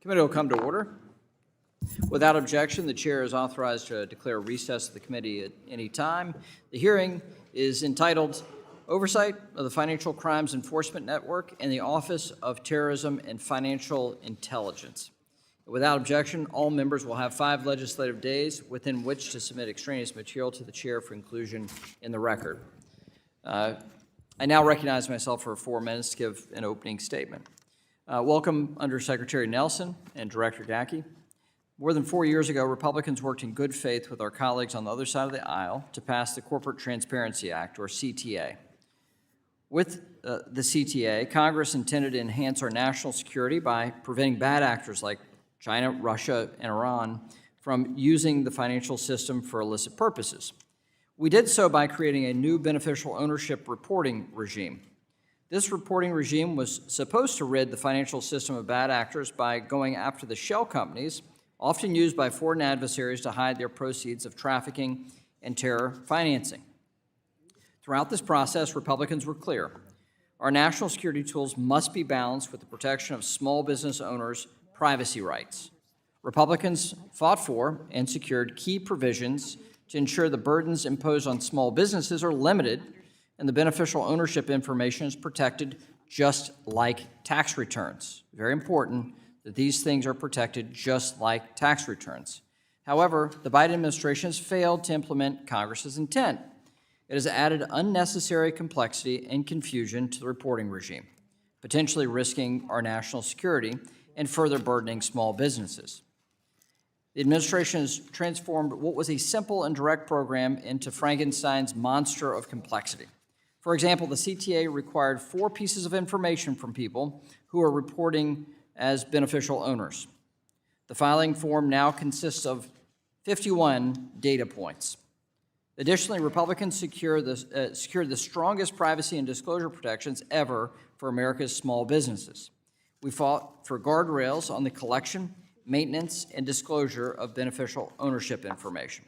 Committee will come to order. Without objection, the chair is authorized to declare recess of the committee at any time. The hearing is entitled Oversight of the Financial Crimes Enforcement Network and the Office of Terrorism and Financial Intelligence. Without objection, all members will have 5 legislative days within which to submit extraneous material to the chair for inclusion in the record. I now recognize myself for 4 minutes to give an opening statement. Welcome, Undersecretary Nelson and Director Gacki. More than 4 years ago, Republicans worked in good faith with our colleagues on the other side of the aisle to pass the Corporate Transparency Act, or CTA. With the CTA, Congress intended to enhance our national security by preventing bad actors like China, Russia, and Iran from using the financial system for illicit purposes. We did so by creating a new beneficial ownership reporting regime. This reporting regime was supposed to rid the financial system of bad actors by going after the shell companies, often used by foreign adversaries to hide their proceeds of trafficking and terror financing. Throughout this process, Republicans were clear. Our national security tools must be balanced with the protection of small business owners' privacy rights. Republicans fought for and secured key provisions to ensure the burdens imposed on small businesses are limited and the beneficial ownership information is protected just like tax returns. Very important that these things are protected just like tax returns. However, the Biden administration has failed to implement Congress's intent. It has added unnecessary complexity and confusion to the reporting regime, potentially risking our national security and further burdening small businesses. The administration has transformed what was a simple and direct program into Frankenstein's monster of complexity. For example, the CTA required 4 pieces of information from people who are reporting as beneficial owners. The filing form now consists of 51 data points. Additionally, Republicans secured the strongest privacy and disclosure protections ever for America's small businesses. We fought for guardrails on the collection, maintenance, and disclosure of beneficial ownership information.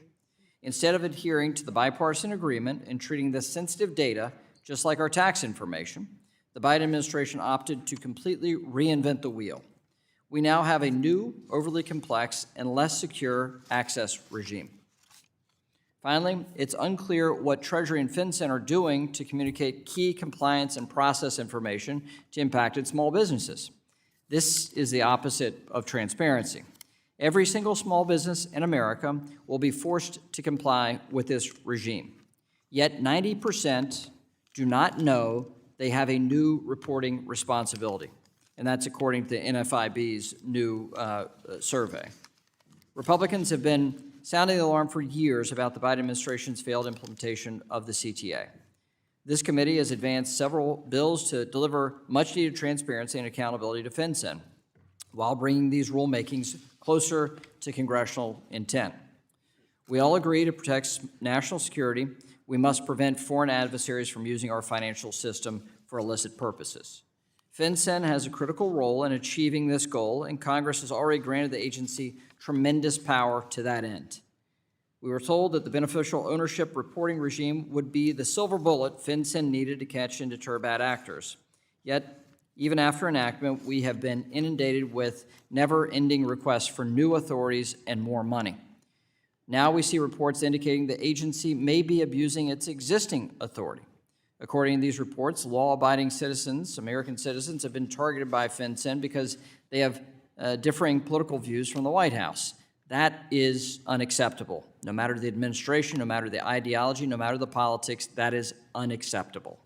Instead of adhering to the bipartisan agreement and treating this sensitive data just like our tax information, the Biden administration opted to completely reinvent the wheel. We now have a new, overly complex, and less secure access regime. Finally, it's unclear what Treasury and FinCEN are doing to communicate key compliance and process information to impacted small businesses. This is the opposite of transparency. Every single small business in America will be forced to comply with this regime. Yet 90% do not know they have a new reporting responsibility, and that's according to NFIB's new survey. Republicans have been sounding the alarm for years about the Biden administration's failed implementation of the CTA. This committee has advanced several bills to deliver much-needed transparency and accountability to FinCEN while bringing these rulemakings closer to congressional intent. We all agree to protect national security. We must prevent foreign adversaries from using our financial system for illicit purposes. FinCEN has a critical role in achieving this goal, and Congress has already granted the agency tremendous power to that end. We were told that the beneficial ownership reporting regime would be the silver bullet FinCEN needed to catch and deter bad actors. Yet, even after enactment, we have been inundated with never-ending requests for new authorities and more money. Now we see reports indicating the agency may be abusing its existing authority. According to these reports, law-abiding citizens, American citizens, have been targeted by FinCEN because they have differing political views from the White House. That is unacceptable. No matter the administration, no matter the ideology, no matter the politics, that is unacceptable.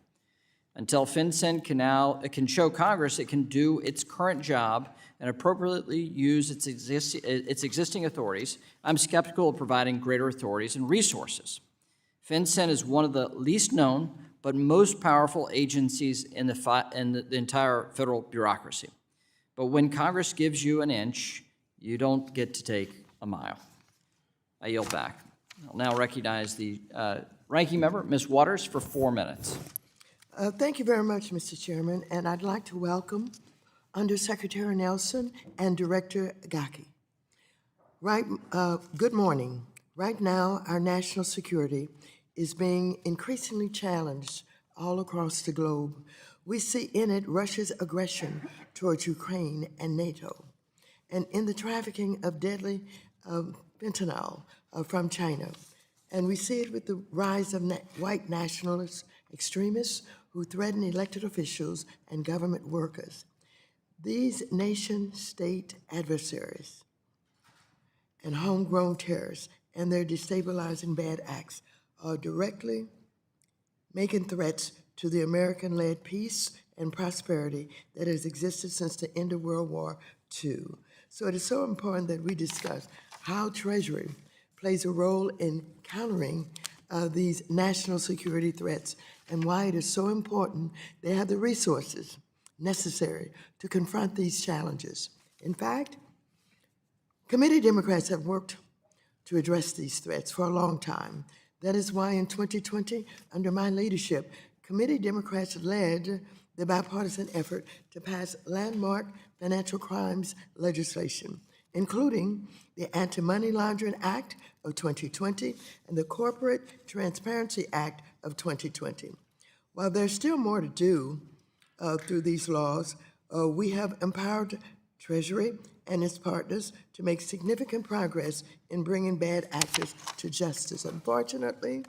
Until FinCEN can show Congress it can do its current job and appropriately use its existing authorities, I'm skeptical of providing greater authorities and resources. FinCEN is one of the least known but most powerful agencies in the entire federal bureaucracy. But when Congress gives you an inch, you don't get to take a mile. I yield back. I'll now recognize the ranking member, Ms. Waters, for 4 minutes. Thank you very much, Mr. Chairman, and I'd like to welcome Undersecretary Nelson and Director Gacki. Good morning. Right now, our national security is being increasingly challenged all across the globe. We see in it Russia's aggression towards Ukraine and NATO, and in the trafficking of deadly fentanyl from China. And we see it with the rise of white nationalist extremists who threaten elected officials and government workers. These nation-state adversaries and homegrown terrorists and their destabilizing bad acts are directly making threats to the American-led peace and prosperity that has existed since the end of World War II. So it is so important that we discuss how Treasury plays a role in countering these national security threats and why it is so important they have the resources necessary to confront these challenges. In fact, committee Democrats have worked to address these threats for a long time. That is why in 2020, under my leadership, committee Democrats led the bipartisan effort to pass landmark financial crimes legislation, including the Anti-Money Laundering Act of 2020 and the Corporate Transparency Act of 2020. While there's still more to do through these laws, we have empowered Treasury and its partners to make significant progress in bringing bad actors to justice. Unfortunately,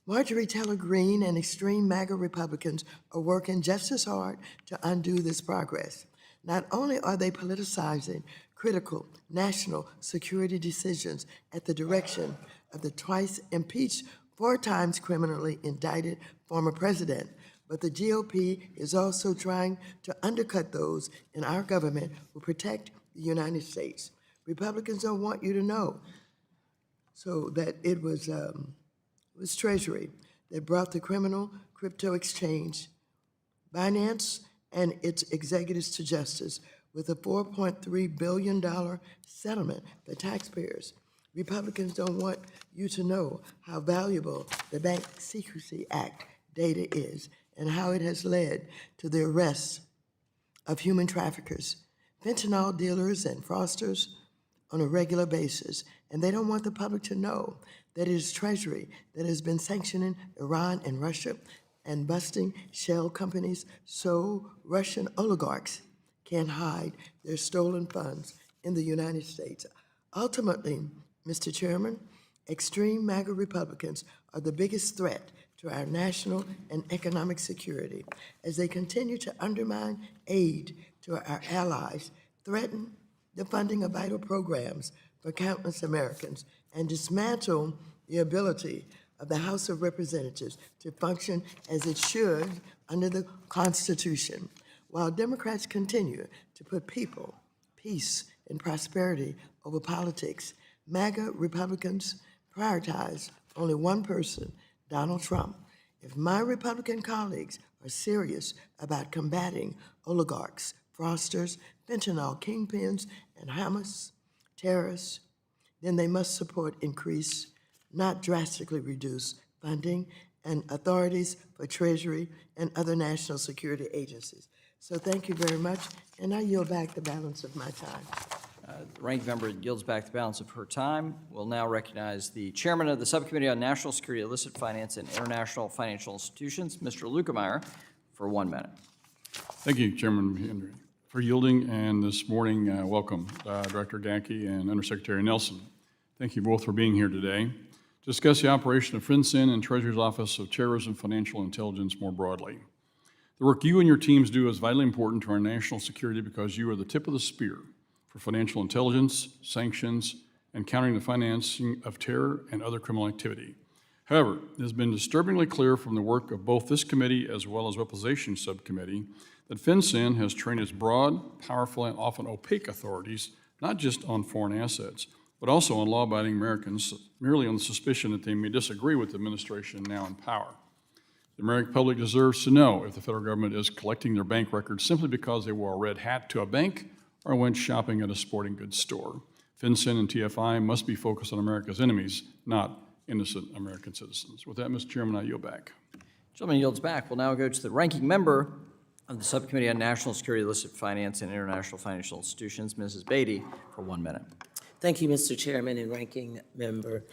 Marjorie Taylor Greene and extreme MAGA Republicans are working just as hard to undo this progress. Not only are they politicizing critical national security decisions at the direction of the twice impeached, 4 times criminally indicted former president, but the GOP is also trying to undercut those in our government who protect the United States. Republicans don't want you to know so that it was Treasury that brought the criminal crypto exchange, Binance, and its executives to justice with a $4.3 billion settlement for taxpayers. Republicans don't want you to know how valuable the Bank Secrecy Act data is and how it has led to the arrest of human traffickers, fentanyl dealers, and fraudsters on a regular basis. And they don't want the public to know that it is Treasury that has been sanctioning Iran and Russia and busting shell companies so Russian oligarchs can't hide their stolen funds in the United States. Ultimately, Mr. Chairman, extreme MAGA Republicans are the biggest threat to our national and economic security as they continue to undermine aid to our allies, threaten the funding of vital programs for countless Americans, and dismantle the ability of the House of Representatives to function as it should under the Constitution. While Democrats continue to put people, peace, and prosperity over politics, MAGA Republicans prioritize only one person, Donald Trump. If my Republican colleagues are serious about combating oligarchs, fraudsters, fentanyl kingpins, and Hamas terrorists, then they must support increase, not drastically reduce, funding and authorities for Treasury and other national security agencies. So thank you very much, and I yield back the balance of my time. The ranking member yields back the balance of her time. We'll now recognize the chairman of the Subcommittee on National Security, Illicit Finance, and International Financial Institutions, Mr. Lukemeyer, for 1 minute. Thank you, Chairman McHenry, for yielding, and this morning, welcome, Director Gacki and Undersecretary Nelson. Thank you both for being here today to discuss the operation of FinCEN and Treasury's Office of Terrorism Financial Intelligence more broadly. The work you and your teams do is vitally important to our national security because you are the tip of the spear for financial intelligence, sanctions, and countering the financing of terror and other criminal activity. However, it has been disturbingly clear from the work of both this committee as well as Weaponization Subcommittee that FinCEN has trained its broad, powerful, and often opaque authorities not just on foreign assets, but also on law-abiding Americans merely on the suspicion that they may disagree with the administration now in power. The American public deserves to know if the federal government is collecting their bank records simply because they wore a red hat to a bank or went shopping at a sporting goods store. FinCEN and TFI must be focused on America's enemies, not innocent American citizens. With that, Mr. Chairman, I yield back. Gentleman yields back. We'll now go to the ranking member of the Subcommittee on National Security, Illicit Finance, and International Financial Institutions, Mrs. Beatty, for 1 minute. Thank you, Mr. Chairman and Ranking Member,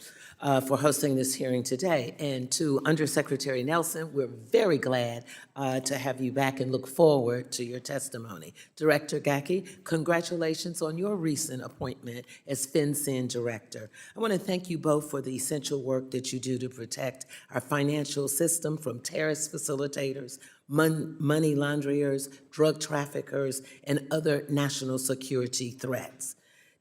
for hosting this hearing today. And to Undersecretary Nelson, we're very glad to have you back and look forward to your testimony. Director Gacki, congratulations on your recent appointment as FinCEN Director. I want to thank you both for the essential work that you do to protect our financial system from terrorist facilitators, money launderers, drug traffickers, and other national security threats.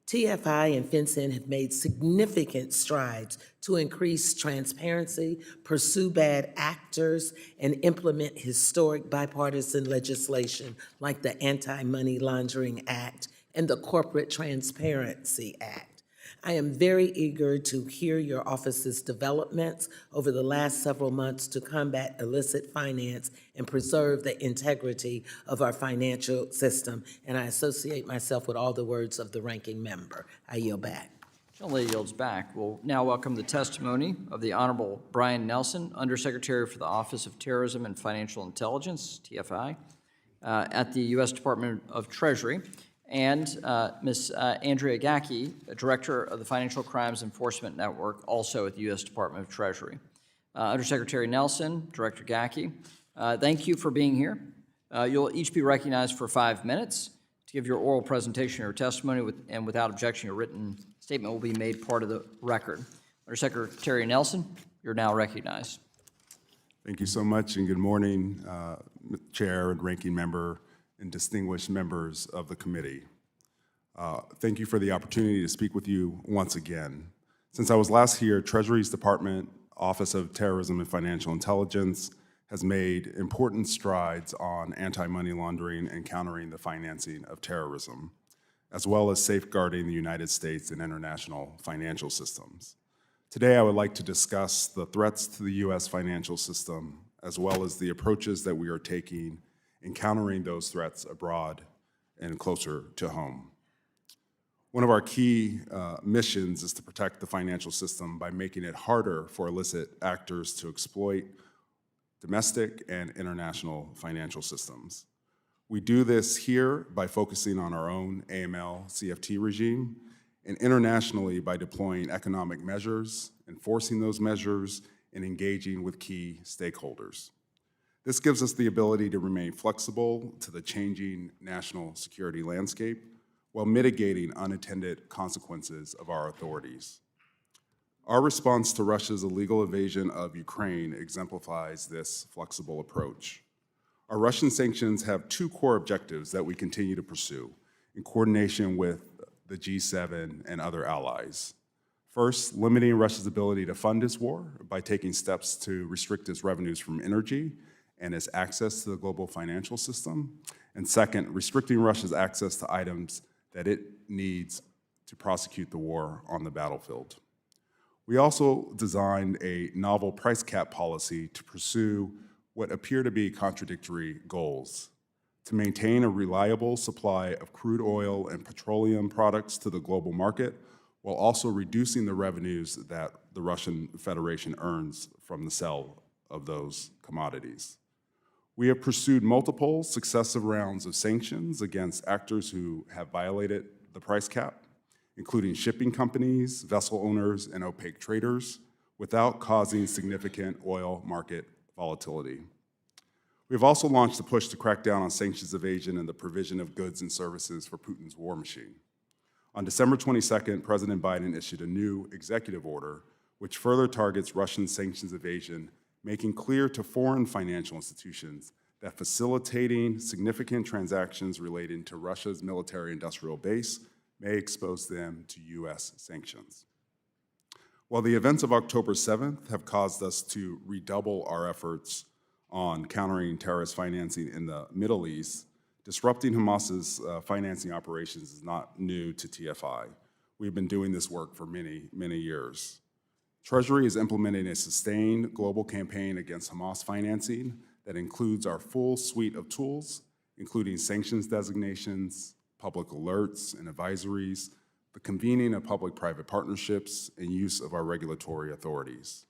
TFI and FinCEN have made significant strides to increase transparency, pursue bad actors, and implement historic bipartisan legislation like the Anti-Money Laundering Act and the Corporate Transparency Act. I am very eager to hear your office's developments over the last several months to combat illicit finance and preserve the integrity of our financial system. And I associate myself with all the words of the ranking member. I yield back. Gentleman yields back. We'll now welcome the testimony of the Honorable Brian Nelson, Undersecretary for the Office of Terrorism and Financial Intelligence, TFI, at the U.S. Department of Treasury, and Ms. Andrea Gacki, Director of the Financial Crimes Enforcement Network, also at the U.S. Department of Treasury. Undersecretary Nelson, Director Gacki, thank you for being here. You'll each be recognized for 5 minutes to give your oral presentation or testimony, and without objection, your written statement will be made part of the record. Undersecretary Nelson, you're now recognized. Thank you so much, and good morning, Chair and Ranking Member and distinguished members of the committee. Thank you for the opportunity to speak with you once again. Since I was last here, Treasury's Department, Office of Terrorism and Financial Intelligence, has made important strides on anti-money laundering and countering the financing of terrorism, as well as safeguarding the United States and international financial systems. Today, I would like to discuss the threats to the U.S. financial system, as well as the approaches that we are taking in countering those threats abroad and closer to home. One of our key missions is to protect the financial system by making it harder for illicit actors to exploit domestic and international financial systems. We do this here by focusing on our own AML CFT regime, and internationally by deploying economic measures, enforcing those measures, and engaging with key stakeholders. This gives us the ability to remain flexible to the changing national security landscape while mitigating unintended consequences of our authorities. Our response to Russia's illegal invasion of Ukraine exemplifies this flexible approach. Our Russian sanctions have two core objectives that we continue to pursue in coordination with the G7 and other allies. First, limiting Russia's ability to fund its war by taking steps to restrict its revenues from energy and its access to the global financial system. And second, restricting Russia's access to items that it needs to prosecute the war on the battlefield. We also designed a novel price cap policy to pursue what appear to be contradictory goals: to maintain a reliable supply of crude oil and petroleum products to the global market, while also reducing the revenues that the Russian Federation earns from the sale of those commodities. We have pursued multiple successive rounds of sanctions against actors who have violated the price cap, including shipping companies, vessel owners, and opaque traders, without causing significant oil market volatility. We have also launched a push to crack down on sanctions evasion and the provision of goods and services for Putin's war machine. On December 22nd, President Biden issued a new executive order which further targets Russian sanctions evasion, making clear to foreign financial institutions that facilitating significant transactions relating to Russia's military-industrial base may expose them to U.S. sanctions. While the events of October 7th have caused us to redouble our efforts on countering terrorist financing in the Middle East, disrupting Hamas's financing operations is not new to TFI. We've been doing this work for many, many years. Treasury is implementing a sustained global campaign against Hamas financing that includes our full suite of tools, including sanctions designations, public alerts and advisories, the convening of public-private partnerships, and use of our regulatory authorities.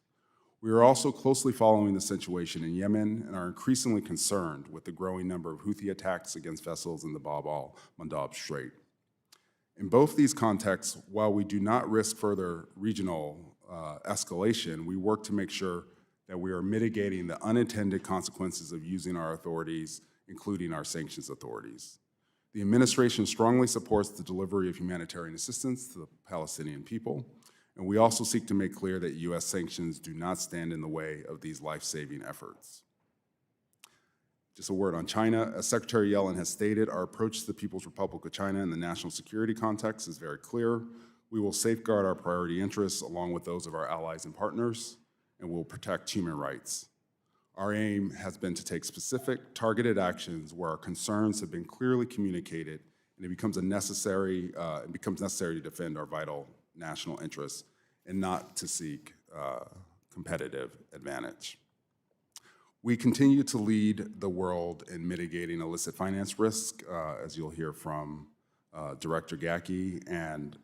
We are also closely following the situation in Yemen and are increasingly concerned with the growing number of Houthi attacks against vessels in the Bab al-Mandab Strait. In both these contexts, while we do not risk further regional escalation, we work to make sure that we are mitigating the unintended consequences of using our authorities, including our sanctions authorities. The administration strongly supports the delivery of humanitarian assistance to the Palestinian people, and we also seek to make clear that U.S. sanctions do not stand in the way of these life-saving efforts. Just a word on China. As Secretary Yellen has stated, our approach to the People's Republic of China in the national security context is very clear. We will safeguard our priority interests along with those of our allies and partners, and we'll protect human rights. Our aim has been to take specific, targeted actions where our concerns have been clearly communicated, and it becomes necessary to defend our vital national interests and not to seek competitive advantage. We continue to lead the world in mitigating illicit finance risk, as you'll hear from Director Gacki, and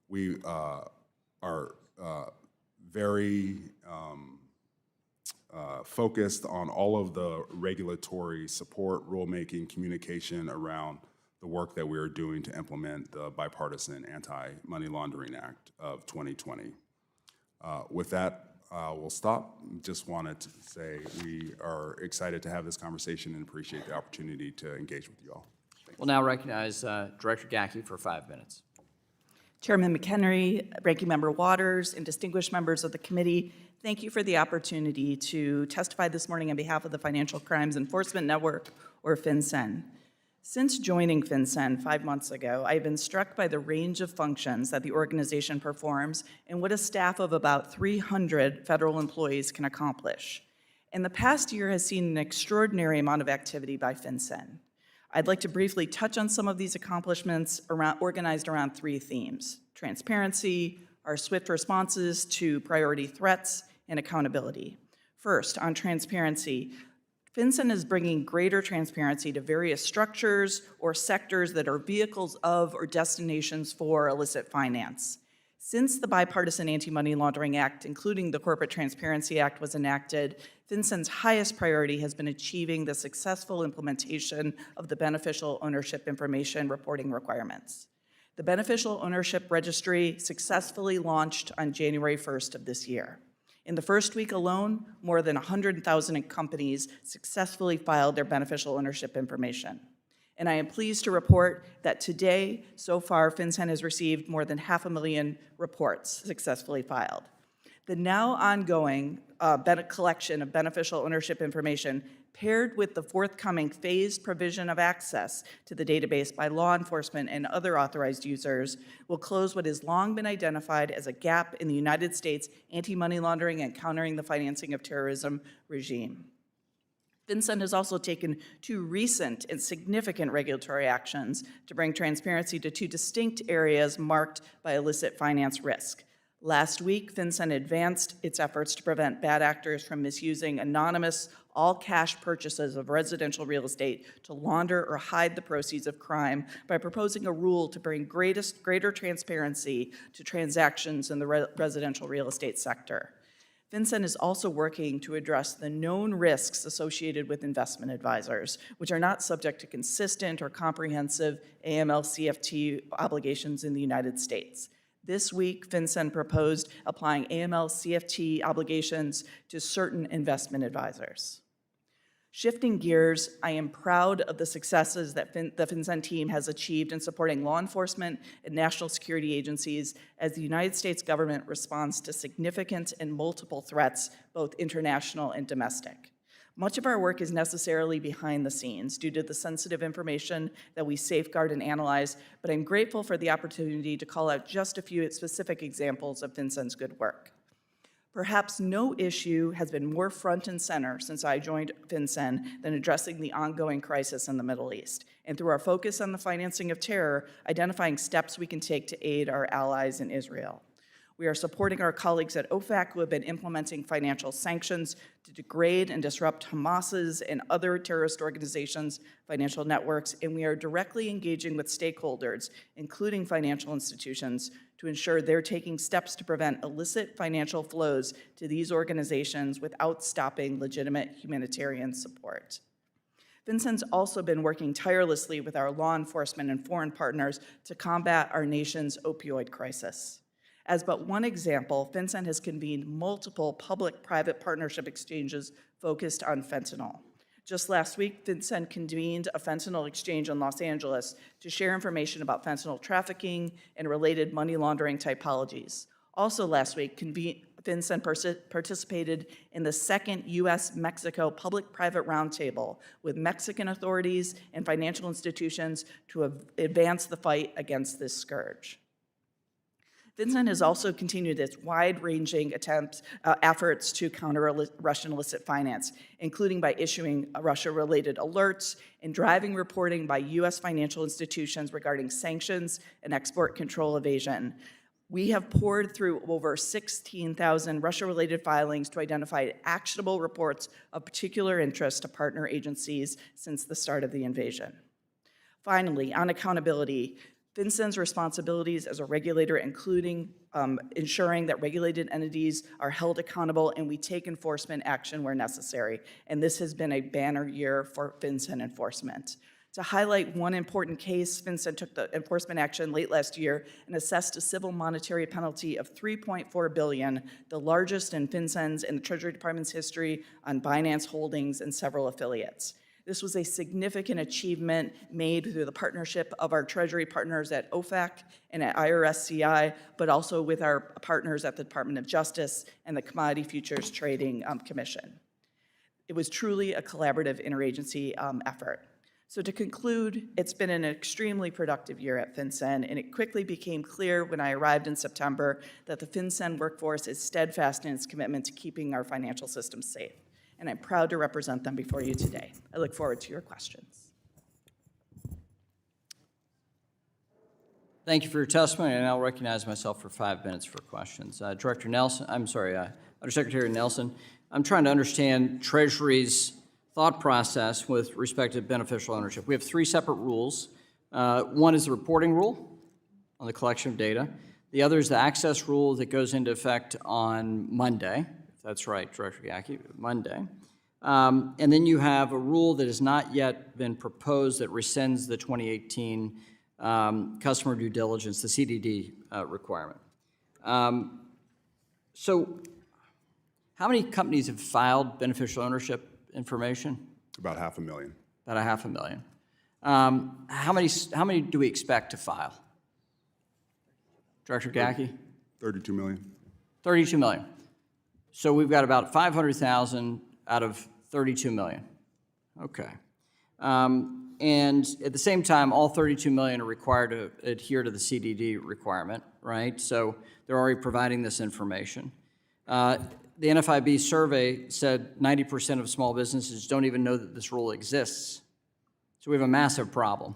we are very focused on all of the regulatory support, rulemaking, communication around the work that we are doing to implement the bipartisan Anti-Money Laundering Act of 2020. With that, we'll stop. Just wanted to say we are excited to have this conversation and appreciate the opportunity to engage with you all. We'll now recognize Director Gacki for 5 minutes. Chairman McHenry, Ranking Member Waters, and distinguished members of the committee, thank you for the opportunity to testify this morning on behalf of the Financial Crimes Enforcement Network, or FinCEN. Since joining FinCEN 5 months ago, I've been struck by the range of functions that the organization performs and what a staff of about 300 federal employees can accomplish. And the past year has seen an extraordinary amount of activity by FinCEN. I'd like to briefly touch on some of these accomplishments organized around 3 themes: transparency, our swift responses to priority threats, and accountability. First, on transparency, FinCEN is bringing greater transparency to various structures or sectors that are vehicles of or destinations for illicit finance. Since the bipartisan Anti-Money Laundering Act, including the Corporate Transparency Act, was enacted, FinCEN's highest priority has been achieving the successful implementation of the beneficial ownership information reporting requirements. The Beneficial Ownership Registry successfully launched on January 1st of this year. In the first week alone, more than 100,000 companies successfully filed their beneficial ownership information. And I am pleased to report that today, so far, FinCEN has received more than 500,000 reports successfully filed. The now ongoing collection of beneficial ownership information, paired with the forthcoming phased provision of access to the database by law enforcement and other authorized users, will close what has long been identified as a gap in the United States anti-money laundering and countering the financing of terrorism regime. FinCEN has also taken 2 recent and significant regulatory actions to bring transparency to 2 distinct areas marked by illicit finance risk. Last week, FinCEN advanced its efforts to prevent bad actors from misusing anonymous, all-cash purchases of residential real estate to launder or hide the proceeds of crime by proposing a rule to bring greater transparency to transactions in the residential real estate sector. FinCEN is also working to address the known risks associated with investment advisors, which are not subject to consistent or comprehensive AML-CFT obligations in the United States. This week, FinCEN proposed applying AML-CFT obligations to certain investment advisors. Shifting gears, I am proud of the successes that the FinCEN team has achieved in supporting law enforcement and national security agencies as the United States government responds to significant and multiple threats, both international and domestic. Much of our work is necessarily behind the scenes due to the sensitive information that we safeguard and analyze, but I'm grateful for the opportunity to call out just a few specific examples of FinCEN's good work. Perhaps no issue has been more front and center since I joined FinCEN than addressing the ongoing crisis in the Middle East, and through our focus on the financing of terror, identifying steps we can take to aid our allies in Israel. We are supporting our colleagues at OFAC who have been implementing financial sanctions to degrade and disrupt Hamas's and other terrorist organizations' financial networks, and we are directly engaging with stakeholders, including financial institutions, to ensure they're taking steps to prevent illicit financial flows to these organizations without stopping legitimate humanitarian support. FinCEN's also been working tirelessly with our law enforcement and foreign partners to combat our nation's opioid crisis. As but one example, FinCEN has convened multiple public-private partnership exchanges focused on fentanyl. Just last week, FinCEN convened a fentanyl exchange in Los Angeles to share information about fentanyl trafficking and related money laundering typologies. Also last week, FinCEN participated in the second U.S.-Mexico public-private roundtable with Mexican authorities and financial institutions to advance the fight against this scourge. FinCEN has also continued its wide-ranging efforts to counter Russian illicit finance, including by issuing Russia-related alerts and driving reporting by U.S. financial institutions regarding sanctions and export control evasion. We have poured through over 16,000 Russia-related filings to identify actionable reports of particular interest to partner agencies since the start of the invasion. Finally, on accountability, FinCEN's responsibilities as a regulator, including ensuring that regulated entities are held accountable and we take enforcement action where necessary. And this has been a banner year for FinCEN enforcement. To highlight one important case, FinCEN took the enforcement action late last year and assessed a civil monetary penalty of $3.4 billion, the largest in FinCEN's and the Treasury Department's history on Binance Holdings and several affiliates. This was a significant achievement made through the partnership of our Treasury partners at OFAC and at IRSCI, but also with our partners at the Department of Justice and the Commodity Futures Trading Commission. It was truly a collaborative interagency effort. So to conclude, it's been an extremely productive year at FinCEN, and it quickly became clear when I arrived in September that the FinCEN workforce is steadfast in its commitment to keeping our financial system safe. And I'm proud to represent them before you today. I look forward to your questions. Thank you for your testimony, and I'll recognize myself for 5 minutes for questions. Undersecretary Nelson, I'm trying to understand Treasury's thought process with respect to beneficial ownership. We have 3 separate rules. One is the reporting rule on the collection of data. The other is the access rule that goes into effect on Monday. That's right, Director Gacki, Monday. And then you have a rule that has not yet been proposed that rescinds the 2018 customer due diligence, the CDD requirement. So how many companies have filed beneficial ownership information? About 500,000. About 500,000. How many do we expect to file? Director Gacki? 32 million. 32 million. So we've got about 500,000 out of 32 million. Okay. And at the same time, all 32 million are required to adhere to the CDD requirement, right? So they're already providing this information. The NFIB survey said 90% of small businesses don't even know that this rule exists. So we have a massive problem.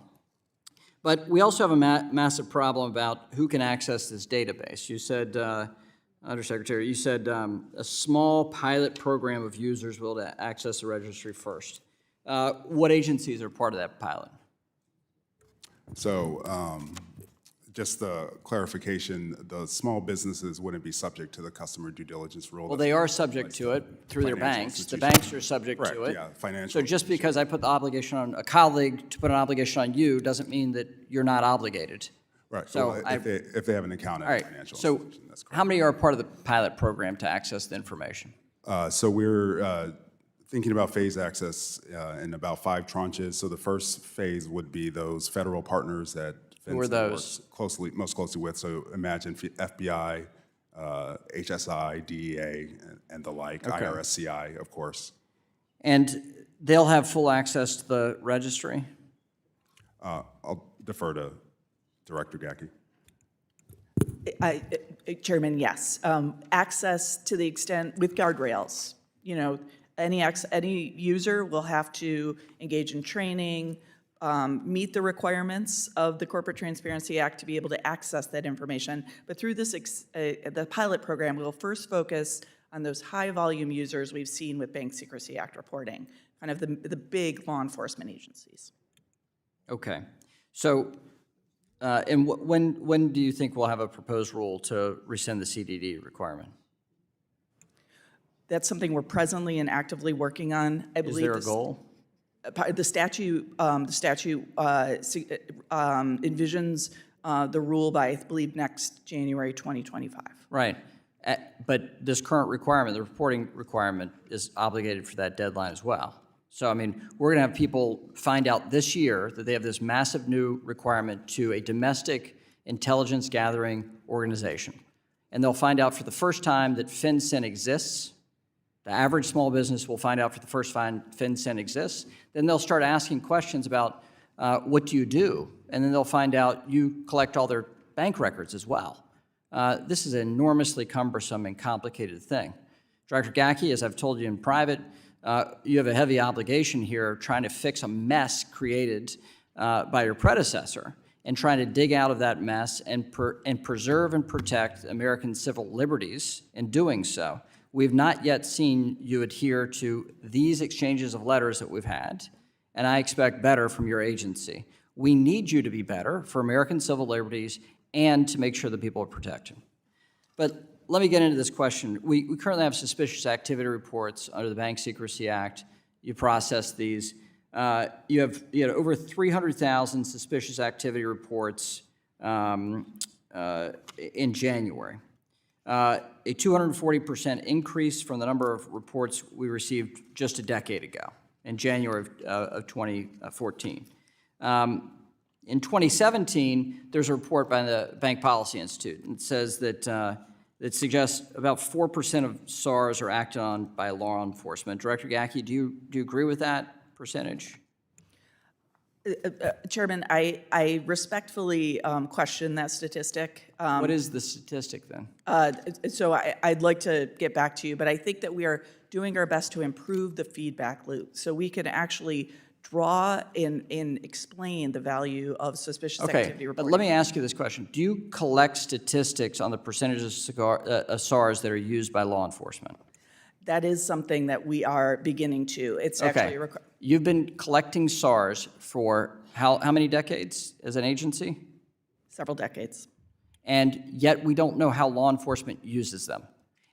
But we also have a massive problem about who can access this database. You said, Undersecretary, you said a small pilot program of users will access the registry first. What agencies are part of that pilot? So just the clarification, the small businesses wouldn't be subject to the customer due diligence rule. Well, they are subject to it through their banks. The banks are subject to it. Yeah, financial. So just because I put the obligation on a colleague to put an obligation on you doesn't mean that you're not obligated. Right. So Well, if they have an account at all a right. financial So institution, that's correct. how many are part of the pilot program to access the information? So we're thinking about phase access in about 5 tranches. So the first phase would be those federal partners that Who are FinCEN those? works most closely with. So imagine FBI, HSI, DEA, and the like, IRSCI, of course. And they'll have full access to the registry? I'll defer to Director Gacki. Chairman, yes. Access to the extent, with guardrails. You know, any user will have to engage in training, meet the requirements of the Corporate Transparency Act to be able to access that information. But through this, the pilot program, we'll first focus on those high-volume users we've seen with Bank Secrecy Act reporting, kind of the big law enforcement agencies. Okay. So, and when do you think we'll have a proposed rule to rescind the CDD requirement? That's something we're presently and actively working on. I Is believe there a this- goal? the statute envisions the rule by, I believe, next January 2025. Right. But this current requirement, the reporting requirement, is obligated for that deadline as well. So, I mean, we're going to have people find out this year that they have this massive new requirement to a domestic intelligence gathering organization. And they'll find out for the first time that FinCEN exists. The average small business will find out for the first time FinCEN exists. Then they'll start asking questions about what do you do? And then they'll find out you collect all their bank records as well. This is an enormously cumbersome and complicated thing. Director Gacki, as I've told you in private, you have a heavy obligation here trying to fix a mess created by your predecessor and trying to dig out of that mess and preserve and protect American civil liberties in doing so. We've not yet seen you adhere to these exchanges of letters that we've had, and I expect better from your agency. We need you to be better for American civil liberties and to make sure that people are protected. But let me get into this question. We currently have suspicious activity reports under the Bank Secrecy Act. You process these. You had over 300,000 suspicious activity reports in January. A 240% increase from the number of reports we received just a decade ago, in January of 2014. In 2017, there's a report by the Bank Policy Institute. It says that it suggests about 4% of SARs are acted on by law enforcement. Director Gacki, do you agree with that percentage? Chairman, I respectfully question that statistic. What is the statistic then? So I'd like to get back to you, but I think that we are doing our best to improve the feedback loop so we can actually draw and explain the value of suspicious activity Okay, reporting. but let me ask you this question. Do you collect statistics on the percentage of SARs that are used by law enforcement? That is something that we are beginning to. It's actually a You've been collecting SARs for how many decades as an agency? several decades. And yet we don't know how law enforcement uses them.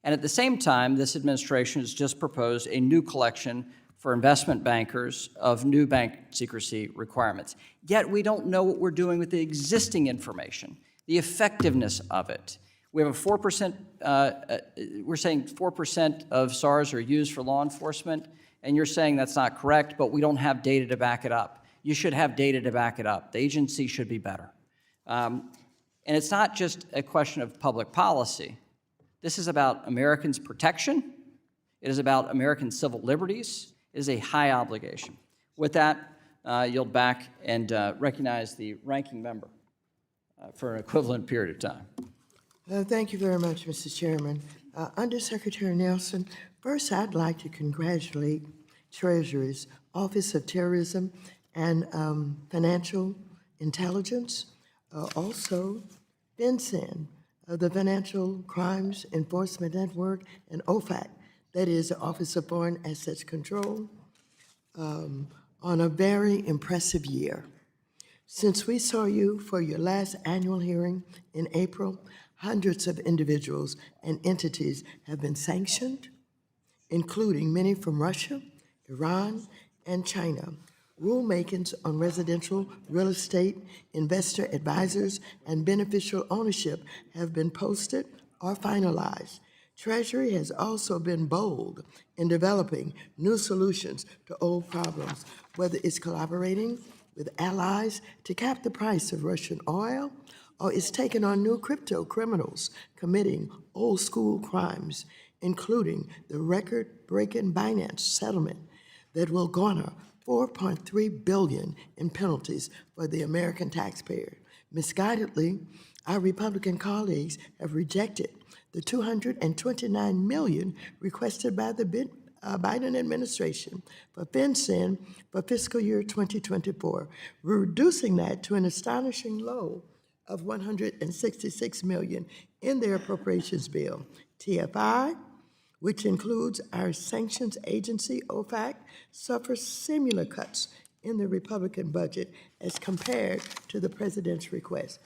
And at the same time, this administration has just proposed a new collection for investment bankers of new bank secrecy requirements. Yet we don't know what we're doing with the existing information, the effectiveness of it. We have a 4%, we're saying 4% of SARs are used for law enforcement, and you're saying that's not correct, but we don't have data to back it up. You should have data to back it up. The agency should be better. And it's not just a question of public policy. This is about Americans' protection. It is about American civil liberties. It is a high obligation. With that, yield back and recognize the ranking member for an equivalent period of time. Thank you very much, Mr. Chairman. Undersecretary Nelson, first I'd like to congratulate Treasury's Office of Terrorism and Financial Intelligence, also FinCEN, the Financial Crimes Enforcement Network, and OFAC, that is the Office of Foreign Assets Control, on a very impressive year. Since we saw you for your last annual hearing in April, hundreds of individuals and entities have been sanctioned, including many from Russia, Iran, and China. Rulemakings on residential real estate, investor advisors, and beneficial ownership have been posted or finalized. Treasury has also been bold in developing new solutions to old problems, whether it's collaborating with allies to cap the price of Russian oil, or it's taken on new crypto criminals committing old school crimes, including the record-breaking Binance settlement that will garner $4.3 billion in penalties for the American taxpayer. Misguidedly, our Republican colleagues have rejected the $229 million requested by the Biden administration for FinCEN for fiscal year 2024, reducing that to an astonishing low of $166 million in their appropriations bill. TFI, which includes our sanctions agency, OFAC, suffers similar cuts in the Republican budget as compared to the president's request.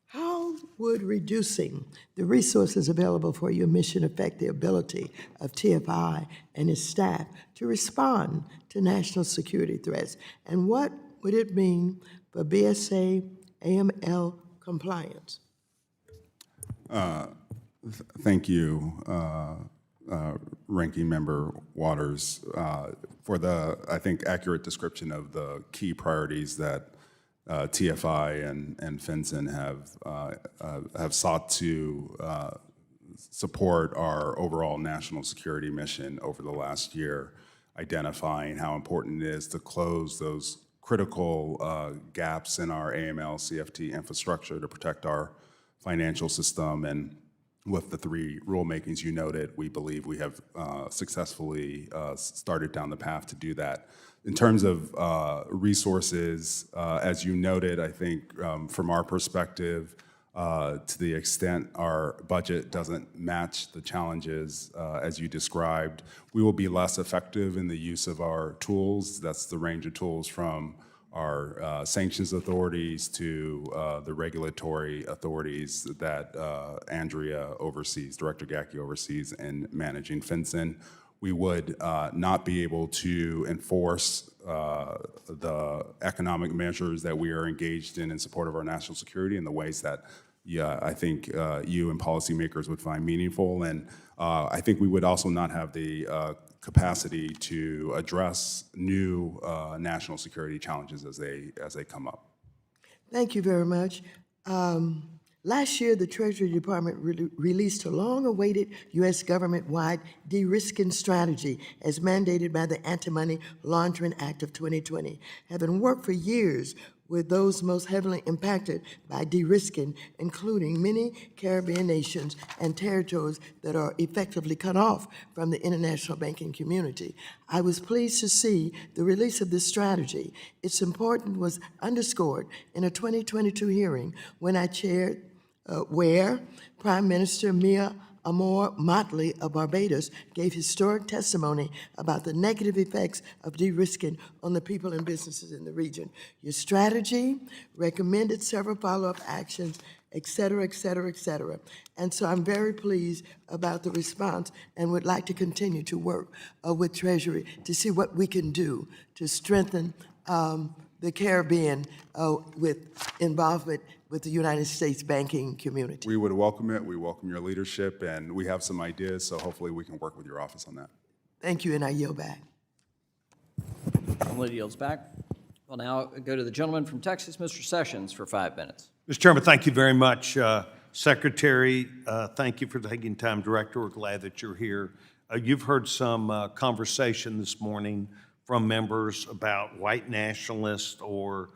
How How would reducing the resources available for your mission affect the ability of TFI and its staff to respond to national security threats? And what would it mean for BSA AML compliance? Thank you, Ranking Member Waters, for the, I think, accurate description of the key priorities that TFI and FinCEN have sought to support our overall national security mission over the last year, identifying how important it is to close those critical gaps in our AML CFT infrastructure to protect our financial system. And with the 3 rulemakings you noted, we believe we have successfully started down the path to do that. In terms of resources, as you noted, I think from our perspective, to the extent our budget doesn't match the challenges as you described, we will be less effective in the use of our tools. That's the range of tools from our sanctions authorities to the regulatory authorities that Andrea oversees, Director Gacki oversees in managing FinCEN. We would not be able to enforce the economic measures that we are engaged in support of our national security in the ways that I think you and policymakers would find meaningful. And I think we would also not have the capacity to address new national security challenges as they come up. Thank you very much. Last year, the Treasury Department released a long-awaited U.S. government-wide de-risking strategy as mandated by the Anti-Money Laundering Act of 2020. Having worked for years with those most heavily impacted by de-risking, including many Caribbean nations and territories that are effectively cut off from the international banking community, I was pleased to see the release of this strategy. Its importance was underscored in a 2022 hearing when I chaired where Prime Minister Mia Amor Motley of Barbados gave historic testimony about the negative effects of de-risking on the people and businesses in the region. Your strategy recommended several follow-up actions, et cetera, et cetera, et cetera. And so I'm very pleased about the response and would like to continue to work with Treasury to see what we can do to strengthen the Caribbean with involvement with the United States banking community. We would welcome it. We welcome your leadership, and we have some ideas, so hopefully we can work with your office on that. Thank you, and I yield back. The lady yields back. We'll now go to the gentleman from Texas, Mr. Sessions, for 5 minutes. Mr. Chairman, thank you very much. Secretary, thank you for taking time. Director, we're glad that you're here. You've heard some conversation this morning from members about white nationalists or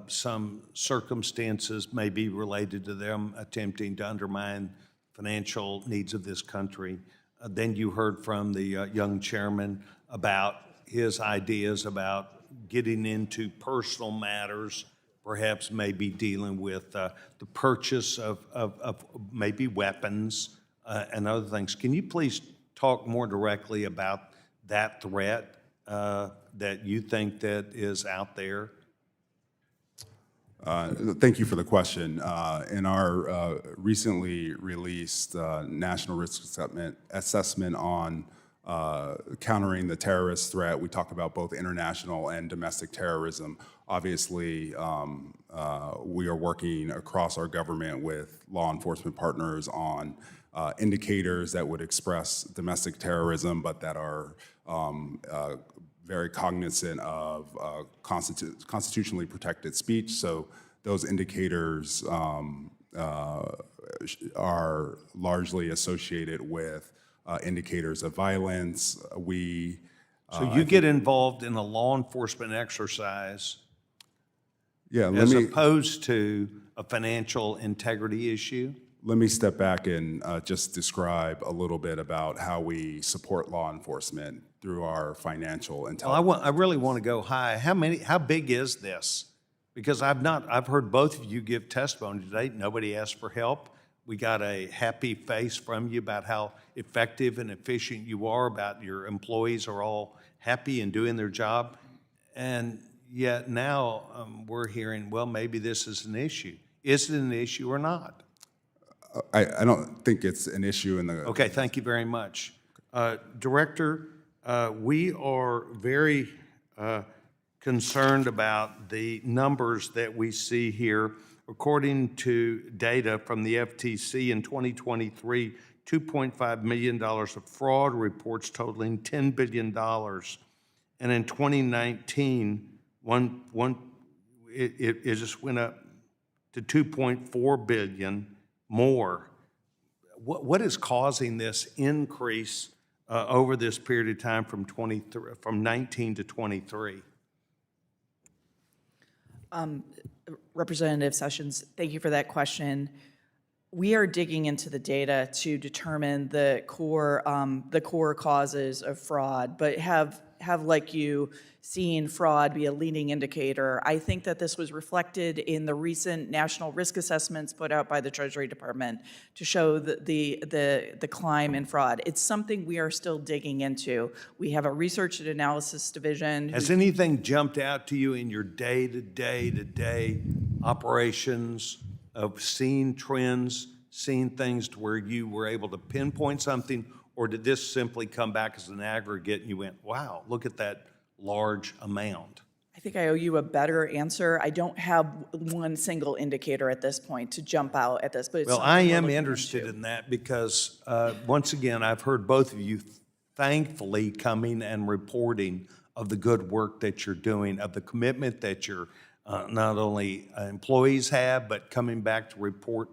some circumstances may be related to them attempting to undermine financial needs of this country. Then you heard from the young chairman about his ideas about getting into personal matters, perhaps maybe dealing with the purchase of maybe weapons and other things. Can you please talk more directly about that threat that you think that is out there? Thank you for the question. In our recently released National Risk Assessment on countering the terrorist threat, we talk about both international and domestic terrorism. Obviously, we are working across our government with law enforcement partners on indicators that would express domestic terrorism, but that are very cognizant of constitutionally protected speech. So those indicators are largely associated with indicators of violence. So you get involved in a law enforcement exercise as opposed to a financial integrity issue? Let me step back and just describe a little bit about how we support law enforcement through our financial intelligence. Well, I really want to go high. How big is this? Because I've heard both of you give testimony today. Nobody asked for help. We got a happy face from you about how effective and efficient you are, about your employees are all happy and doing their job. And yet now we're hearing, well, maybe this is an issue. Is it an issue or not? I don't think it's an issue in the. Okay, thank you very much. Director, we are very concerned about the numbers that we see here. According to data from the FTC in 2023, $2.5 million of fraud reports totaling $10 billion. And in 2019, it just went up to 2.4 billion more. What is causing this increase over this period of time from 19 to 23? Representative Sessions, thank you for that question. We are digging into the data to determine the core causes of fraud, but have like you seen fraud be a leading indicator. I think that this was reflected in the recent national risk assessments put out by the Treasury Department to show the climb in fraud. It's something we are still digging into. We have a research and analysis division. Has anything jumped out to you in your day-to-day operations of seeing trends, seeing things to where you were able to pinpoint something, or did this simply come back as an aggregate and you went, wow, look at that large amount? I think I owe you a better answer. I don't have one single indicator at this point to jump out at this, but it's Well, something I we're am looking interested into. in that because, once again, I've heard both of you thankfully coming and reporting of the good work that you're doing, of the commitment that your not only employees have, but coming back to report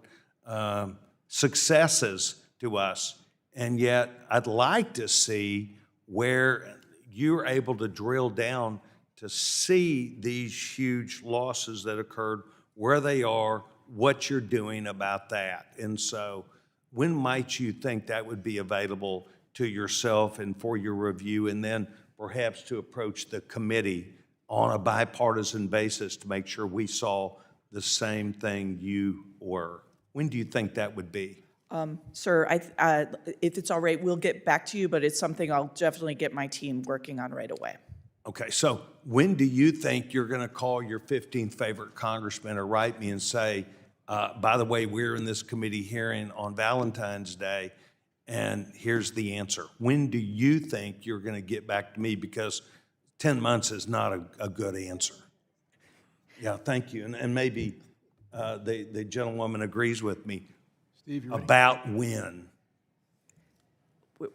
successes to us. And yet, I'd like to see where you're able to drill down to see these huge losses that occurred, where they are, what you're doing about that. And so, when might you think that would be available to yourself and for your review, and then perhaps to approach the committee on a bipartisan basis to make sure we saw the same thing you were? When do you think that would be? Sir, if it's all right, we'll get back to you, but it's something I'll definitely get my team working on right away. Okay, so when do you think you're going to call your 15th favorite congressman or write me and say, by the way, we're in this committee hearing on Valentine's Day, and here's the answer? When do you think you're going to get back to me? Because 10 months is not a good answer. Yeah, thank you. And maybe the gentlewoman agrees with me. Steve, you ready? About when?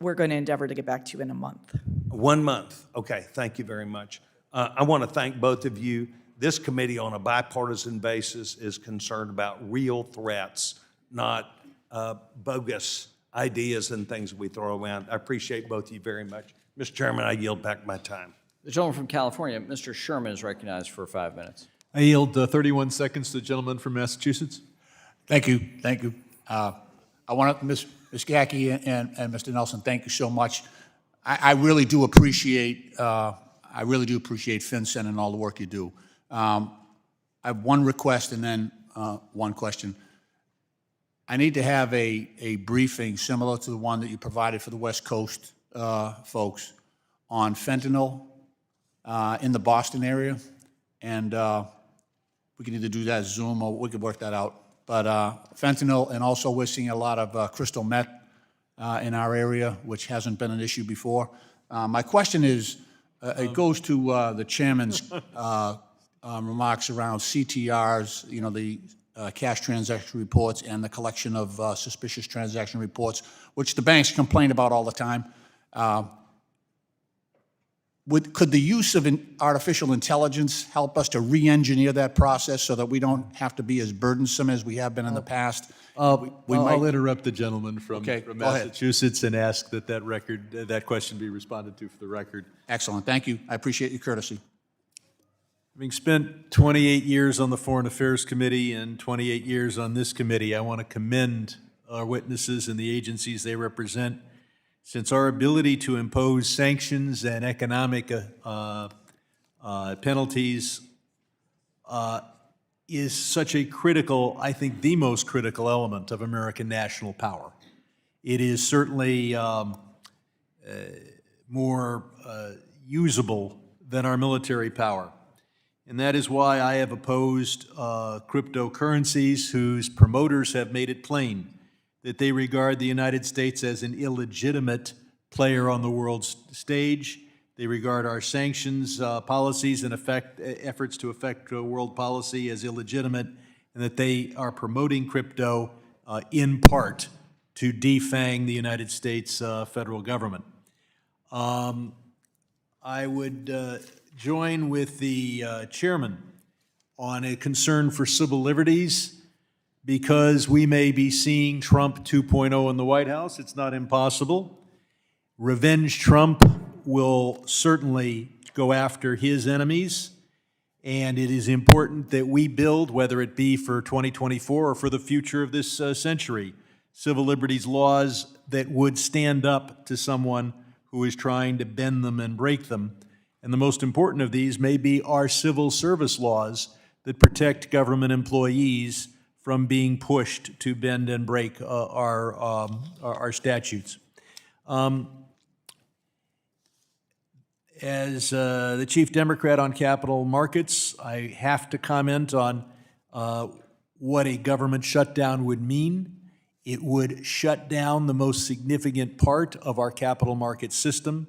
We're going to endeavor to get back to you in a month. 1 month. Okay, thank you very much. I want to thank both of you. This committee on a bipartisan basis is concerned about real threats, not bogus ideas and things we throw around. I appreciate both of you very much. Mr. Chairman, I yield back my time. The gentleman from California, Mr. Sherman, is recognized for 5 minutes. I yield 31 seconds to the gentleman from Massachusetts. Thank you, thank you. I want to, Ms. Gacki and Mr. Nelson, thank you so much. I really do appreciate FinCEN and all the work you do. I have one request and then one question. I need to have a briefing similar to the one that you provided for the West Coast folks on fentanyl in the Boston area, and we can either do that Zoom or we could work that out. But fentanyl, and also we're seeing a lot of crystal meth in our area, which hasn't been an issue before. My question is, it goes to the chairman's remarks around CTRs, you know, the cash transaction reports and the collection of suspicious transaction reports, which the banks complain about all the time. Could the use of artificial intelligence help us to re-engineer that process so that we don't have to be as burdensome as we have been in the past? I'll interrupt the gentleman from Okay, go ahead. Massachusetts and ask that question be responded to for the record. Excellent, thank you. I appreciate your courtesy. Having spent 28 years on the Foreign Affairs Committee and 28 years on this committee, I want to commend our witnesses and the agencies they represent, since our ability to impose sanctions and economic penalties is such a critical, I think the most critical element of American national power. It is certainly more usable than our military power. And that is why I have opposed cryptocurrencies whose promoters have made it plain that they regard the United States as an illegitimate player on the world stage. They regard our sanctions policies and efforts to affect world policy as illegitimate, and that they are promoting crypto in part to defang the United States federal government. I would join with the chairman on a concern for civil liberties, because we may be seeing Trump 2.0 in the White House. It's not impossible. Revenge Trump will certainly go after his enemies, and it is important that we build, whether it be for 2024 or for the future of this century, civil liberties laws that would stand up to someone who is trying to bend them and break them. And the most important of these may be our civil service laws that protect government employees from being pushed to bend and break our statutes. As the chief Democrat on capital markets, I have to comment on what a government shutdown would mean. It would shut down the most significant part of our capital market system,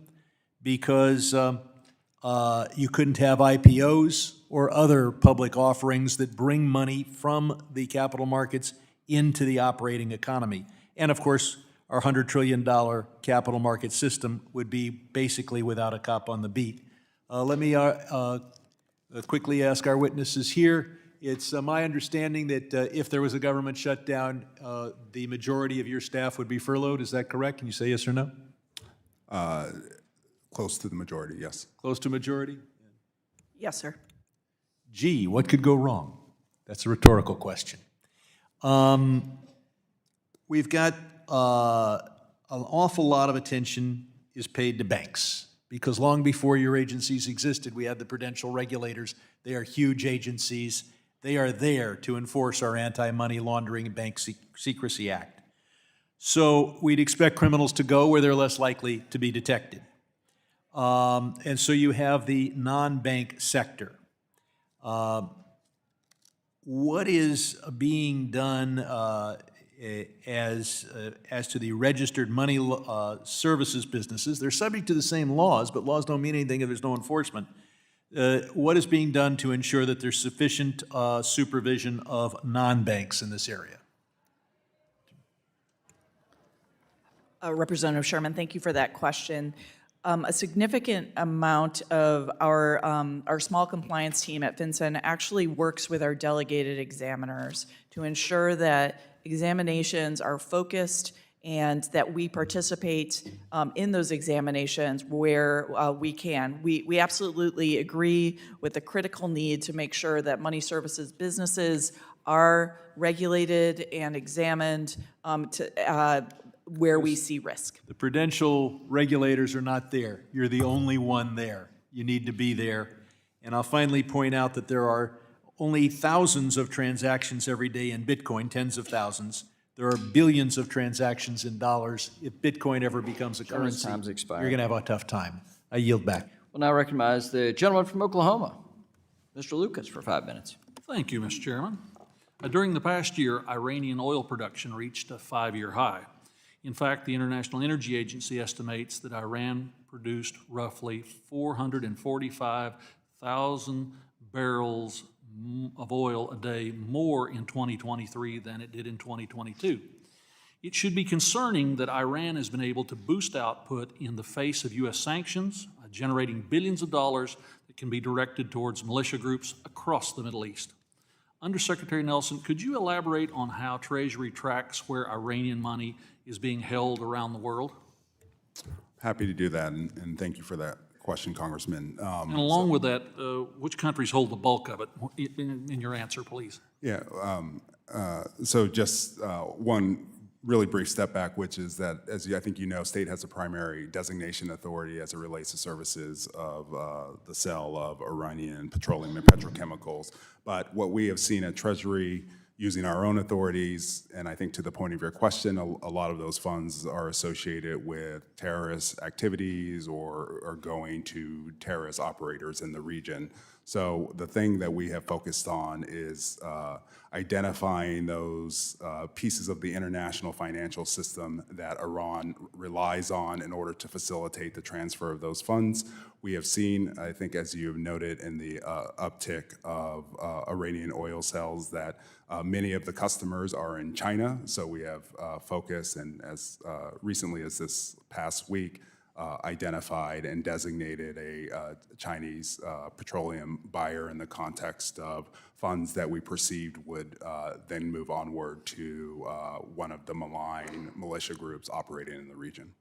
because you couldn't have IPOs or other public offerings that bring money from the capital markets into the operating economy. And of course, our $100 trillion capital market system would be basically without a cop on the beat. Let me quickly ask our witnesses here. It's my understanding that if there was a government shutdown, the majority of your staff would be furloughed. Is that correct? Can you say yes or no? Close to the majority, yes. Close to majority? Yes, sir. Gee, what could go wrong? That's a rhetorical question. We've got an awful lot of attention is paid to banks, because long before your agencies existed, we had the prudential regulators. They are huge agencies. They are there to enforce our Anti-Money Laundering and Bank Secrecy Act. So we'd expect criminals to go where they're less likely to be detected. And so you have the non-bank sector. What is being done as to the registered money services businesses? They're subject to the same laws, but laws don't mean anything if there's no enforcement. What is being done to ensure that there's sufficient supervision of non-banks in this area? Representative Sherman, thank you for that question. A significant amount of our small compliance team at FinCEN actually works with our delegated examiners to ensure that examinations are focused and that we participate in those examinations where we can. We absolutely agree with the critical need to make sure that money services businesses are regulated and examined where we see risk. The prudential regulators are not there. You're the only one there. You need to be there. And I'll finally point out that there are only thousands of transactions every day in Bitcoin, tens of thousands. There are billions of transactions in dollars. If Bitcoin ever becomes a currency, time's expired. you're going to have a tough time. I yield back. We'll now recognize the gentleman from Oklahoma, Mr. Lucas, for 5 minutes. Thank you, Mr. Chairman. During the past year, Iranian oil production reached a 5-year high. In fact, the International Energy Agency estimates that Iran produced roughly 445,000 barrels of oil a day more in 2023 than it did in 2022. It should be concerning that Iran has been able to boost output in the face of U.S. sanctions, generating billions of dollars that can be directed towards militia groups across the Middle East. Undersecretary Nelson, could you elaborate on how Treasury tracks where Iranian money is being held around the world? Happy to do that, and thank you for that question, Congressman. And along with that, which countries hold the bulk of it? In your answer, please. Yeah, so just one really brief step back, which is that, as I think you know, state has a primary designation authority as it relates to services of the sale of Iranian petroleum and petrochemicals. But what we have seen at Treasury using our own authorities. And I think to the point of your question, a lot of those funds are associated with terrorist activities or going to terrorist operators in the region. So the thing that we have focused on is identifying those pieces of the international financial system that Iran relies on in order to facilitate the transfer of those funds. We have seen, I think as you have noted in the uptick of Iranian oil sales, that many of the customers are in China. So we have focused, and as recently as this past week, identified and designated a Chinese petroleum buyer in the context of funds that we perceived would then move onward to one of the malign militia groups operating in the region.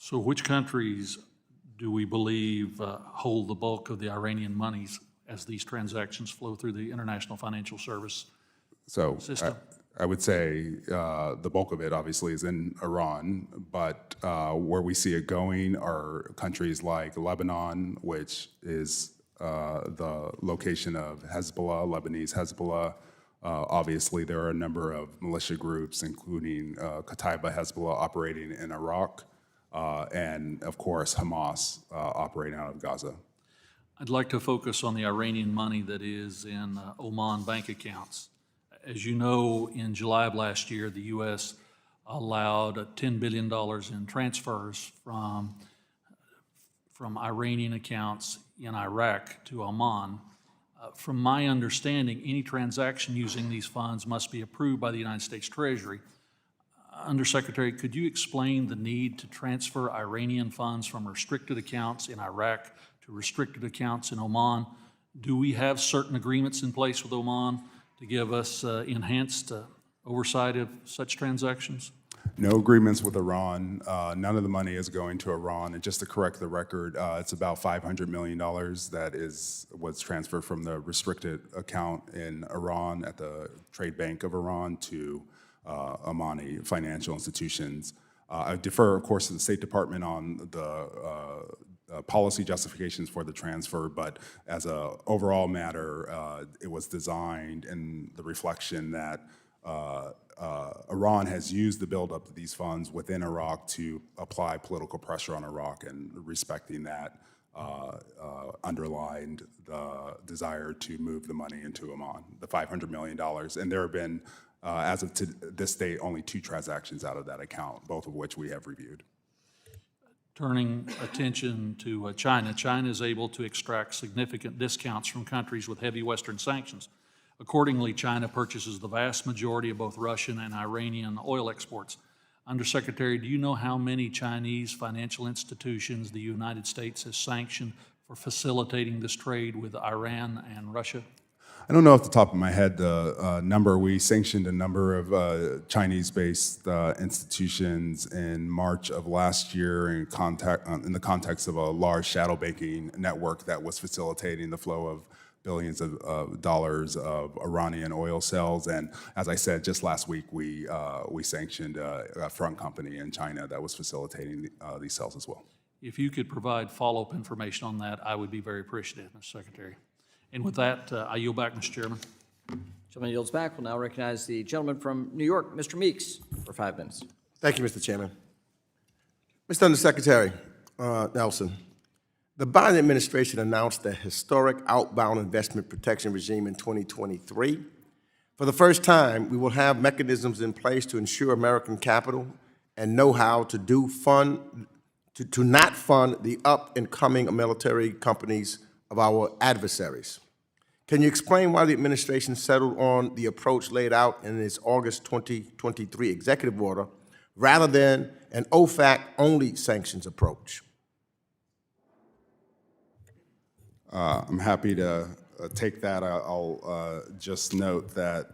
So which countries do we believe hold the bulk of the Iranian monies as these transactions flow through the international financial service system? I would say the bulk of it obviously is in Iran, but where we see it going are countries like Lebanon, which is the location of Hezbollah, Lebanese Hezbollah. Obviously, there are a number of militia groups, including Kataib Hezbollah operating in Iraq, and of course Hamas operating out of Gaza. I'd like to focus on the Iranian money that is in Oman bank accounts. As you know, in July of last year, the U.S. allowed $10 billion in transfers from Iranian accounts in Iraq to Oman. From my understanding, any transaction using these funds must be approved by the United States Treasury. Undersecretary, could you explain the need to transfer Iranian funds from restricted accounts in Iraq to restricted accounts in Oman? Do we have certain agreements in place with Oman to give us enhanced oversight of such transactions? No agreements with Iran. None of the money is going to Iran. And just to correct the record, it's about $500 million that was transferred from the restricted account in Iran at the Trade Bank of Iran to Omani financial institutions. I defer, of course, to the State Department on the policy justifications for the transfer, but as an overall matter, it was designed in the reflection that Iran has used the buildup of these funds within Iraq to apply political pressure on Iraq, and respecting that underlined the desire to move the money into Oman, the $500 million. And there have been, as of this date, only 2 transactions out of that account, both of which we have reviewed. Turning attention to China, China is able to extract significant discounts from countries with heavy Western sanctions. Accordingly, China purchases the vast majority of both Russian and Iranian oil exports. Undersecretary, do you know how many Chinese financial institutions the United States has sanctioned for facilitating this trade with Iran and Russia? I don't know off the top of my head the number. We sanctioned a number of Chinese-based institutions in March of last year in the context of a large shadow banking network that was facilitating the flow of billions of dollars of Iranian oil sales. And as I said, just last week, we sanctioned a front company in China that was facilitating these sales as well. If you could provide follow-up information on that, I would be very appreciative, Mr. Secretary. And with that, I yield back, Mr. Chairman. Gentleman yields back. We'll now recognize the gentleman from New York, Mr. Meeks, for 5 minutes. Thank you, Mr. Chairman. Mr. Undersecretary Nelson, the Biden administration announced a historic outbound investment protection regime in 2023. For the first time, we will have mechanisms in place to ensure American capital and know-how to not fund the up-and-coming military companies of our adversaries. Can you explain why the administration settled on the approach laid out in its August 2023 executive order rather than an OFAC-only sanctions approach? I'm happy to take that. I'll just note that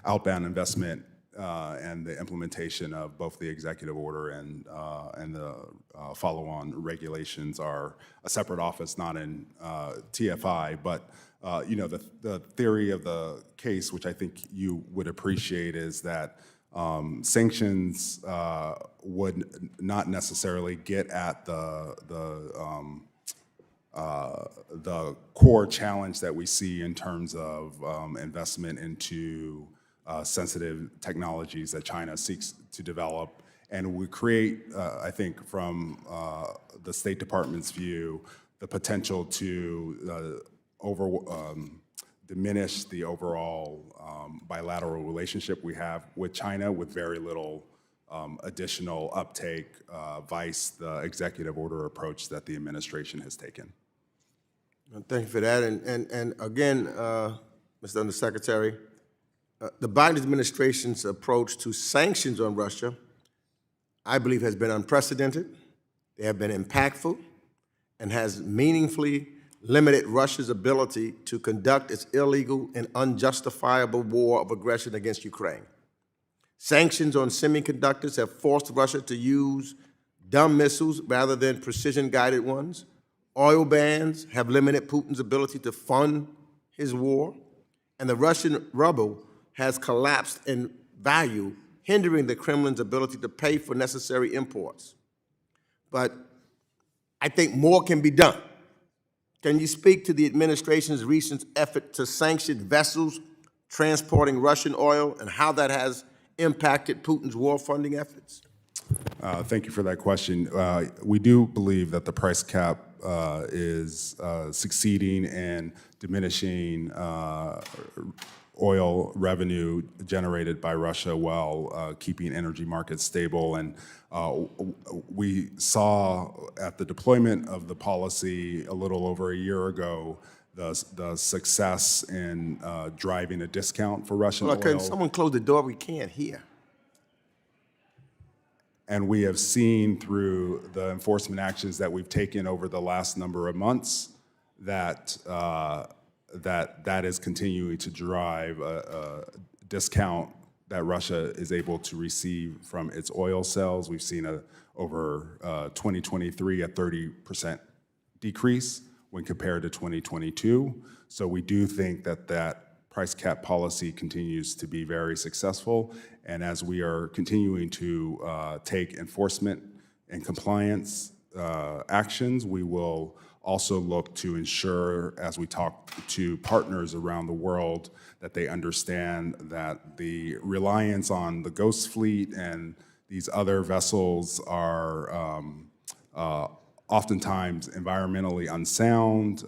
outbound investment and the implementation of both the executive order and the follow-on regulations are a separate office, not in TFI. But the theory of the case, which I think you would appreciate, is that sanctions would not necessarily get at the the core challenge that we see in terms of investment into sensitive technologies that China seeks to develop. And we create, I think, from the State Department's view, the potential to diminish the overall bilateral relationship we have with China with very little additional uptake, vice the executive order approach that the administration has taken. Thank you for that. And again, Mr. Undersecretary, the Biden administration's approach to sanctions on Russia, I believe, has been unprecedented. They have been impactful and has meaningfully limited Russia's ability to conduct its illegal and unjustifiable war of aggression against Ukraine. Sanctions on semiconductors have forced Russia to use dumb missiles rather than precision-guided ones. Oil bans have limited Putin's ability to fund his war, and the Russian ruble has collapsed in value, hindering the Kremlin's ability to pay for necessary imports. But I think more can be done. Can you speak to the administration's recent effort to sanction vessels transporting Russian oil and how that has impacted Putin's war funding efforts? Thank you for that question. We do believe that the price cap is succeeding in diminishing oil revenue generated by Russia while keeping energy markets stable. And we saw at the deployment of the policy a little over a year ago the success in driving a discount for Russian oil. Can someone close the door? We can't hear. And we have seen through the enforcement actions that we've taken over the last number of months that that is continuing to drive a discount that Russia is able to receive from its oil sales. We've seen over 2023 a 30% decrease when compared to 2022. So we do think that that price cap policy continues to be very successful. And as we are continuing to take enforcement and compliance actions, we will also look to ensure, as we talk to partners around the world, that they understand that the reliance on the Ghost Fleet and these other vessels are oftentimes environmentally unsound,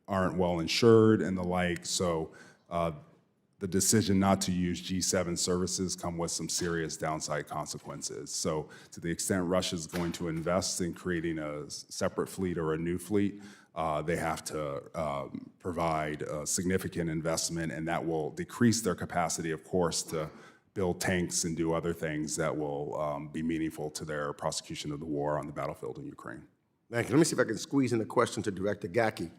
aren't well insured and the like. So the decision not to use G7 services come with some serious downside consequences. So to the extent Russia's going to invest in creating a separate fleet or a new fleet, they have to provide a significant investment, and that will decrease their capacity, of course, to build tanks and do other things that will be meaningful to their prosecution of the war on the battlefield in Ukraine. Thank you. Let me see if I can squeeze in a question to Director Gacki.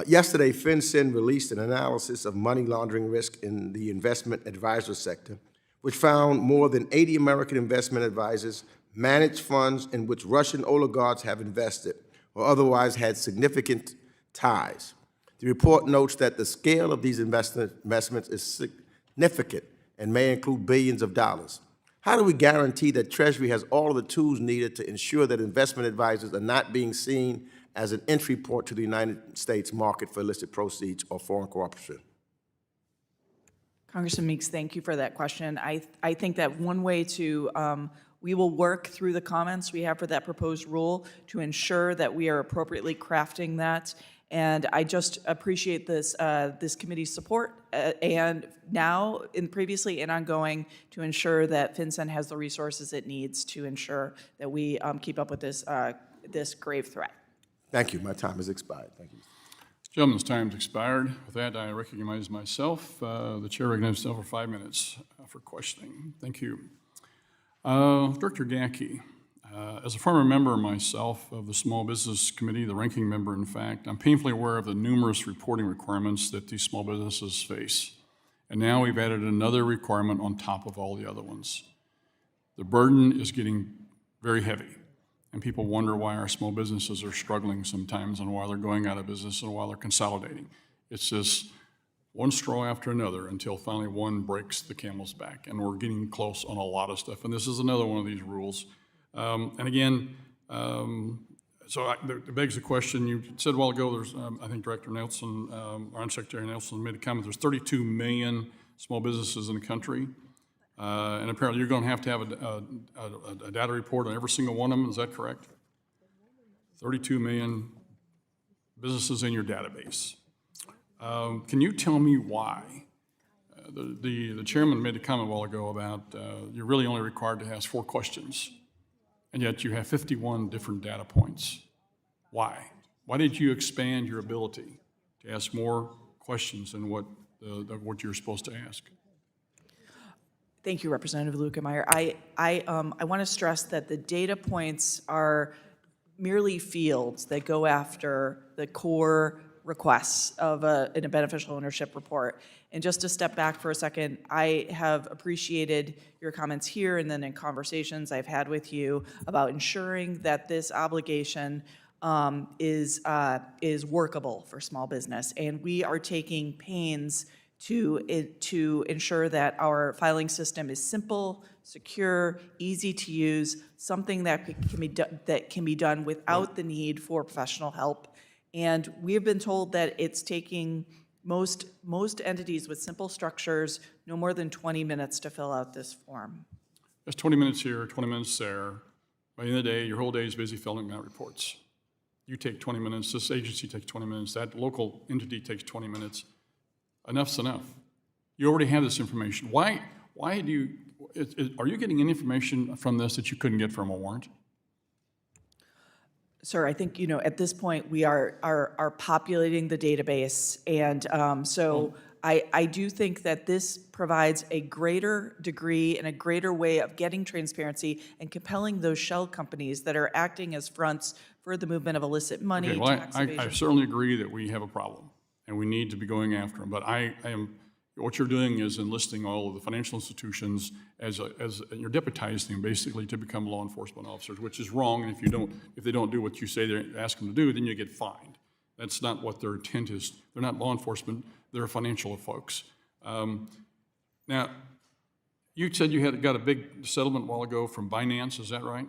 Yesterday, FinCEN released an analysis of money laundering risk in the investment advisor sector, which found more than 80 American investment advisors managed funds in which Russian oligarchs have invested or otherwise had significant ties. The report notes that the scale of these investments is significant and may include billions of dollars. How do we guarantee that Treasury has all of the tools needed to ensure that investment advisors are not being seen as an entry port to the United States market for illicit proceeds or foreign corruption? Congressman Meeks, thank you for that question. I think that one way to, we will work through the comments we have for that proposed rule to ensure that we are appropriately crafting that. And I just appreciate this committee's support and now and previously and ongoing to ensure that FinCEN has the resources it needs to ensure that we keep up with this grave threat. Thank you. My time has expired. Thank you. Gentleman's time's expired. With that, I recognize myself. The chair recognizes himself for 5 minutes for questioning. Thank you. Director Gacki, as a former member myself of the Small Business Committee, the ranking member, in fact, I'm painfully aware of the numerous reporting requirements that these small businesses face. And now we've added another requirement on top of all the other ones. The burden is getting very heavy. And people wonder why our small businesses are struggling sometimes and why they're going out of business and why they're consolidating. It's just one straw after another until finally one breaks the camel's back. And we're getting close on a lot of stuff. And this is another one of these rules. And again, So it begs the question, you said a while ago, there's, I think Director Nelson, or Undersecretary Nelson made a comment, there's 32 million small businesses in the country. And apparently you're going to have a data report on every single one of them, is that correct? 32 million businesses in your database. Can you tell me why? The chairman made a comment a while ago about you're really only required to ask 4 questions, and yet you have 51 different data points. Why? Why did you expand your ability to ask more questions than what you're supposed to ask? Thank you, Representative Lukemeyer. I want to stress that the data points are merely fields that go after the core requests of in a beneficial ownership report. And just to step back for a second, I have appreciated your comments here and then in conversations I've had with you about ensuring that this obligation is workable for small business. And we are taking pains to ensure that our filing system is simple, secure, easy to use, something that can be done without the need for professional help. And we have been told that it's taking most entities with simple structures no more than 20 minutes to fill out this form. That's 20 minutes here, 20 minutes there. By the end of the day, your whole day is busy filling out reports. You take 20 minutes, this agency takes 20 minutes, that local entity takes 20 minutes. Enough's enough. You already have this information. Why do you, are you getting any information from this that you couldn't get from a warrant? Sir, I think, at this point, we are populating the database. And so I do think that this provides a greater degree and a greater way of getting transparency and compelling those shell companies that are acting as fronts for the movement of illicit money, Okay, well, tax I evasion. certainly agree that we have a problem, and we need to be going after them. But what you're doing is enlisting all of the financial institutions as you're deputizing them basically to become law enforcement officers, which is wrong. And if they don't do what you say they ask them to do, then you get fined. That's not what their intent is. They're not law enforcement. They're financial folks. Now, you said you got a big settlement a while ago from Binance. Is that right?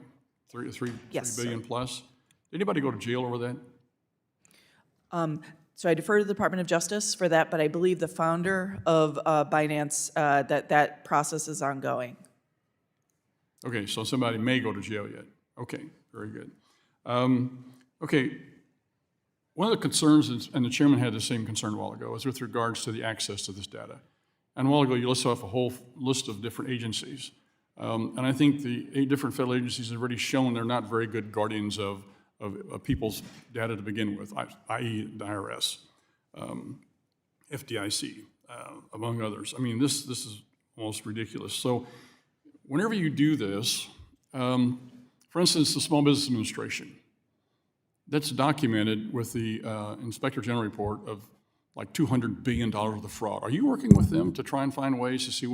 Yes, $3 billion sir. plus. Did anybody go to jail over that? So I defer to the Department of Justice for that, but I believe the founder of Binance, that process is ongoing. Okay, so somebody may go to jail yet. Okay, very good. Okay, one of the concerns, and the chairman had the same concern a while ago, is with regards to the access to this data. And a while ago, you listed off a whole list of different agencies. And I think the 8 different federal agencies have already shown they're not very good guardians of people's data to begin with, i.e. the IRS, FDIC, among others. I mean, this is almost ridiculous. So whenever you do this, for instance, the Small Business Administration, that's documented with the Inspector General report of like $200 billion worth of fraud. Are you working with them to try and find ways to see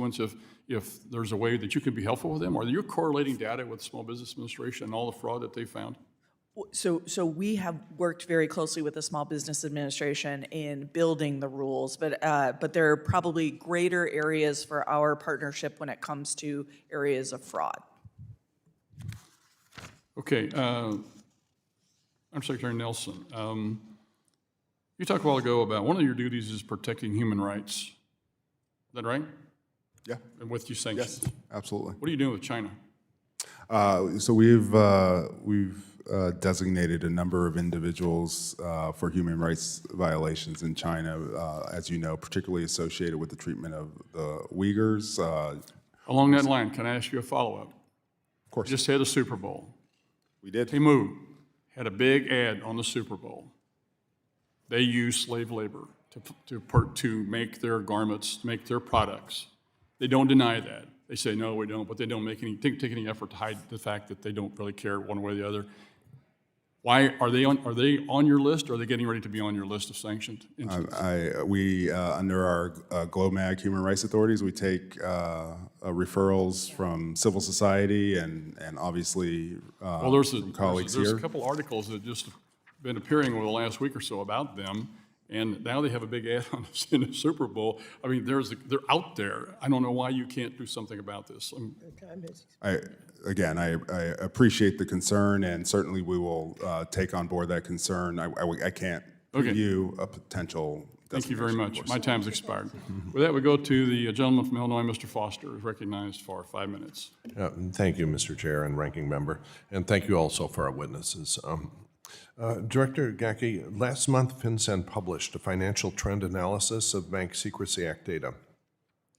if there's a way that you can be helpful with them? Are you correlating data with the Small Business Administration and all the fraud that they found? So we have worked very closely with the Small Business Administration in building the rules, but there are probably greater areas for our partnership when it comes to areas of fraud. Okay, Undersecretary Nelson, you talked a while ago about one of your duties is protecting human rights. Is that right? Yeah. And with you sanctions? Yes, absolutely. What are you doing with China? So we've designated a number of individuals for human rights violations in China, as you know, particularly associated with the treatment of the Uyghurs. Along that line, can I ask you a follow-up? Of course. Just had a Super Bowl. We did. Temu had a big ad on the Super Bowl. They use slave labor to make their garments, to make their products. They don't deny that. They say, no, we don't, but they don't take any effort to hide the fact that they don't really care one way or the other. Why are they on your list, or are they getting ready to be on your list of sanctioned entities? We under our GLOMAG human rights authorities, we take referrals from civil society and obviously Well, there's from colleagues a here. couple articles that just been appearing over the last week or so about them, And now they have a big ad on us in the Super Bowl. I mean, they're out there. I don't know why you can't do something about this. I appreciate the concern, and certainly we will take on board that concern. I can't preview a potential. Thank you very much. My time's expired. With that, we go to the gentleman from Illinois, Mr. Foster, is recognized for 5 minutes. Thank you, Mr. Chair and Ranking Member, and thank you also for our witnesses. Director Gacki, last month FinCEN published a financial trend analysis of Bank Secrecy Act data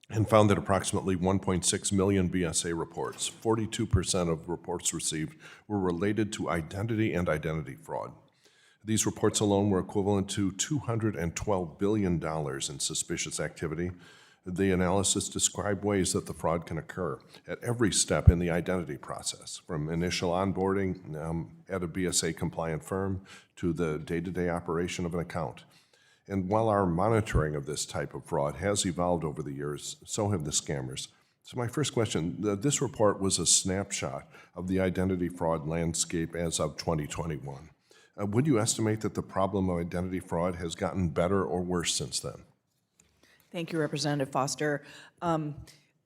and found that approximately 1.6 million BSA reports, 42% of reports received, were related to identity and identity fraud. These reports alone were equivalent to $212 billion in suspicious activity. The analysis described ways that the fraud can occur at every step in the identity process, from initial onboarding at a BSA-compliant firm to the day-to-day operation of an account. And while our monitoring of this type of fraud has evolved over the years, so have the scammers. So my first question, this report was a snapshot of the identity fraud landscape as of 2021. Would you estimate that the problem of identity fraud has gotten better or worse since then? Thank you, Representative Foster.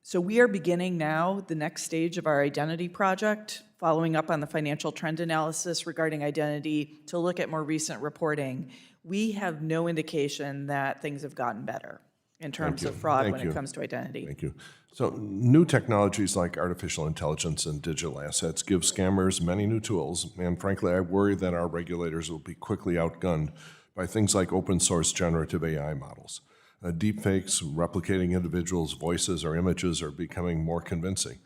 So we are beginning now the next stage of our identity project, following up on the financial trend analysis regarding identity to look at more recent reporting. We have no indication that things have gotten better in terms of fraud when it comes to identity. Thank you. So new technologies like artificial intelligence and digital assets give scammers many new tools, and frankly, I worry that our regulators will be quickly outgunned by things like open source generative AI models. Deepfakes, replicating individuals' voices or images are becoming more convincing.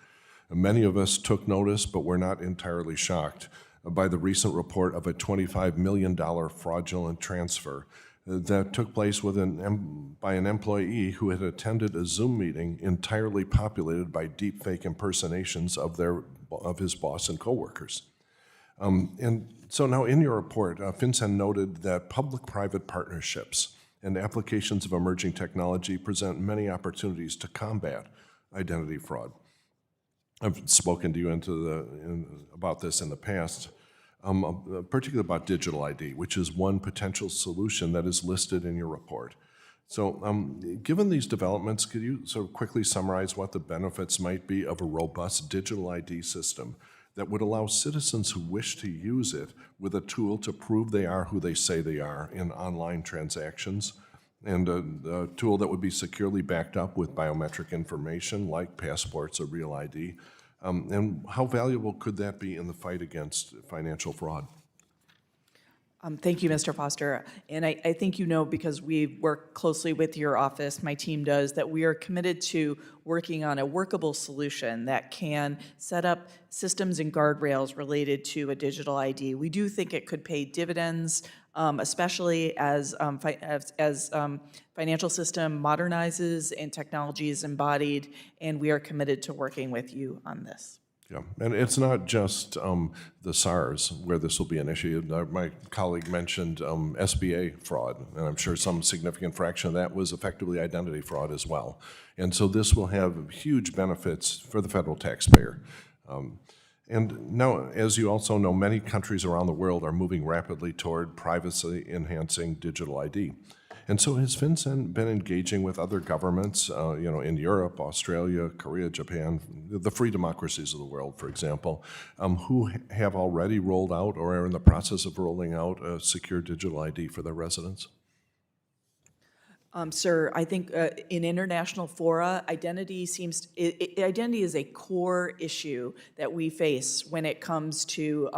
Many of us took notice, but we're not entirely shocked by the recent report of a $25 million fraudulent transfer that took place by an employee who had attended a Zoom meeting entirely populated by deepfake impersonations of his boss and coworkers. And so now in your report, FinCEN noted that public-private partnerships and applications of emerging technology present many opportunities to combat identity fraud. I've spoken to you about this in the past, particularly about digital ID, which is one potential solution that is listed in your report. So given these developments, could you sort of quickly summarize what the benefits might be of a robust digital ID system that would allow citizens who wish to use it with a tool to prove they are who they say they are in online transactions, and a tool that would be securely backed up with biometric information like passports or real ID? And how valuable could that be in the fight against financial fraud? Thank you, Mr. Foster. And I think you know, because we work closely with your office, my team does, that we are committed to working on a workable solution that can set up systems and guardrails related to a digital ID. We do think it could pay dividends, especially as financial system modernizes and technology is embodied, and we are committed to working with you on this. Yeah, and it's not just the SARS where this will be an issue. My colleague mentioned SBA fraud, and I'm sure some significant fraction of that was effectively identity fraud as well. And so this will have huge benefits for the federal taxpayer. And now, as you also know, many countries around the world are moving rapidly toward privacy-enhancing digital ID. And so has FinCEN been engaging with other governments, in Europe, Australia, Korea, Japan, the free democracies of the world, for example, who have already rolled out or are in the process of rolling out a secure digital ID for their residents? Sir, I think in international fora, identity is a core issue that we face when it comes to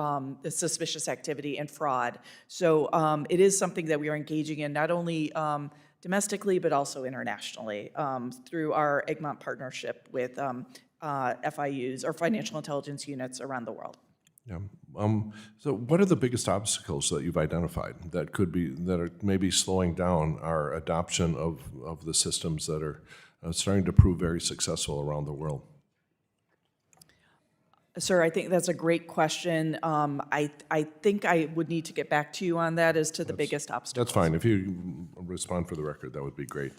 the suspicious activity and fraud. So it is something that we are engaging in not only domestically, but also internationally through our Egmont partnership with FIUs, or financial intelligence units around the world. Yeah. So what are the biggest obstacles that you've identified that are maybe slowing down our adoption of the systems that are starting to prove very successful around the world? Sir, I think that's a great question. I think I would need to get back to you on that as to the biggest obstacles. That's fine. If you respond for the record, that would be great.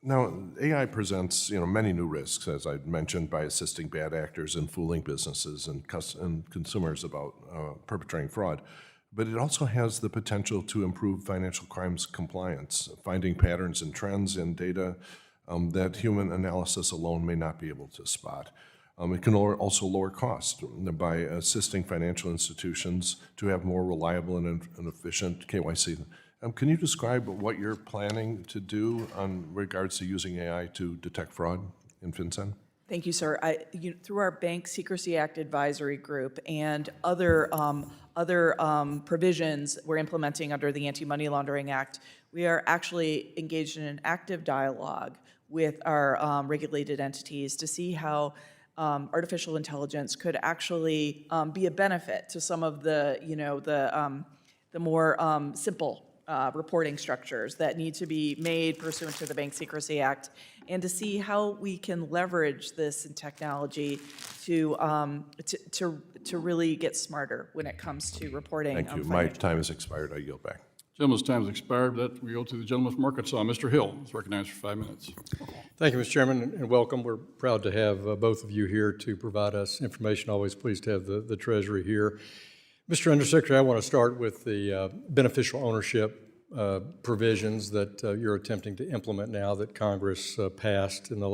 Now, AI presents many new risks, as I mentioned, by assisting bad actors and fooling businesses and consumers about perpetrating fraud. but it also has the potential to improve financial crimes compliance, finding patterns and trends in data that human analysis alone may not be able to spot. It can also lower costs by assisting financial institutions to have more reliable and efficient KYC. Can you describe what you're planning to do on regards to using AI to detect fraud in FinCEN? Thank you, sir. Through our Bank Secrecy Act advisory group and other provisions we're implementing under the Anti-Money Laundering Act, we are actually engaged in an active dialogue with our regulated entities to see how artificial intelligence could actually be a benefit to some of the, the more simple reporting structures that need to be made pursuant to the Bank Secrecy Act, and to see how we can leverage this in technology to really get smarter when it comes to reporting. Thank you. My time has expired. I yield back. Gentleman's time has expired. We go to the gentleman from Arkansas. Mr. Hill is recognized for 5 minutes. Thank you, Mr. Chairman, and welcome. We're proud to have both of you here to provide us information. Always pleased to have the Treasury here. Mr. Undersecretary, I want to start with the beneficial ownership provisions that you're attempting to implement now that Congress passed in the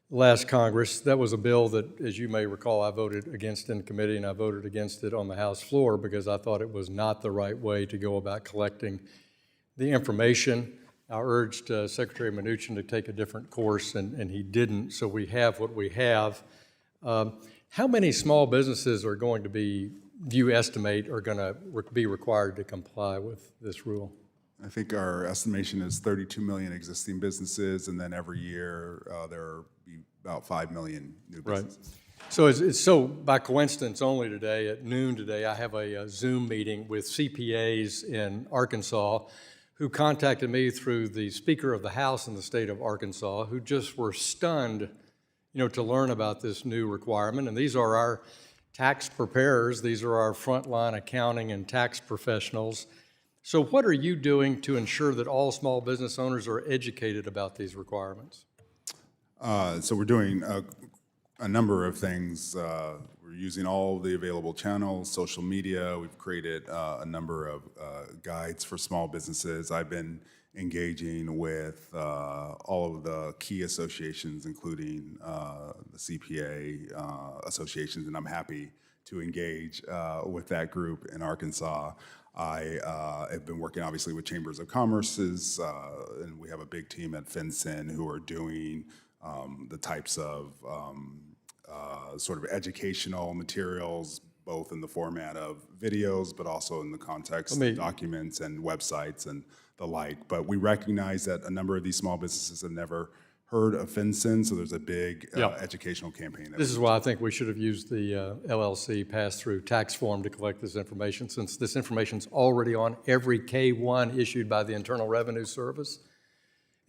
last Congress. That was a bill that, as you may recall, I voted against in committee, and I voted against it on the House floor because I thought it was not the right way to go about collecting the information. I urged Secretary Mnuchin to take a different course, and he didn't, so we have what we have. How many small businesses are going to be, do you estimate, are going to be required to comply with this rule? I think our estimation is 32 million existing businesses, and then every year there will be about 5 million new businesses. Right. So by coincidence only today, at noon today, I have a Zoom meeting with CPAs in Arkansas who contacted me through the Speaker of the House in the state of Arkansas, who just were stunned, to learn about this new requirement. And these are our tax preparers. These are our frontline accounting and tax professionals. So what are you doing to ensure that all small business owners are educated about these requirements? So we're doing a number of things. We're using all the available channels, social media. We've created a number of guides for small businesses. I've been engaging with all of the key associations, including the CPA associations, and I'm happy to engage with that group in Arkansas. I have been working obviously with chambers of commerces, and we have a big team at FinCEN who are doing the types of sort of educational materials, both in the format of videos, but also in the context of documents and websites and the like. But we recognize that a number of these small businesses have never heard of FinCEN, so there's a big educational campaign. This is why I think we should have used the LLC pass-through tax form to collect this information, since this information is already on every K-1 issued by the Internal Revenue Service.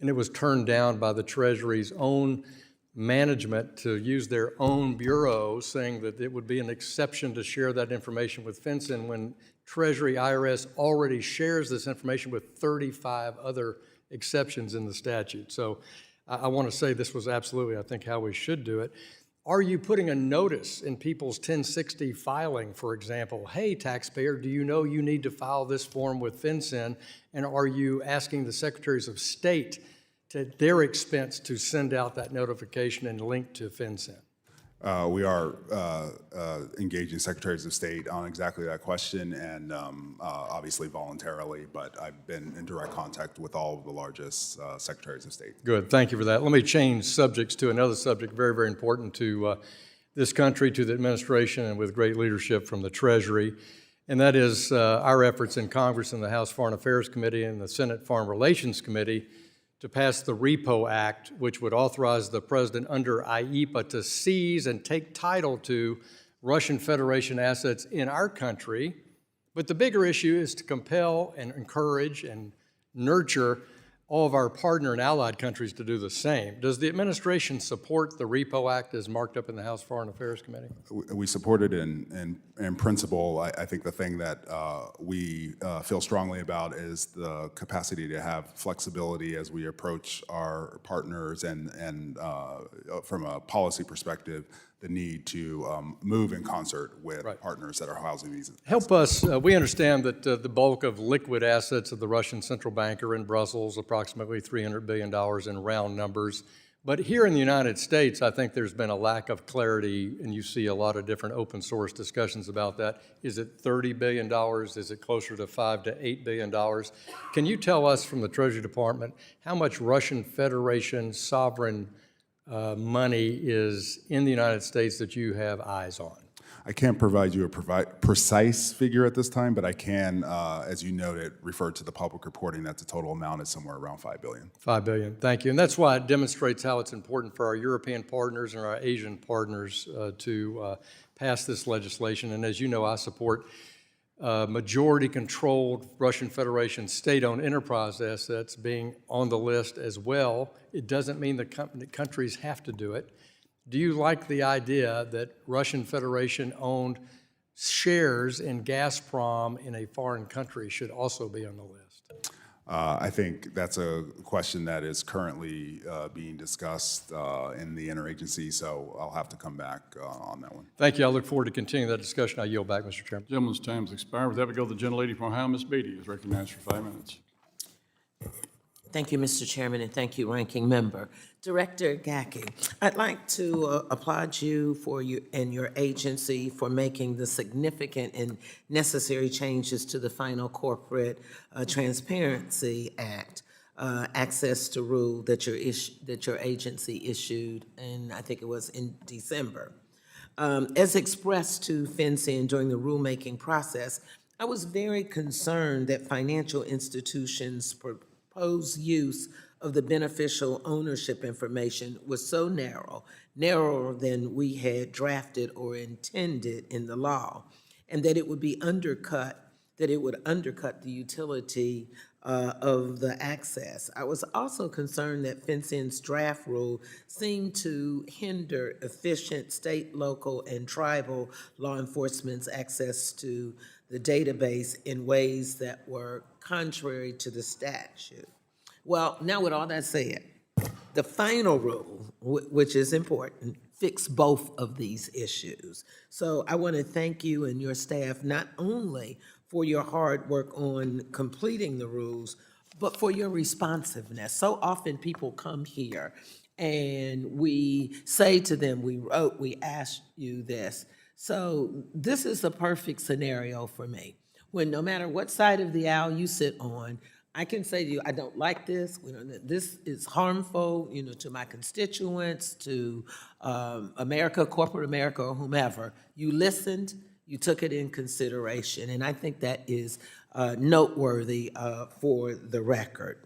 And it was turned down by the Treasury's own management to use their own bureau, saying that it would be an exception to share that information with FinCEN when Treasury IRS already shares this information with 35 other exceptions in the statute. So I want to say this was absolutely, I think, how we should do it. Are you putting a notice in people's 1060 filing, for example, hey, taxpayer, do you know you need to file this form with FinCEN? And are you asking the Secretaries of State to their expense to send out that notification and link to FinCEN? We are engaging Secretaries of State on exactly that question, and obviously voluntarily, but I've been in direct contact with all of the largest Secretaries of State. Good, thank you for that. Let me change subjects to another subject very, very important to this country, to the administration, and with great leadership from the Treasury, and that is our efforts in Congress and the House Foreign Affairs Committee and the Senate Foreign Relations Committee to pass the Repo Act, which would authorize the president under IEPA to seize and take title to Russian Federation assets in our country. But the bigger issue is to compel and encourage and nurture all of our partner and allied countries to do the same. Does the administration support the Repo Act as marked up in the House Foreign Affairs Committee? We support it in principle. I think the thing that we feel strongly about is the capacity to have flexibility as we approach our partners, and from a policy perspective, the need to move in concert with partners that are housing these. Help us, we understand that the bulk of liquid assets of the Russian central bank are in Brussels, approximately $300 billion in round numbers. But here in the United States, I think there's been a lack of clarity, and you see a lot of different open source discussions about that. Is it $30 billion? Is it closer to $5 to $8 billion? Can you tell us from the Treasury Department how much Russian Federation sovereign money is in the United States that you have eyes on? I can't provide you a precise figure at this time, but I can, as you noted, refer to the public reporting that the total amount is somewhere around $5 billion. $5 billion, thank you. And that's why it demonstrates how it's important for our European partners and our Asian partners to pass this legislation. And as you know, I support majority-controlled Russian Federation state-owned enterprise assets being on the list as well. It doesn't mean the countries have to do it. Do you like the idea that Russian Federation-owned shares in Gazprom in a foreign country should also be on the list? I think that's a question that is currently being discussed in the interagency, so I'll have to come back on that one. Thank you. I look forward to continuing that discussion. I yield back, Mr. Chairman. Gentleman's time has expired. With that, we go to the gentlelady from Ohio, Ms. Beatty, is recognized for 5 minutes. Thank you, Mr. Chairman, and thank you, Ranking Member. Director Gacki, I'd like to applaud you for and your agency for making the significant and necessary changes to the final Corporate Transparency Act access to rule that your agency issued, and I think it was in December. As expressed to FinCEN during the rulemaking process, I was very concerned that financial institutions' proposed use of the beneficial ownership information was so narrower than we had drafted or intended in the law, and that it would undercut the utility of the access. I was also concerned that FinCEN's draft rule seemed to hinder efficient state, local, and tribal law enforcement's access to the database in ways that were contrary to the statute. Well, now with all that said, the final rule, which is important, fixed both of these issues. So I want to thank you and your staff not only for your hard work on completing the rules, but for your responsiveness. So often people come here and we say to them, we asked you this. So this is a perfect scenario for me, when no matter what side of the aisle you sit on, I can say to you, I don't like this. This is harmful, to my constituents, to America, corporate America, or whomever. You listened, you took it in consideration, and I think that is noteworthy for the record.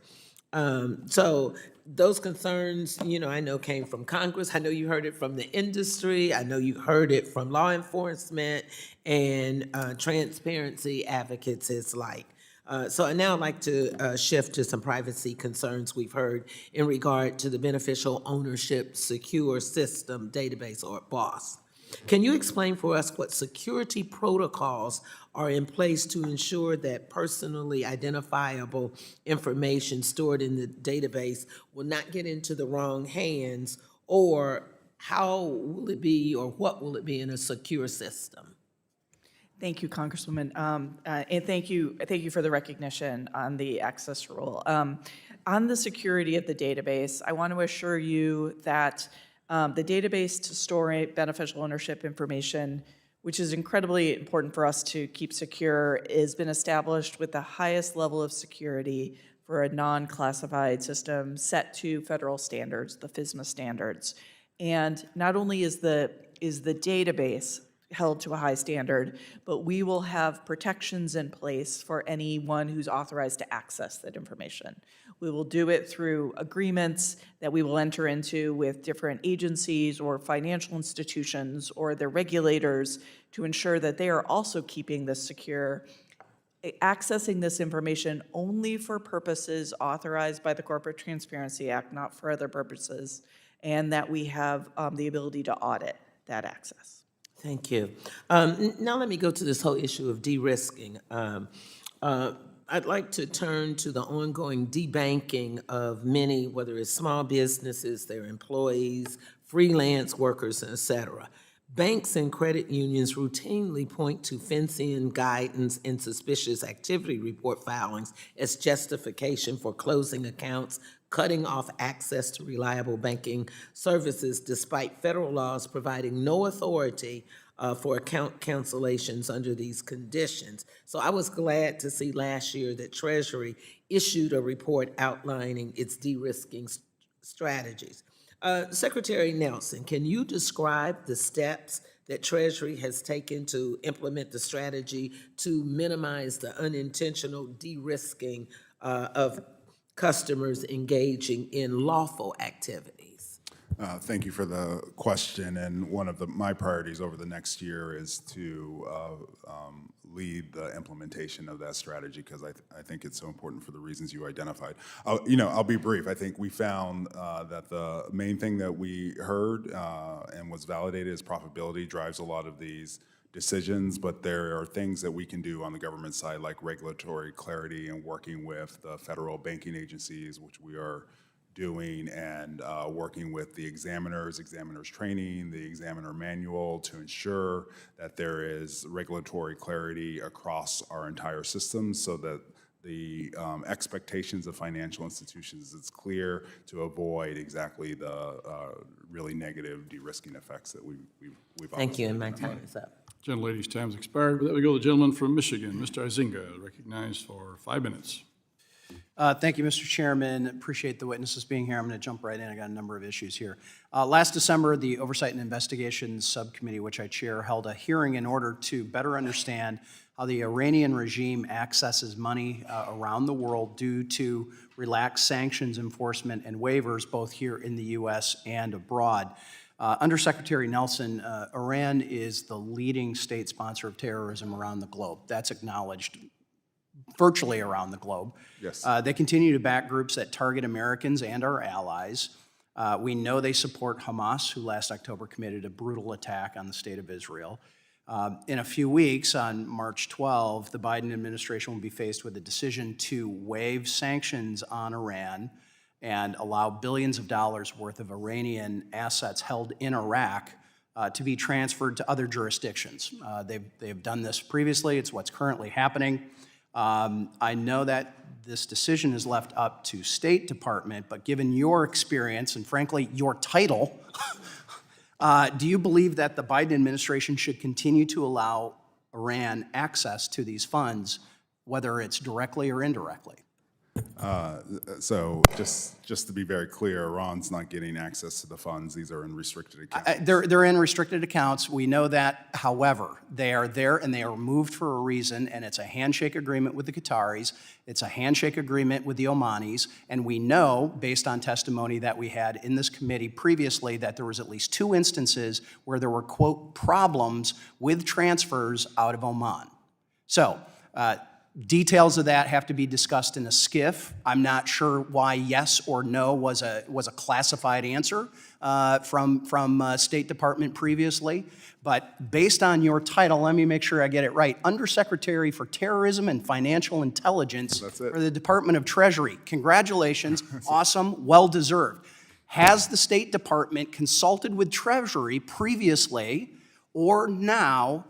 So those concerns, I know came from Congress. I know you heard it from the industry. I know you heard it from law enforcement and transparency advocates as like. So I now like to shift to some privacy concerns we've heard in regard to the Beneficial Ownership Secure System Database, or BOSS. Can you explain for us what security protocols are in place to ensure that personally identifiable information stored in the database will not get into the wrong hands, or how will it be, or what will it be in a secure system? Thank you, Congresswoman, and thank you for the recognition on the access rule. On the security of the database, I want to assure you that the database to store beneficial ownership information, which is incredibly important for us to keep secure, has been established with the highest level of security for a non-classified system set to federal standards, the FISMA standards. And not only is the database held to a high standard, but we will have protections in place for anyone who's authorized to access that information. We will do it through agreements that we will enter into with different agencies or financial institutions or their regulators to ensure that they are also keeping this secure, accessing this information only for purposes authorized by the Corporate Transparency Act, not for other purposes, and that we have the ability to audit that access. Thank you. Now let me go to this whole issue of de-risking. I'd like to turn to the ongoing debanking of many, whether it's small businesses, their employees, freelance workers, et cetera. Banks and credit unions routinely point to FinCEN guidance and suspicious activity report filings as justification for closing accounts, cutting off access to reliable banking services, despite federal laws providing no authority for account cancellations under these conditions. So I was glad to see last year that Treasury issued a report outlining its de-risking strategies. Secretary Nelson, can you describe the steps that Treasury has taken to implement the strategy to minimize the unintentional de-risking of customers engaging in lawful activities? Thank you for the question, and one of my priorities over the next year is to lead the implementation of that strategy, because I think it's so important for the reasons you identified. I'll be brief. I think we found that the main thing that we heard and was validated is profitability drives a lot of these decisions, but there are things that we can do on the government side, like regulatory clarity and working with the federal banking agencies, which we are doing, and working with the examiners training, the examiner manual, to ensure that there is regulatory clarity across our entire system, so that the expectations of financial institutions is clear, to avoid exactly the really negative de-risking effects that we've Thank you, and my time is up. Gentlelady's time's expired. With that, we go to the gentleman from Michigan, Mr. Izinga, recognized for 5 minutes. Thank you, Mr. Chairman. Appreciate the witnesses being here. I'm going to jump right in. I got a number of issues here. Last December, the Oversight and Investigations Subcommittee, which I chair, held a hearing in order to better understand how the Iranian regime accesses money around the world due to relaxed sanctions enforcement and waivers, both here in the U.S. and abroad. Undersecretary Nelson, Iran is the leading state sponsor of terrorism around the globe. That's acknowledged virtually around the globe. Yes. They continue to back groups that target Americans and our allies. We know they support Hamas, who last October committed a brutal attack on the state of Israel. In a few weeks, on March 12, the Biden administration will be faced with a decision to waive sanctions on Iran and allow billions of dollars worth of Iranian assets held in Iraq to be transferred to other jurisdictions. They've done this previously. It's what's currently happening. I know that this decision is left up to State Department, but given your experience and frankly your title, do you believe that the Biden administration should continue to allow Iran access to these funds, whether it's directly or indirectly? So just to be very clear, Iran's not getting access to the funds. These are in restricted accounts. They're in restricted accounts. We know that. However, they are there and they are moved for a reason, and it's a handshake agreement with the Qataris. It's a handshake agreement with the Omanis, and we know, based on testimony that we had in this committee previously, that there was at least 2 instances where there were, quote, problems with transfers out of Oman. So, details of that have to be discussed in a SCIF. I'm not sure why yes or no was a classified answer from State Department previously. But based on your title, let me make sure I get it right. Undersecretary for Terrorism and Financial Intelligence for the Department of Treasury. Congratulations. Awesome. Well-deserved. Has the State Department consulted with Treasury previously or now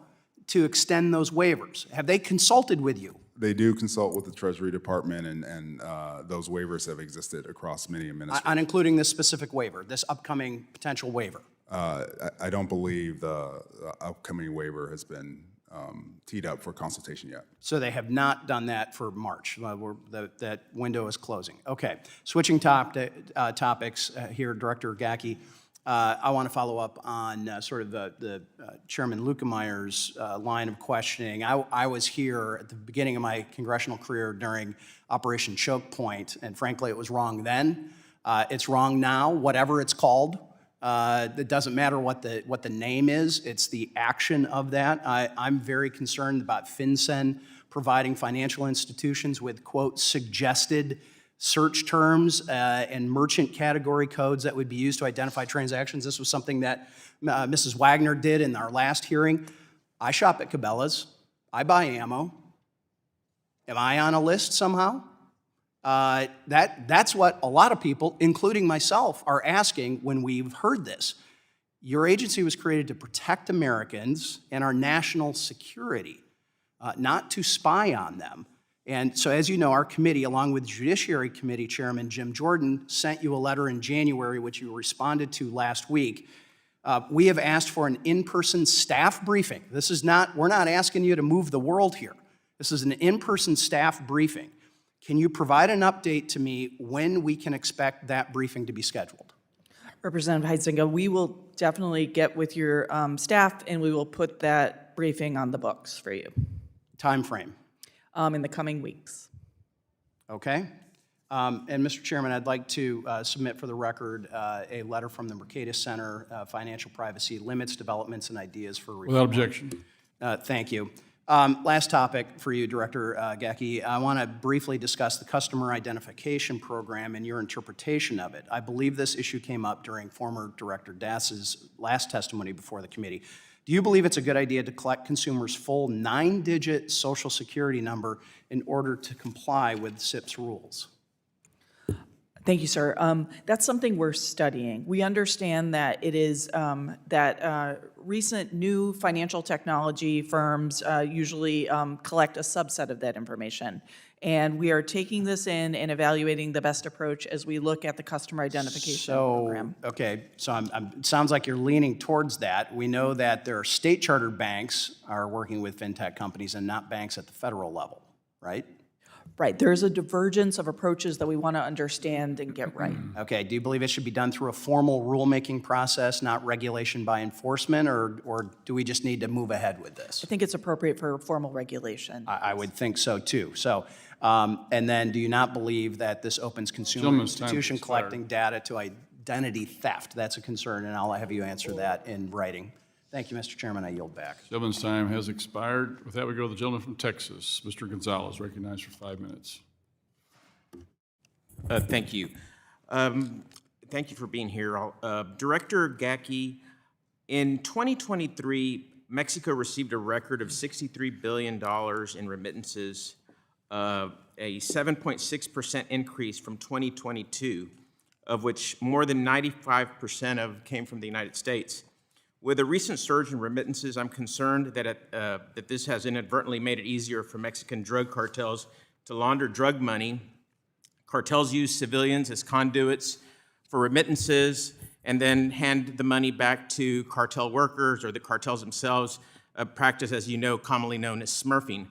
to extend those waivers? Have they consulted with you? They do consult with the Treasury Department, and those waivers have existed across many administrations. On including this specific waiver, this upcoming potential waiver? I don't believe the upcoming waiver has been teed up for consultation yet. So they have not done that for March. That window is closing. Okay. Switching topics here, Director Gacki. I want to follow up on sort of the Chairman Luckemeyer's line of questioning. I was here at the beginning of my congressional career during Operation Choke Point, and frankly, it was wrong then. It's wrong now, whatever it's called. It doesn't matter what the name is. It's the action of that. I'm very concerned about FinCEN providing financial institutions with, quote, suggested search terms and merchant category codes that would be used to identify transactions. This was something that Mrs. Wagner did in our last hearing. I shop at Cabela's. I buy ammo. Am I on a list somehow? That's what a lot of people, including myself, are asking when we've heard this. Your agency was created to protect Americans and our national security, not to spy on them. And so, as you know, our committee, along with Judiciary Committee Chairman Jim Jordan, sent you a letter in January, which you responded to last week. We have asked for an in-person staff briefing. This is not, we're not asking you to move the world here. This is an in-person staff briefing. Can you provide an update to me when we can expect that briefing to be scheduled? Representative Heitzinga, we will definitely get with your staff and we will put that briefing on the books for you. Time frame? In the coming weeks. Okay. And Mr. Chairman, I'd like to submit for the record a letter from the Mercatus Center, Financial Privacy Limits, Developments, and Ideas for Reform. Without objection. Thank you. Last topic for you, Director Gacki. I want to briefly discuss the Customer Identification Program and your interpretation of it. I believe this issue came up during former Director Dass's last testimony before the committee. Do you believe it's a good idea to collect consumers' full 9-digit Social Security number in order to comply with SIP's rules? Thank you, sir. That's something we're studying. We understand that it is that recent new financial technology firms usually collect a subset of that information. And we are taking this in and evaluating the best approach as we look at the customer identification program. Okay, so it sounds like you're leaning towards that. We know that there are state-chartered banks are working with fintech companies and not banks at the federal level, right? Right, there's a divergence of approaches that we want to understand and get right. Okay, do you believe it should be done through a formal rulemaking process, not regulation by enforcement, or do we just need to move ahead with this? I think it's appropriate for formal regulation. I would think so too. So, and then do you not believe that this opens consumer institution collecting data to identity theft? That's a concern, and I'll have you answer that in writing. Thank you, Mr. Chairman. I yield back. Gentleman's time has expired. With that, we go to the gentleman from Texas, Mr. Gonzalez, recognized for 5 minutes. Thank you. Thank you for being here. Director Gacki, in 2023, Mexico received a record of $63 billion in remittances, a 7.6% increase from 2022, of which more than 95% came from the United States. With a recent surge in remittances, I'm concerned that this has inadvertently made it easier for Mexican drug cartels to launder drug money. Cartels use civilians as conduits for remittances and then hand the money back to cartel workers or the cartels themselves, a practice, as you know, commonly known as smurfing.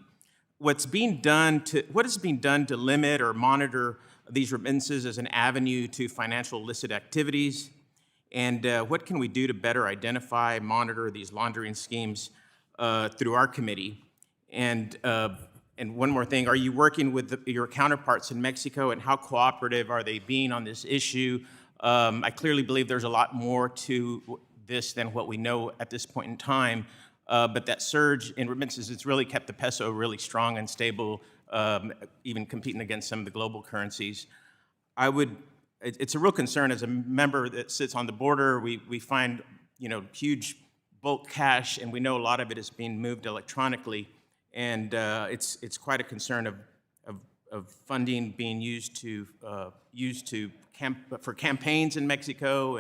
What is being done to limit or monitor these remittances as an avenue to financial illicit activities? And what can we do to better identify, monitor these laundering schemes through our committee? And one more thing, are you working with your counterparts in Mexico, and how cooperative are they being on this issue? I clearly believe there's a lot more to this than what we know at this point in time, but that surge in remittances has really kept the peso really strong and stable, even competing against some of the global currencies. It's a real concern as a member that sits on the border. We find, huge bulk cash, and we know a lot of it is being moved electronically, and it's quite a concern of funding being used for campaigns in Mexico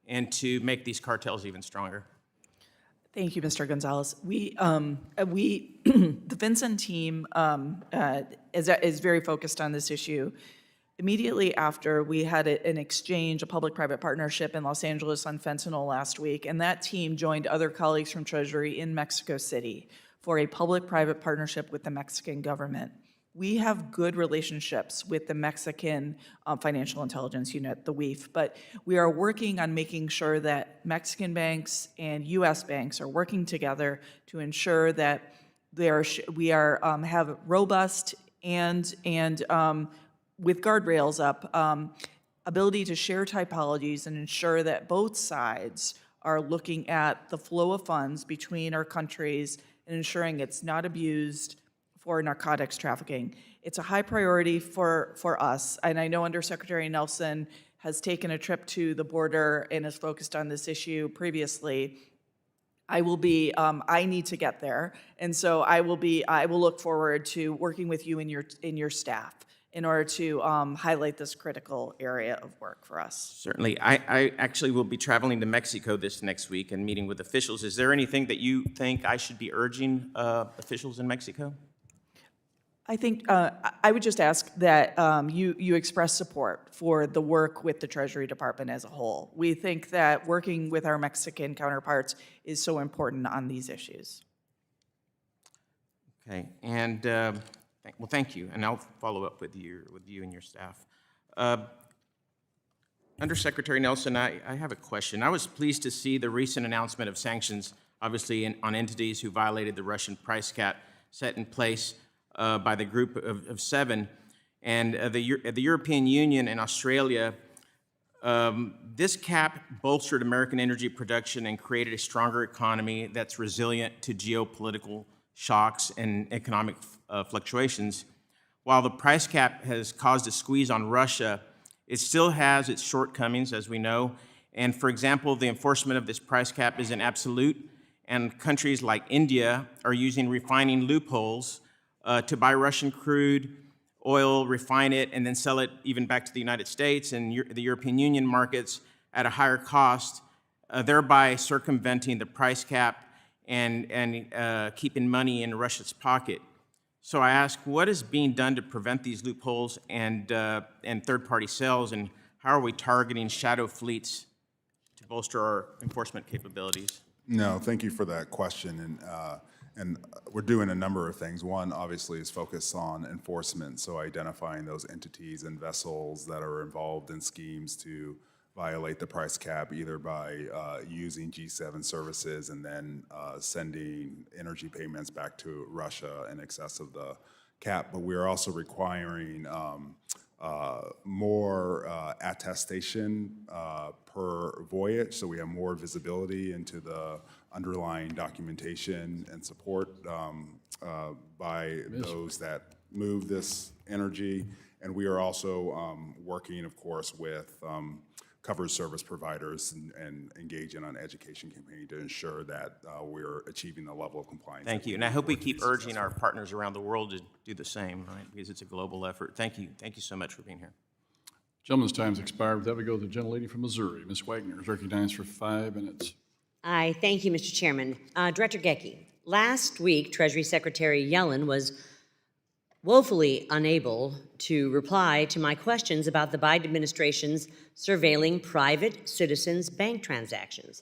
and to make these cartels even stronger. Thank you, Mr. Gonzalez. The FinCEN team is very focused on this issue. Immediately after, we had an exchange, a public-private partnership in Los Angeles on fentanyl last week, and that team joined other colleagues from Treasury in Mexico City for a public-private partnership with the Mexican government. We have good relationships with the Mexican Financial Intelligence Unit, the WIF, but we are working on making sure that Mexican banks and U.S. banks are working together to ensure that we have robust and with guardrails up, ability to share typologies and ensure that both sides are looking at the flow of funds between our countries and ensuring it's not abused for narcotics trafficking. It's a high priority for us, and I know Undersecretary Nelson has taken a trip to the border and is focused on this issue previously. I will be, I need to get there. And so I will look forward to working with you and your staff in order to highlight this critical area of work for us. Certainly. I actually will be traveling to Mexico this next week and meeting with officials. Is there anything that you think I should be urging officials in Mexico? I think I would just ask that you express support for the work with the Treasury Department as a whole. We think that working with our Mexican counterparts is so important on these issues. Okay, and well, thank you, and I'll follow up with you and your staff. Undersecretary Nelson, I have a question. I was pleased to see the recent announcement of sanctions, obviously on entities who violated the Russian price cap set in place by the group of 7, and the European Union and Australia. This cap bolstered American energy production and created a stronger economy that's resilient to geopolitical shocks and economic fluctuations. While the price cap has caused a squeeze on Russia, it still has its shortcomings, as we know. And for example, the enforcement of this price cap isn't absolute, and countries like India are using refining loopholes to buy Russian crude oil, refine it, and then sell it even back to the United States and the European Union markets at a higher cost, thereby circumventing the price cap and keeping money in Russia's pocket. So I ask, what is being done to prevent these loopholes and third-party sales, and how are we targeting shadow fleets to bolster our enforcement capabilities? No, thank you for that question. And we're doing a number of things. One, obviously, is focus on enforcement, so identifying those entities and vessels that are involved in schemes to violate the price cap, either by using G7 services and then sending energy payments back to Russia in excess of the cap. But we're also requiring more attestation per voyage, so we have more visibility into the underlying documentation and support by those that move this energy. And we are also working, of course, with covered service providers and engaging on education campaign to ensure that we're achieving the level of compliance. Thank you, and I hope we keep urging our partners around the world to do the same, right? Because it's a global effort. Thank you so much for being here. Gentleman's time's expired. With that, we go to the gentlelady from Missouri. Ms. Wagner is recognized for 5 minutes. Aye, thank you, Mr. Chairman. Director Gacki, last week, Treasury Secretary Yellen was woefully unable to reply to my questions about the Biden administration's surveilling private citizens' bank transactions.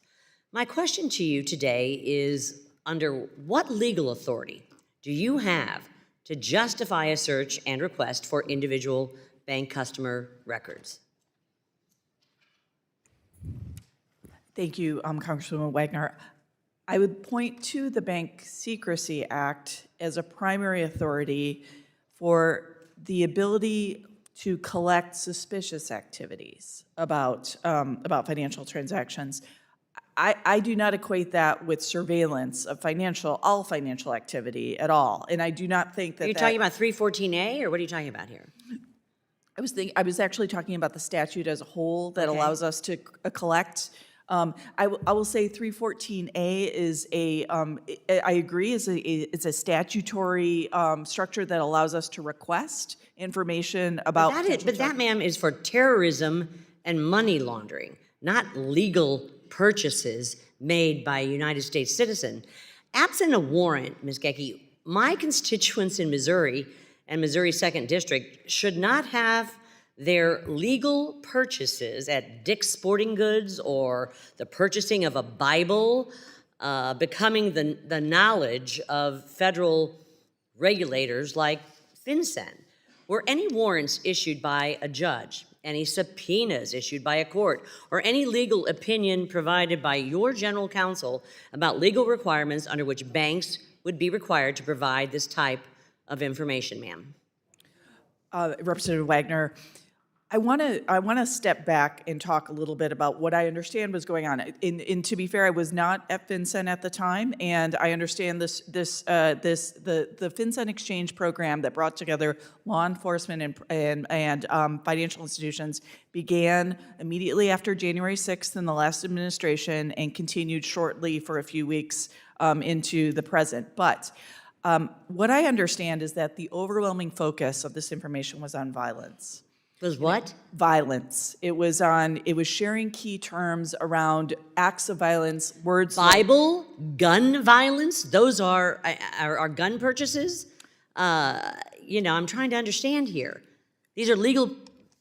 My question to you today is, under what legal authority do you have to justify a search and request for individual bank customer records? Thank you, Congresswoman Wagner. I would point to the Bank Secrecy Act as a primary authority for the ability to collect suspicious activities about financial transactions. I do not equate that with surveillance of all financial activity at all, and I do not think that. Are you talking about 314A, or what are you talking about here? I was actually talking about the statute as a whole that allows us to collect. I will say 314A is I agree, it's a statutory structure that allows us to request information about. But that, ma'am, is for terrorism and money laundering, not legal purchases made by a United States citizen. Absent a warrant, Ms. Gacki, my constituents in Missouri and Missouri 2nd District should not have their legal purchases at Dick's Sporting Goods or the purchasing of a Bible becoming the knowledge of federal regulators like FinCEN. Were any warrants issued by a judge, any subpoenas issued by a court, or any legal opinion provided by your general counsel about legal requirements under which banks would be required to provide this type of information, ma'am? Representative Wagner, I want to step back and talk a little bit about what I understand was going on. And to be fair, I was not at FinCEN at the time, and I understand the FinCEN exchange program that brought together law enforcement and financial institutions began immediately after January 6th in the last administration and continued shortly for a few weeks into the present. But what I understand is that the overwhelming focus of this information was on violence. Was what? Violence. It was sharing key terms around acts of violence, words. Bible, gun violence, those are gun purchases. I'm trying to understand here. These are legal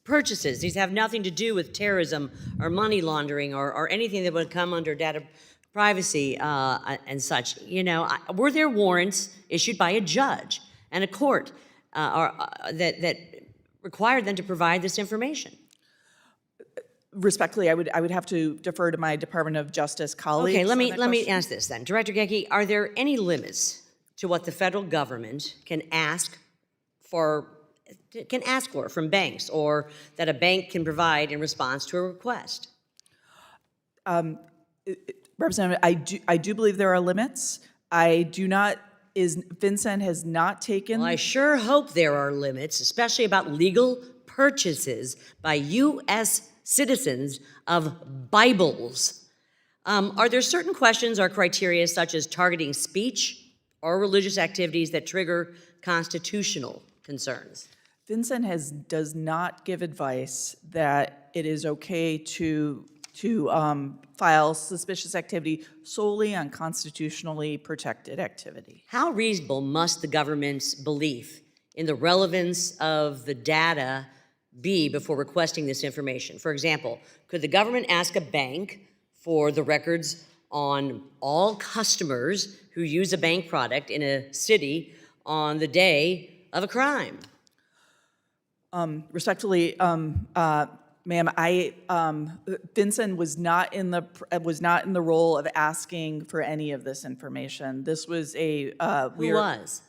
purchases. These have nothing to do with terrorism or money laundering or anything that would come under data privacy and such. Were there warrants issued by a judge and a court that required them to provide this information? Respectfully, I would have to defer to my Department of Justice colleagues. Okay, let on me that let me question. ask this then, Director Gacki. Are there any limits to what the federal government can ask for from banks, or that a bank can provide in response to a request? Representative, I do believe there are limits. FinCEN has not taken. Well, I sure hope there are limits, especially about legal purchases by U.S. citizens of Bibles. Are there certain questions or criteria such as targeting speech or religious activities that trigger constitutional concerns? FinCEN does not give advice that it is okay to file suspicious activity solely on constitutionally protected activity. How reasonable must the government's belief in the relevance of the data be before requesting this information? For example, could the government ask a bank for the records on all customers who use a bank product in a city on the day of a crime? Respectfully, ma'am, FinCEN was not in the role of asking for any of this information. This was Who was?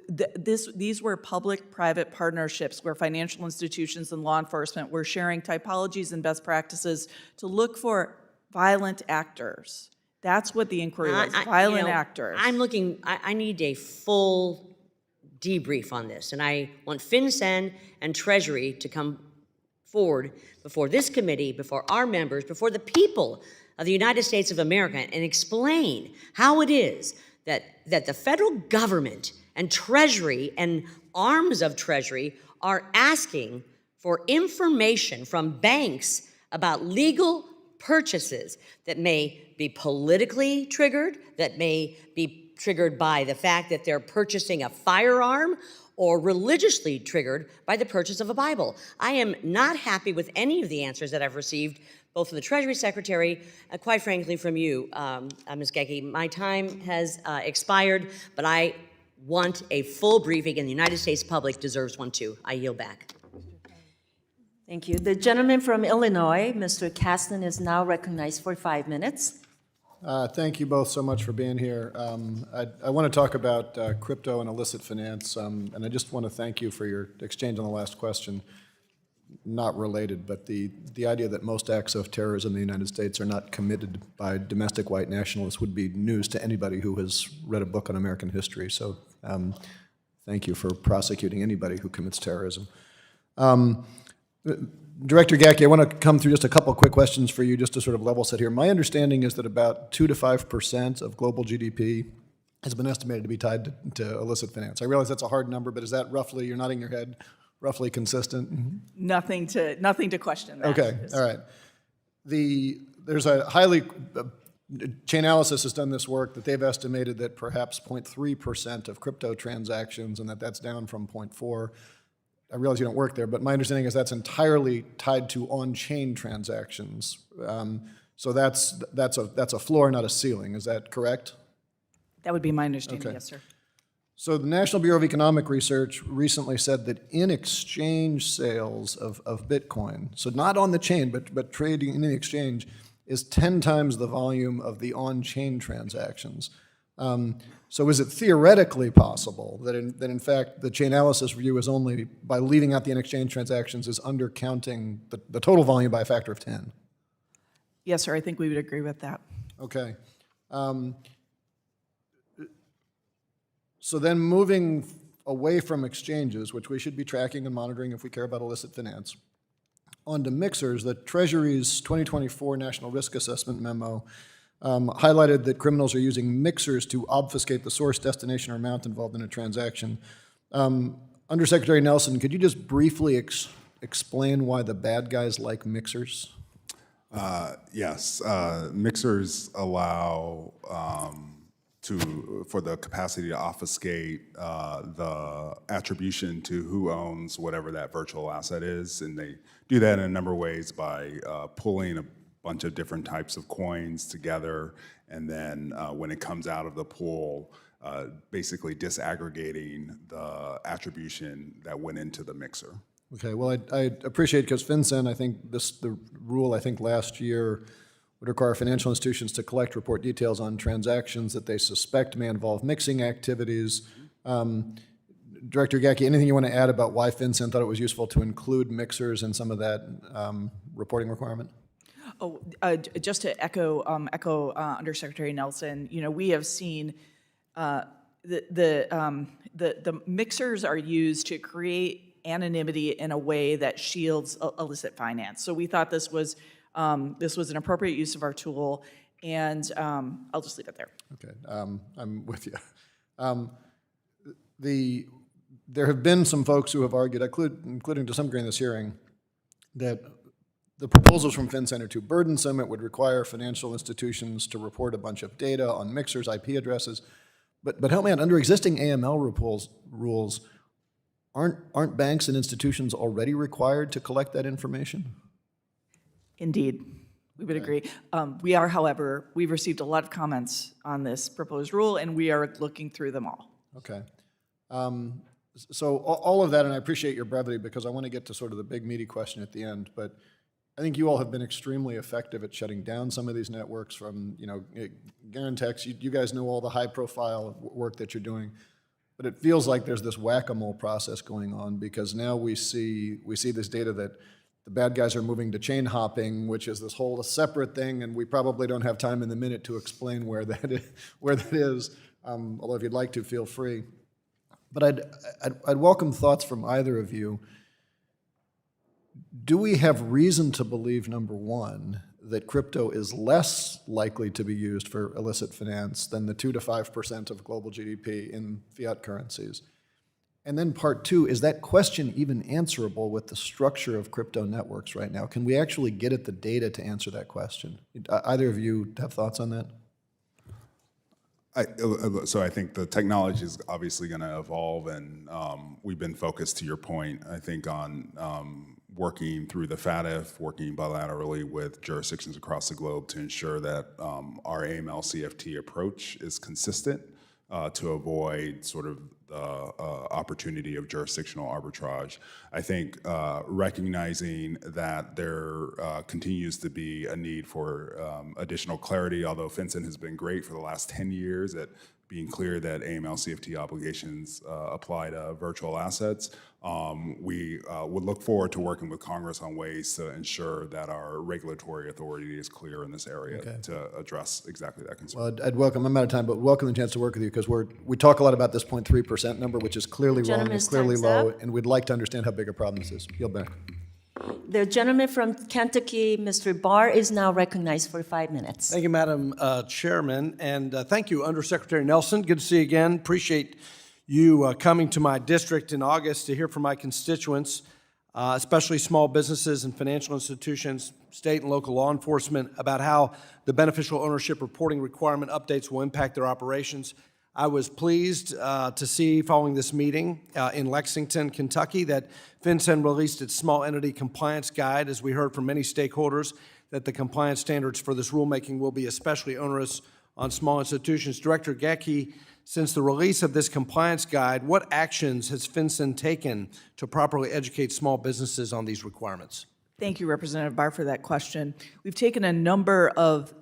These were public-private partnerships where financial institutions and law enforcement were sharing typologies and best practices to look for violent actors. That's what the inquiry was, violent actors. I need a full debrief on this, and I want FinCEN and Treasury to come forward before this committee, before our members, before the people of the United States of America, and explain how it is that the federal government and Treasury and arms of Treasury are asking for information from banks about legal purchases that may be politically triggered, that may be triggered by the fact that they're purchasing a firearm, or religiously triggered by the purchase of a Bible. I am not happy with any of the answers that I've received, both from the Treasury Secretary and quite frankly from you, Ms. Gacki. My time has expired, but I want a full briefing, and the United States public deserves one too. I yield back. Thank you. The gentleman from Illinois, Mr. Kastner, is now recognized for 5 minutes. Thank you both so much for being here. I want to talk about crypto and illicit finance, and I just want to thank you for your exchange on the last question. Not related, but the idea that most acts of terrorism in the United States are not committed by domestic white nationalists would be news to anybody who has read a book on American history. So thank you for prosecuting anybody who commits terrorism. Director Gacki, I want to come through just a couple quick questions for you just to sort of level set here. My understanding is that about 2 to 5% of global GDP has been estimated to be tied to illicit finance. I realize that's a hard number, but is that roughly, you're nodding your head, roughly consistent? Nothing to question that. Okay, all right. There's a Chainalysis has done this work that they've estimated that perhaps 0.3% of crypto transactions, and that's down from 0.4%. I realize you don't work there, but my understanding is that's entirely tied to on-chain transactions. So that's a floor, not a ceiling. Is that correct? That would be my understanding, Okay. yes, sir. So the National Bureau of Economic Research recently said that in-exchange sales of Bitcoin, so not on the chain, but trading in the exchange, is 10 times the volume of the on-chain transactions. So is it theoretically possible that in fact the Chainalysis review is only, by leaving out the in-exchange transactions, is undercounting the total volume by a factor of 10? Yes, sir, I think we would agree with that. Okay. So then moving away from exchanges, which we should be tracking and monitoring if we care about illicit finance, onto mixers, the Treasury's 2024 National Risk Assessment memo highlighted that criminals are using mixers to obfuscate the source, destination, or amount involved in a transaction. Undersecretary Nelson, could you just briefly explain why the bad guys like mixers? Yes, mixers allow for the capacity to obfuscate the attribution to who owns whatever that virtual asset is, and they do that in a number of ways by pulling a bunch of different types of coins together, and then when it comes out of the pool, basically disaggregating the attribution that went into the mixer. Okay, well, I appreciate, because FinCEN, I think the rule, I think last year, would require financial institutions to collect, report details on transactions that they suspect may involve mixing activities. Director Gacki, anything you want to add about why FinCEN thought it was useful to include mixers in some of that reporting requirement? Oh, just to echo Undersecretary Nelson, we have seen the mixers are used to create anonymity in a way that shields illicit finance. So we thought this was an appropriate use of our tool, and I'll just leave it there. Okay, I'm with you. There have been some folks who have argued, including to some degree in this hearing, that the proposals from FinCEN are too burdensome. It would require financial institutions to report a bunch of data on mixers, IP addresses. But help me out, under existing AML rules, aren't banks and institutions already required to collect that information? Indeed, we would agree. We are, however, we've received a lot of comments on this proposed rule, and we are looking through them all. Okay. So all of that, and I appreciate your brevity because I want to get to sort of the big meaty question at the end, but I think you all have been extremely effective at shutting down some of these networks from, Garantex. You guys know all the high-profile work that you're doing, but it feels like there's this whack-a-mole process going on, because now we see this data that the bad guys are moving to chain hopping, which is this whole separate thing, and we probably don't have time in the minute to explain where that is. Although if you'd like to, feel free. But I'd welcome thoughts from either of you. Do we have reason to believe, number one, that crypto is less likely to be used for illicit finance than the 2 to 5% of global GDP in fiat currencies? And then part two, is that question even answerable with the structure of crypto networks right now? Can we actually get at the data to answer that question? Either of you have thoughts on that? So I think the technology is obviously going to evolve, and we've been focused, to your point, I think, on working through the FATF, working bilaterally with jurisdictions across the globe to ensure that our AML-CFT approach is consistent to avoid sort of the opportunity of jurisdictional arbitrage. I think recognizing that there continues to be a need for additional clarity, although FinCEN has been great for the last 10 years at being clear that AML-CFT obligations apply to virtual assets. We would look forward to working with Congress on ways to ensure that our regulatory authority is clear in this area to address exactly that concern. Well, I'd welcome, I'm out of time, but welcome the chance to work with you, because we talk a lot about this 0.3% number, which is clearly wrong, it's clearly low, and we'd like to understand how big a problem this is. Yield back. The gentleman from Kentucky, Mr. Barr, is now recognized for 5 minutes. Thank you, Madam Chairman, and thank you, Undersecretary Nelson. Good to see you again. Appreciate you coming to my district in August to hear from my constituents, especially small businesses and financial institutions, state and local law enforcement, about how the beneficial ownership reporting requirement updates will impact their operations. I was pleased to see, following this meeting in Lexington, Kentucky, that FinCEN released its small entity compliance guide, as we heard from many stakeholders, that the compliance standards for this rulemaking will be especially onerous on small institutions. Director Gacki, since the release of this compliance guide, what actions has FinCEN taken to properly educate small businesses on these requirements? Thank you, Representative Barr, for that question. We've taken a number of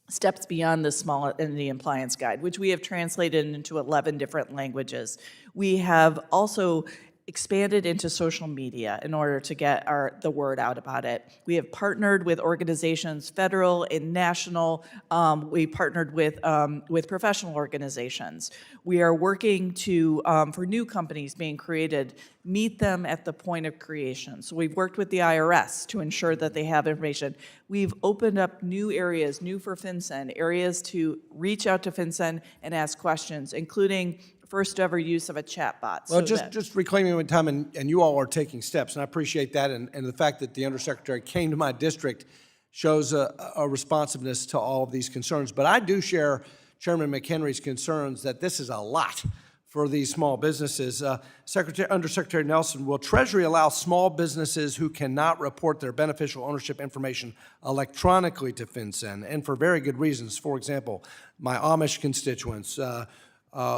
steps beyond the small entity compliance guide, which we have translated into 11 different languages. We have also expanded into social media in order to get the word out about it. We have partnered with organizations, federal and national. We partnered with professional organizations. We are working to, for new companies being created, meet them at the point of creation. So we've worked with the IRS to ensure that they have information. We've opened up new areas, new for FinCEN, areas to reach out to FinCEN and ask questions, including first ever use of a chatbot. Well, just reclaiming my time, and you all are taking steps, and I appreciate that, and the fact that the Undersecretary came to my district shows a responsiveness to all of these concerns. But I do share Chairman McHenry's concerns that this is a lot for these small businesses. Undersecretary Nelson, will Treasury allow small businesses who cannot report their beneficial ownership information electronically to FinCEN, and for very good reasons? For example, my Amish constituents,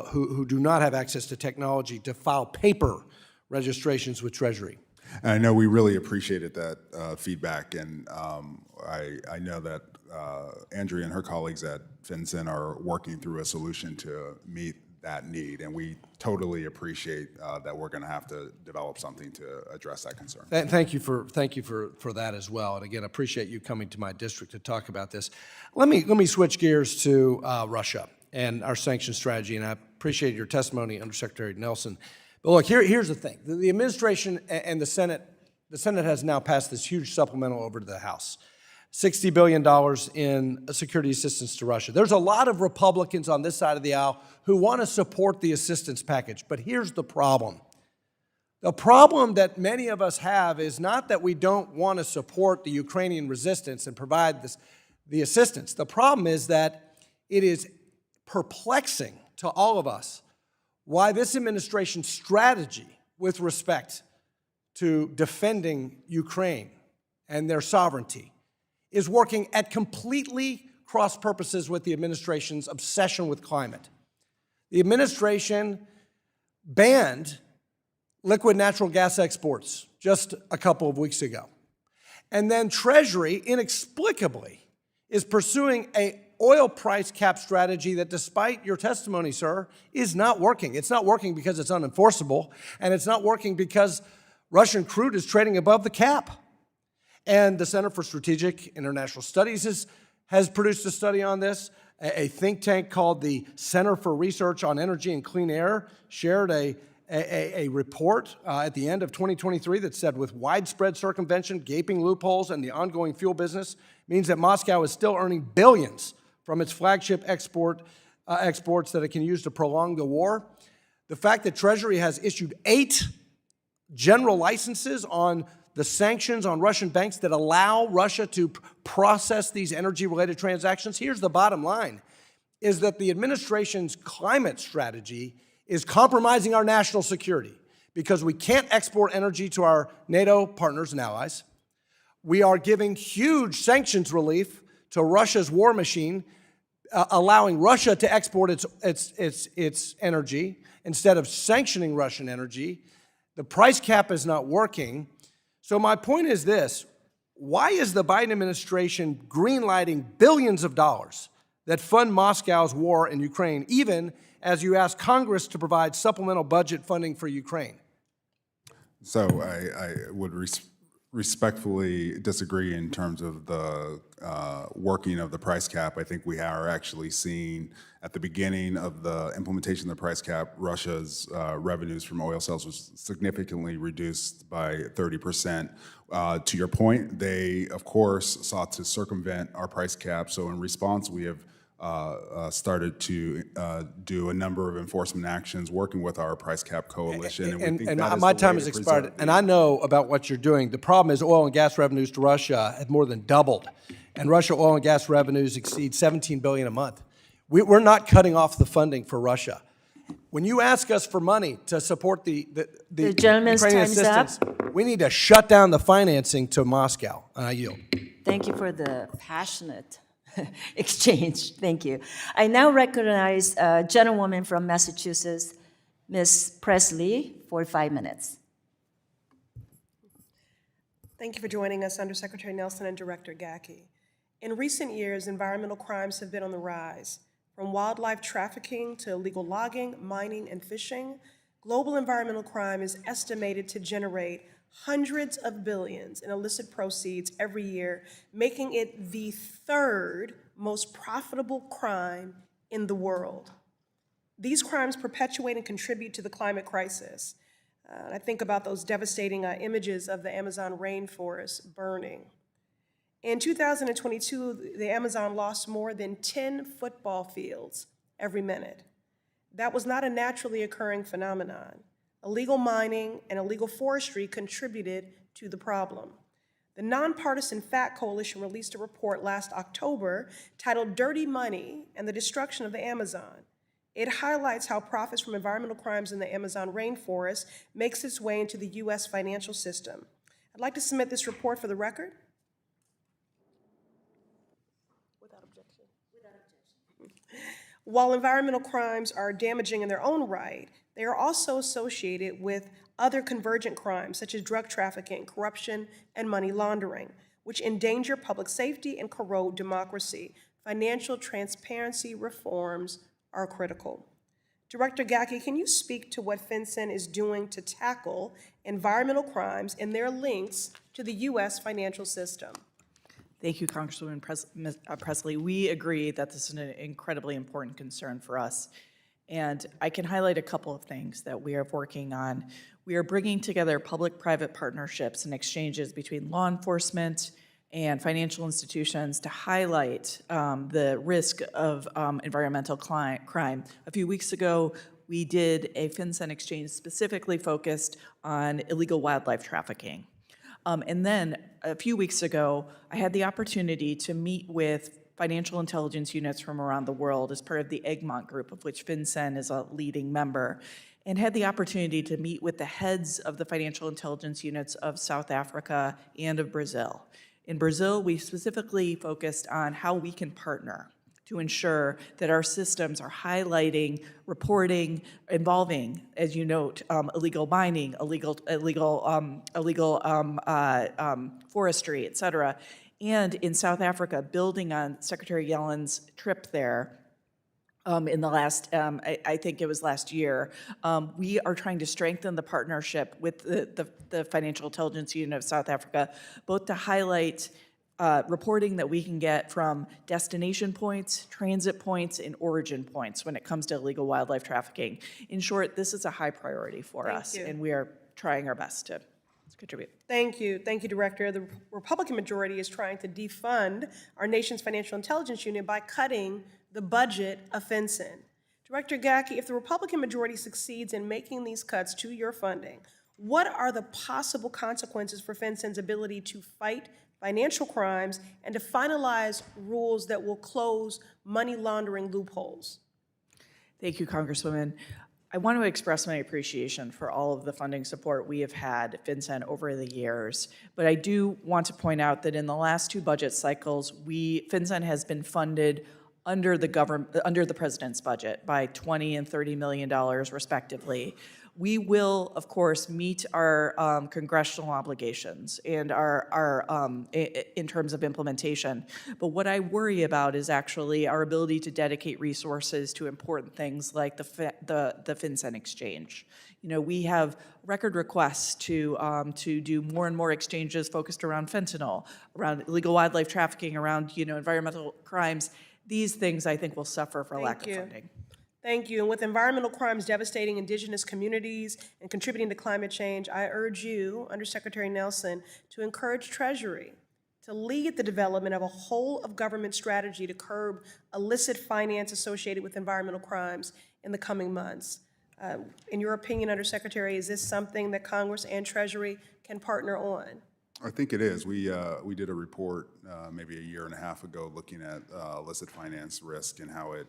who do not have access to technology to file paper registrations with Treasury. And I know we really appreciated that feedback, and I know that Andrea and her colleagues at FinCEN are working through a solution to meet that need, and we totally appreciate that we're going to have to develop something to address that concern. Thank you for that as well. And again, appreciate you coming to my district to talk about this. Let me switch gears to Russia and our sanctions strategy, and I appreciate your testimony, Undersecretary Nelson. But look, here's the thing. The administration and the Senate has now passed this huge supplemental over to the House, $60 billion in security assistance to Russia. There's a lot of Republicans on this side of the aisle who want to support the assistance package, but here's the problem. The problem that many of us have is not that we don't want to support the Ukrainian resistance and provide the assistance. The problem is that it is perplexing to all of us why this administration's strategy with respect to defending Ukraine and their sovereignty is working at completely cross purposes with the administration's obsession with climate. The administration banned liquid natural gas exports just a couple of weeks ago. And then Treasury, inexplicably, is pursuing an oil price cap strategy that, despite your testimony, sir, is not working. It's not working because it's unenforceable, and it's not working because Russian crude is trading above the cap. And the Center for Strategic International Studies has produced a study on this. A think tank called the Center for Research on Energy and Clean Air shared a report at the end of 2023 that said, with widespread circumvention, gaping loopholes, and the ongoing fuel business, means that Moscow is still earning billions from its flagship exports that it can use to prolong the war. The fact that Treasury has issued 8 general licenses on the sanctions on Russian banks that allow Russia to process these energy-related transactions. Here's the bottom line, is that the administration's climate strategy is compromising our national security because we can't export energy to our NATO partners and allies. We are giving huge sanctions relief to Russia's war machine, allowing Russia to export its energy instead of sanctioning Russian energy. The price cap is not working. So my point is this: why is the Biden administration greenlighting billions of dollars that fund Moscow's war in Ukraine, even as you ask Congress to provide supplemental budget funding for Ukraine? So I would respectfully disagree in terms of the working of the price cap. I think we are actually seeing at the beginning of the implementation of the price cap, Russia's revenues from oil sales was significantly reduced by 30%. To your point, they, of course, sought to circumvent our price cap. So in response, we have started to do a number of enforcement actions working with our price cap coalition. And we think that is my the time way has to expired, preserve and I know about what you're doing. The problem is oil and gas revenues to Russia have more than doubled, and Russia oil and gas revenues exceed $17 billion a month. We're not cutting off the funding for Russia. When you ask us for money to support the gentleman's Ukrainian time's assistance, up. we need to shut down the financing to Moscow. And I yield. Thank you for the passionate exchange. Thank you. I now recognize a gentlewoman from Massachusetts, Ms. Presley, for 5 minutes. Thank you for joining us, Undersecretary Nelson and Director Gacki. In recent years, environmental crimes have been on the rise. From wildlife trafficking to illegal logging, mining, and fishing, global environmental crime is estimated to generate hundreds of billions in illicit proceeds every year, making it the third most profitable crime in the world. These crimes perpetuate and contribute to the climate crisis. I think about those devastating images of the Amazon rainforest burning. In 2022, the Amazon lost more than 10 football fields every minute. That was not a naturally occurring phenomenon. Illegal mining and illegal forestry contributed to the problem. The nonpartisan FACT Coalition released a report last October titled Dirty Money and the Destruction of the Amazon. It highlights how profits from environmental crimes in the Amazon rainforest makes its way into the U.S. financial system. I'd like to submit this report for the record. Without objection. While environmental crimes are damaging in their own right, they are also associated with other convergent crimes such as drug trafficking, corruption, and money laundering, which endanger public safety and corrode democracy. Financial transparency reforms are critical. Director Gacki, can you speak to what FinCEN is doing to tackle environmental crimes and their links to the U.S. financial system? Thank you, Congresswoman Presley. We agree that this is an incredibly important concern for us. And I can highlight a couple of things that we are working on. We are bringing together public-private partnerships and exchanges between law enforcement and financial institutions to highlight the risk of environmental crime. A few weeks ago, we did a FinCEN exchange specifically focused on illegal wildlife trafficking. And then a few weeks ago, I had the opportunity to meet with financial intelligence units from around the world as part of the Egmont Group, of which FinCEN is a leading member, and had the opportunity to meet with the heads of the financial intelligence units of South Africa and of Brazil. In Brazil, we specifically focused on how we can partner to ensure that our systems are highlighting reporting involving, as you note, illegal mining, illegal forestry, et cetera. And in South Africa, building on Secretary Yellen's trip there in the last, I think it was last year, we are trying to strengthen the partnership with the Financial Intelligence Unit of South Africa, both to highlight reporting that we can get from destination points, transit points, and origin points when it comes to illegal wildlife trafficking. In short, this is a high priority for us, and we are trying our best to contribute. Thank you, Director. The Republican majority is trying to defund our nation's financial intelligence unit by cutting the budget of FinCEN. Director Gacki, if the Republican majority succeeds in making these cuts to your funding, what are the possible consequences for FinCEN's ability to fight financial crimes and to finalize rules that will close money laundering loopholes? Thank you, Congresswoman. I want to express my appreciation for all of the funding support we have had at FinCEN over the years, but I do want to point out that in the last two budget cycles, FinCEN has been funded under the president's budget by $20 and $30 million respectively. We will, of course, meet our congressional obligations and in terms of implementation. But what I worry about is actually our ability to dedicate resources to important things like the FinCEN exchange. You know, we have record requests to do more and more exchanges focused around fentanyl, around illegal wildlife trafficking, around environmental crimes. These things, I think, will suffer for lack of funding. Thank you. And with environmental crimes devastating indigenous communities and contributing to climate change, I urge you, Undersecretary Nelson, to encourage Treasury to lead the development of a whole-of-government strategy to curb illicit finance associated with environmental crimes in the coming months. In your opinion, Undersecretary, is this something that Congress and Treasury can partner on? I think it is. We did a report maybe a year and a half ago looking at illicit finance risk and how it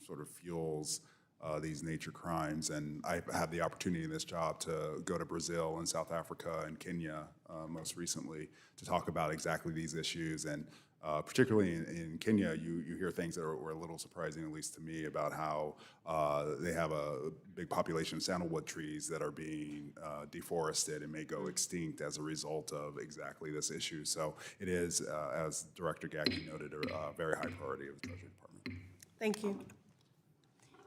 sort of fuels these nature crimes. And I had the opportunity in this job to go to Brazil and South Africa and Kenya most recently to talk about exactly these issues. And particularly in Kenya, you hear things that were a little surprising, at least to me, about how they have a big population of sandalwood trees that are being deforested and may go extinct as a result of exactly this issue. So it is, as Director Gacki noted, a very high priority of the Treasury Department. Thank you.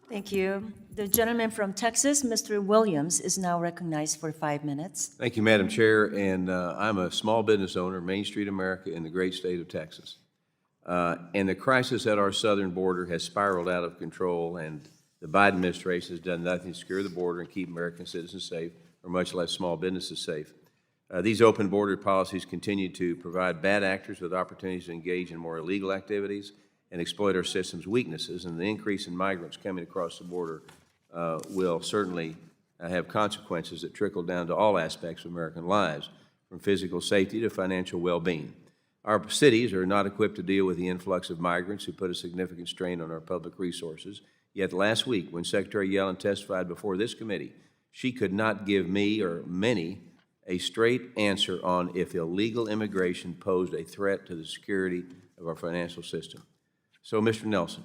Thank you. The gentleman from Texas, Mr. Williams, is now recognized for 5 minutes. Thank you, Madam Chair, and I'm a small business owner, Main Street America, in the great state of Texas. And the crisis at our southern border has spiraled out of control, and the Biden administration has done nothing to secure the border and keep American citizens safe, or much less small businesses safe. These open border policies continue to provide bad actors with opportunities to engage in more illegal activities and exploit our system's weaknesses, and the increase in migrants coming across the border will certainly have consequences that trickle down to all aspects of American lives, from physical safety to financial well-being. Our cities are not equipped to deal with the influx of migrants who put a significant strain on our public resources. Yet last week, when Secretary Yellen testified before this committee, she could not give me or many a straight answer on if illegal immigration posed a threat to the security of our financial system. So, Mr. Nelson,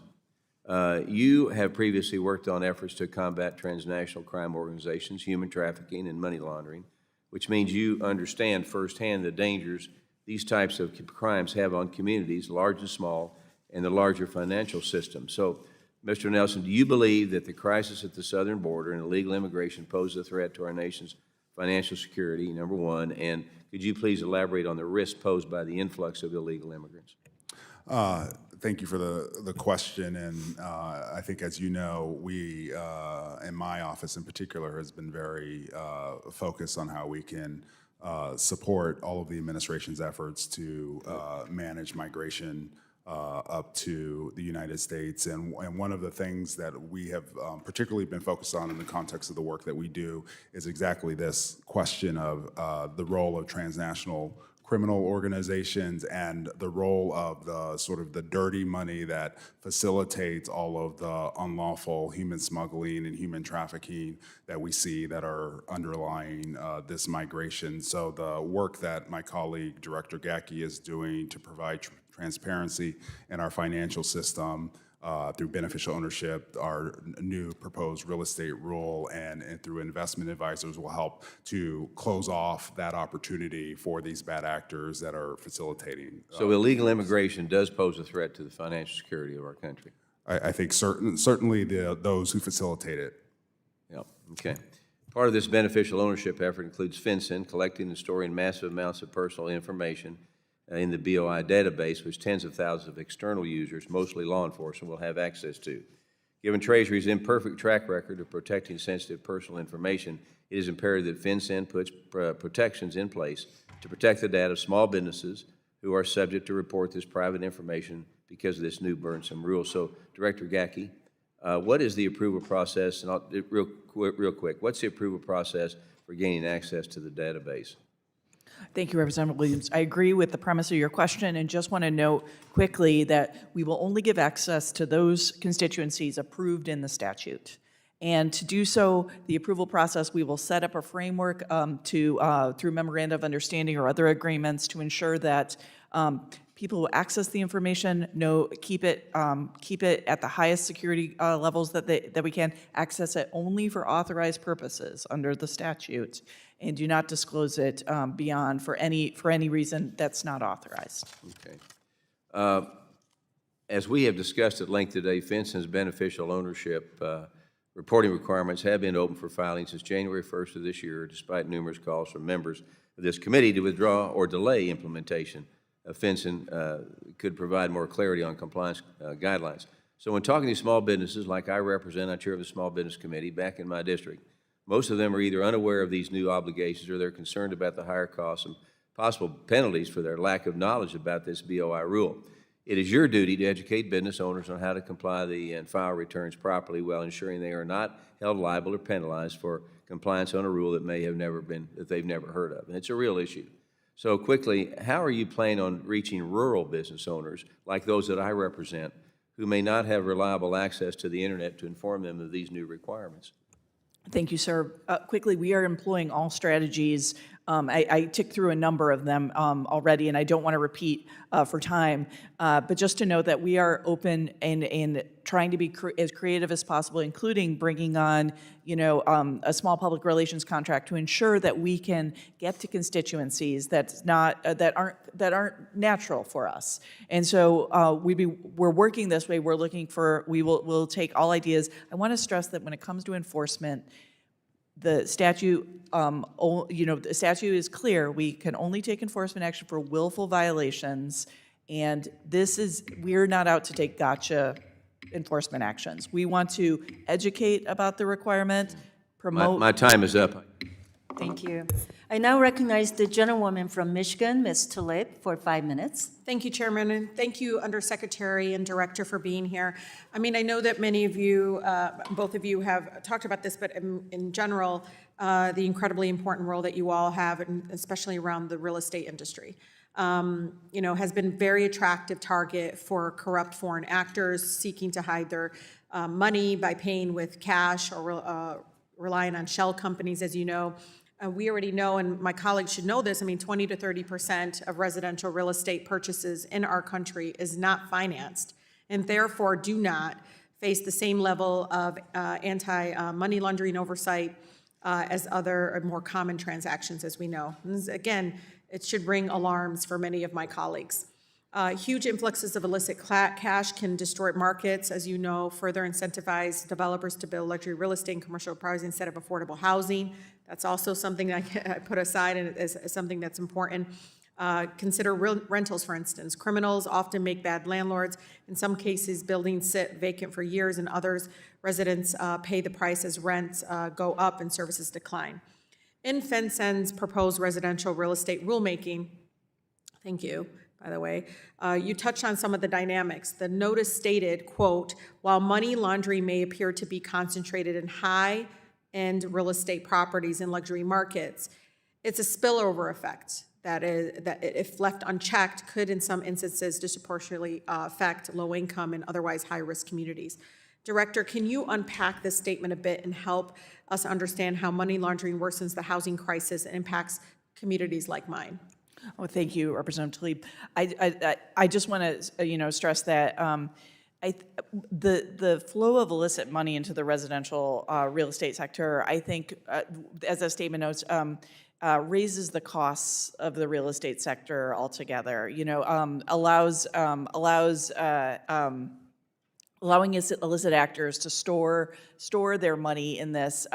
you have previously worked on efforts to combat transnational crime organizations, human trafficking, and money laundering, which means you understand firsthand the dangers these types of crimes have on communities, large and small, and the larger financial system. So, Mr. Nelson, do you believe that the crisis at the southern border and illegal immigration pose a threat to our nation's financial security, number one, and could you please elaborate on the risk posed by the influx of illegal immigrants? Thank you for the question, and I think, as you know, we, in my office in particular, has been very focused on how we can support all of the administration's efforts to manage migration up to the United States. And one of the things that we have particularly been focused on in the context of the work that we do is exactly this question of the role of transnational criminal organizations and the role of the sort of the dirty money that facilitates all of the unlawful human smuggling and human trafficking that we see that are underlying this migration. So the work that my colleague, Director Gacki, is doing to provide transparency in our financial system through beneficial ownership, our new proposed real estate rule, and through investment advisors will help to close off that opportunity for these bad actors that are facilitating. So illegal immigration does pose a threat to the financial security of our country? I think certainly those who facilitate it. Yep, okay. Part of this beneficial ownership effort includes FinCEN, collecting and storing massive amounts of personal information in the BOI database, which tens of thousands of external users, mostly law enforcement, will have access to. Given Treasury's imperfect track record of protecting sensitive personal information, it is imperative that FinCEN puts protections in place to protect the data of small businesses who are subject to report this private information because of this new burdensome rule. So, Director Gacki, what is the approval process, and real quick, what's the approval process for gaining access to the database? Thank you, Representative Williams. I agree with the premise of your question and just want to note quickly that we will only give access to those constituencies approved in the statute. And to do so, the approval process, we will set up a framework through memoranda of understanding or other agreements to ensure that people who access the information keep it at the highest security levels that we can, access it only for authorized purposes under the statute, and do not disclose it beyond for any reason that's not authorized. Okay. As we have discussed at length today, FinCEN's beneficial ownership reporting requirements have been open for filing since January 1st of this year, despite numerous calls from members of this committee to withdraw or delay implementation. FinCEN could provide more clarity on compliance guidelines. So when talking to small businesses, like I represent, I chair of the Small Business Committee back in my district, most of them are either unaware of these new obligations or they're concerned about the higher costs and possible penalties for their lack of knowledge about this BOI rule. It is your duty to educate business owners on how to comply and file returns properly while ensuring they are not held liable or penalized for compliance on a rule that they've never heard of. And it's a real issue. So quickly, how are you planning on reaching rural business owners, like those that I represent, who may not have reliable access to the internet to inform them of these new requirements? Thank you, sir. Quickly, we are employing all strategies I ticked through a number of them already, and I don't want to repeat for time, but just to know that we are open and trying to be as creative as possible, including bringing on, a small public relations contract to ensure that we can get to constituencies that aren't natural for us. And so we're working this way. We're looking for. We'll take all ideas. I want to stress that when it comes to enforcement, the statute, the statute is clear. We can only take enforcement action for willful violations, and we're not out to take gotcha enforcement actions. We want to educate about the requirement, promote. My time is up. Thank you. I now recognize the gentlewoman from Michigan, Ms. Tlaib, for 5 minutes. Thank you, Chairman, and thank you, Undersecretary and Director, for being here. I mean, I know that many of you, both of you have talked about this, but in general, the incredibly important role that you all have, and especially around the real estate industry, has been very attractive target for corrupt foreign actors seeking to hide their money by paying with cash or relying on shell companies, as you know. We already know, and my colleagues should know this, 20 to 30% of residential real estate purchases in our country is not financed, and therefore do not face the same level of anti-money laundering oversight as other more common transactions, as we know. And again, it should ring alarms for many of my colleagues. Huge influxes of illicit cash can distort markets, as you know, further incentivize developers to build luxury real estate and commercial properties instead of affordable housing. That's also something that I put aside as something that's important. Consider rentals, for instance. Criminals often make bad landlords. In some cases, buildings sit vacant for years, and others, residents pay the price as rents go up and services decline. In FinCEN's proposed residential real estate rulemaking, thank you, by the way, you touched on some of the dynamics. The notice stated, quote, while money laundering may appear to be concentrated in high-end real estate properties in luxury markets, it's a spillover effect that if left unchecked, could in some instances disproportionately affect low-income and otherwise high-risk communities. Director, can you unpack this statement a bit and help us understand how money laundering worsens the housing crisis and impacts communities like mine? Oh, thank you, Representative Tlaib. I just want to, stress that the flow of illicit money into the residential real estate sector, I think, as the statement notes, raises the costs of the real estate sector altogether. Allowing illicit actors to store their money in this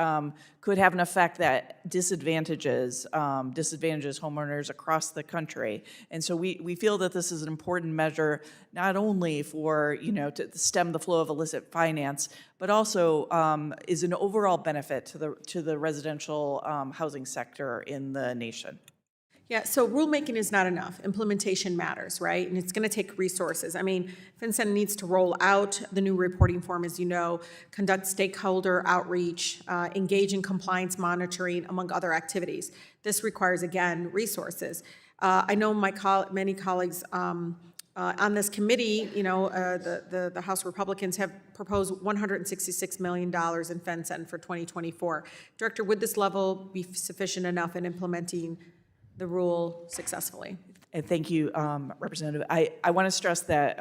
could have an effect that disadvantages homeowners across the country. And so we feel that this is an important measure, not only for, to stem the flow of illicit finance, but also is an overall benefit to the residential housing sector in the nation. Yeah, so rulemaking is not enough. Implementation matters, right? And it's going to take resources. FinCEN needs to roll out the new reporting form, as you know, conduct stakeholder outreach, engage in compliance monitoring, among other activities. This requires, again, resources. I know many colleagues on this committee, the House Republicans have proposed $166 million in FinCEN for 2024. Director, would this level be sufficient enough in implementing the rule successfully? And thank you, Representative. I want to stress that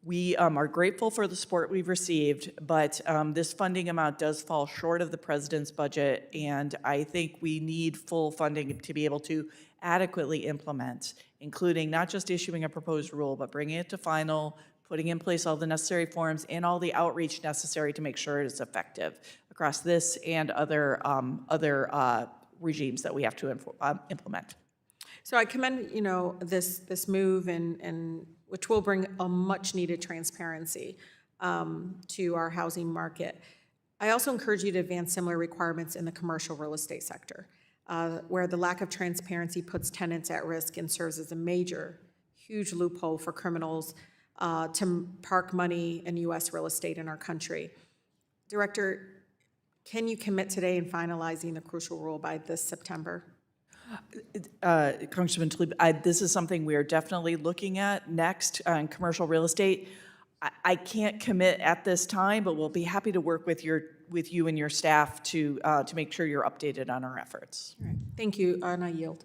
we are grateful for the support we've received, but this funding amount does fall short of the president's budget, and I think we need full funding to be able to adequately implement, including not just issuing a proposed rule, but bringing it to final, putting in place all the necessary forms and all the outreach necessary to make sure it is effective across this and other regimes that we have to implement. So I commend, this move and which will bring a much needed transparency to our housing market. I also encourage you to advance similar requirements in the commercial real estate sector, where the lack of transparency puts tenants at risk and serves as a major, huge loophole for criminals to park money in U.S. real estate in our country. Director, can you commit today in finalizing the crucial rule by this September? Congressman Tlaib, this is something we are definitely looking at next in commercial real estate. I can't commit at this time, but we'll be happy to work with you and your staff to make sure you're updated on our efforts. All right. Thank you, and I yield.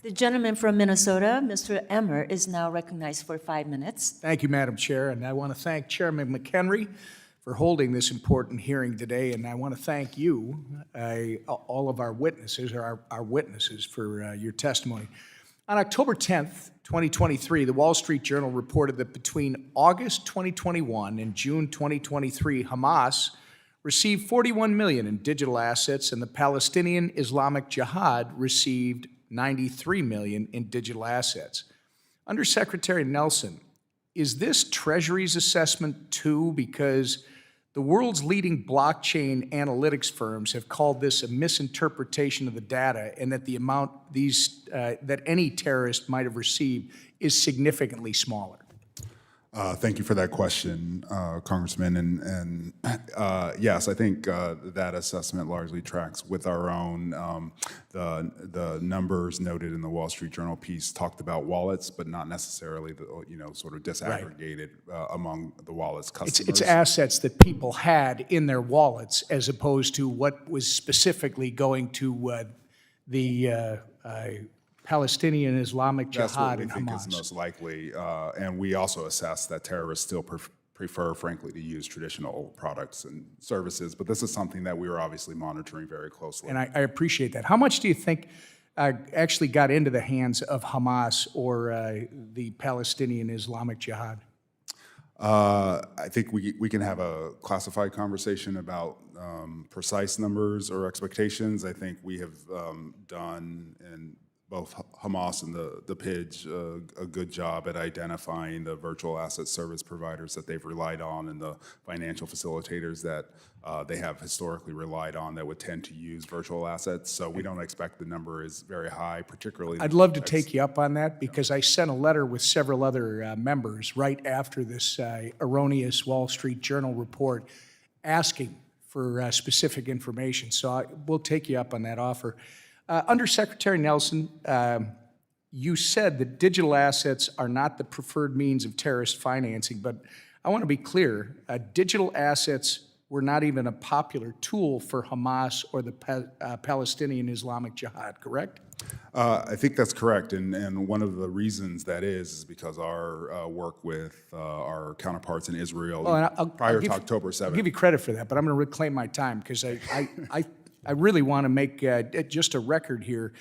The gentleman from Minnesota, Mr. Emmer, is now recognized for 5 minutes. Thank you, Madam Chair, and I want to thank Chairman McHenry for holding this important hearing today, and I want to thank you, all of our witnesses, or our witnesses, for your testimony. On October 10th, 2023, the Wall Street Journal reported that between August 2021 and June 2023, Hamas received $41 million in digital assets, and the Palestinian Islamic Jihad received $93 million in digital assets. Undersecretary Nelson, is this Treasury's assessment too? Because the world's leading blockchain analytics firms have called this a misinterpretation of the data, and that the amount that any terrorist might have received is significantly smaller. Thank you for that question, Congressman. And yes, I think that assessment largely tracks with our own. The numbers noted in the Wall Street Journal piece talked about wallets, but not necessarily the sort of disaggregated among the wallets customers. It's assets that people had in their wallets, as opposed to what was specifically going to the Palestinian Islamic Jihad and Hamas. That's what we think is most likely. And we also assess that terrorists still prefer, frankly, to use traditional products and services. But this is something that we are obviously monitoring very closely. And I appreciate that. How much do you think actually got into the hands of Hamas or the Palestinian Islamic Jihad? I think we can have a classified conversation about precise numbers or expectations. I think we have done, and both Hamas and the PIJ, a good job at identifying the virtual asset service providers that they've relied on and the financial facilitators that they have historically relied on that would tend to use virtual assets. So we don't expect the number is very high, particularly. I'd love to take you up on that, because I sent a letter with several other members right after this erroneous Wall Street Journal report asking for specific information. So we'll take you up on that offer. Undersecretary Nelson, you said that digital assets are not the preferred means of terrorist financing, but I want to be clear, digital assets were not even a popular tool for Hamas or the Palestinian Islamic Jihad, correct? I think that's correct, and one of the reasons that is because our work with our counterparts in Israel prior to October 7th. I'll give you credit for that, but I'm going to reclaim my time, because I really want to make just a record here,